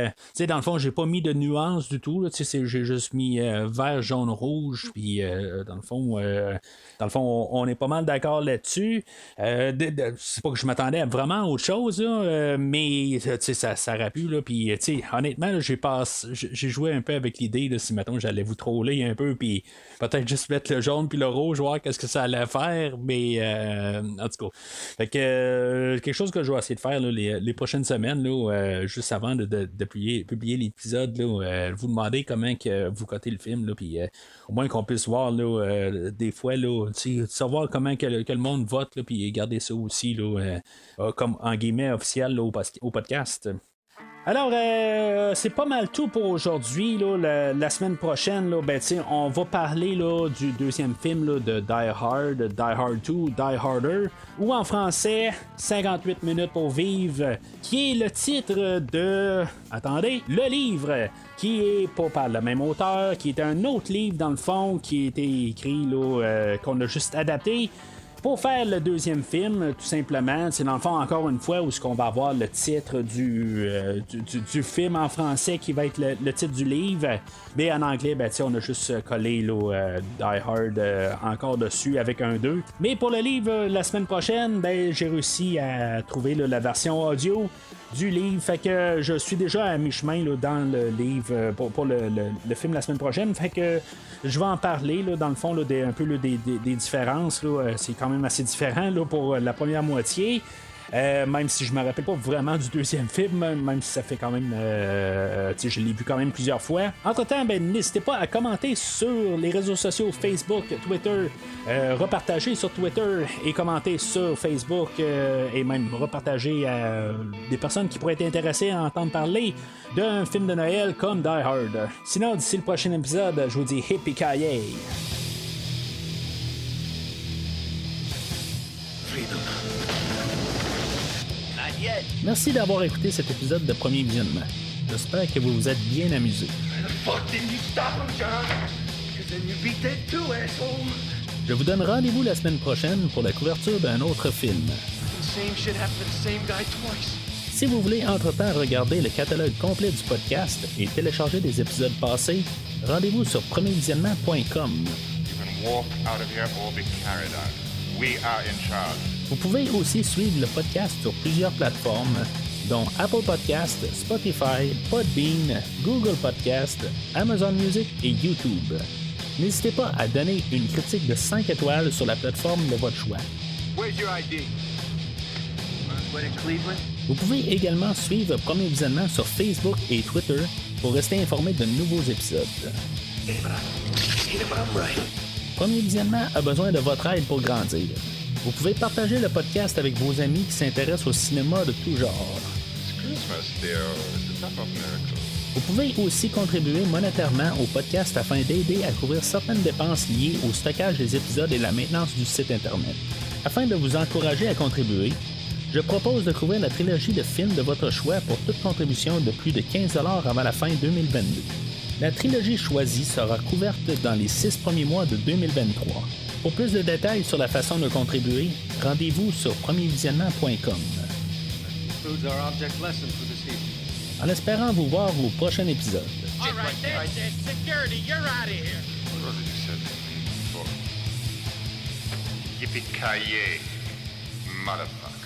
Dans le fond, j'ai pas mis de nuances du tout. J'ai juste mis vert, jaune, rouge. Puis dans le fond, on est pas mal d'accord là-dessus. C'est pas que je m'attendais à vraiment autre chose, là, mais ça aurait pu. Puis honnêtement, là, j'ai joué un peu avec l'idée là, si mettons j'allais vous troller un peu, puis peut-être juste mettre le jaune puis le rouge, voir qu'est-ce que ça allait faire. Mais en tout cas, fait que quelque chose que je vais essayer de faire là, les prochaines semaines, là, juste avant de publier l'épisode, là, vous demander comment que vous cotez le film, puis au moins qu'on puisse voir là, des fois là, savoir comment que le monde vote, puis garder ça aussi là, comme en guillemets officiel là, au podcast. Alors, c'est pas mal tout pour aujourd'hui. Là, la semaine prochaine, là, on va parler là, du deuxième film là, de Die Hard, Die Hard 2, Die Harder, ou en français, 58 minutes pour vivre, qui est le titre de... Attendez, le livre, qui est pas par le même auteur, qui est un autre livre dans le fond, qui a été écrit, là, qu'on a juste adapté. Pour faire le deuxième film, tout simplement, c'est dans le fond encore une fois où est-ce qu'on va avoir le titre du film en français qui va être le titre du livre, mais en anglais, on a juste collé là, Die Hard encore dessus avec un 2. Mais pour le livre, la semaine prochaine, j'ai réussi à trouver là, la version audio du livre, fait que je suis déjà à mi-chemin là, dans le livre pour le film la semaine prochaine, fait que je vais en parler là, dans le fond là, un peu là, des différences là, c'est quand même assez différent là, pour la première moitié. Même si je me rappelle pas vraiment du deuxième film, même si ça fait quand même je l'ai vu quand même plusieurs fois. Entre-temps, n'hésitez pas à commenter sur les réseaux sociaux Facebook, Twitter, repartager sur Twitter et commenter sur Facebook et même repartager à des personnes qui pourraient être intéressées à entendre parler d'un film de Noël comme Die Hard. Sinon, d'ici le prochain épisode, je vous dis hippie-ki-yay! Merci d'avoir écouté cet épisode de Premier Visionnement. J'espère que vous vous êtes bien amusés. Je vous donne rendez-vous la semaine prochaine pour la couverture d'un autre film. Si vous voulez entre-temps regarder le catalogue complet du podcast et télécharger des épisodes passés, rendez-vous sur premiervisionnement.com. Vous pouvez aussi suivre le podcast sur plusieurs plateformes, dont Apple Podcast, Spotify, Podbean, Google Podcast, Amazon Music et YouTube. N'hésitez pas à donner une critique de 5 étoiles sur la plateforme de votre choix. Vous pouvez également suivre Premier Visionnement sur Facebook et Twitter pour rester informé de nouveaux épisodes. Premier Visionnement a besoin de votre aide pour grandir. Vous pouvez partager le podcast avec vos amis qui s'intéressent au cinéma de tout genre. Vous pouvez aussi contribuer monétairement au podcast afin d'aider à couvrir certaines dépenses liées au stockage des épisodes et la maintenance du site Internet. Afin de vous encourager à contribuer, je propose de couvrir la trilogie de films de votre choix pour toute contribution de plus de 15$ avant la fin 2022. La trilogie choisie sera couverte dans les 6 premiers mois de 2023. Pour plus de détails sur la façon de contribuer, rendez-vous sur premiervisionnement.com. En espérant vous voir au prochain épisode. All right, that's it. Security, you're out of here. What did you say? Yippee-ki-yay, motherfucker.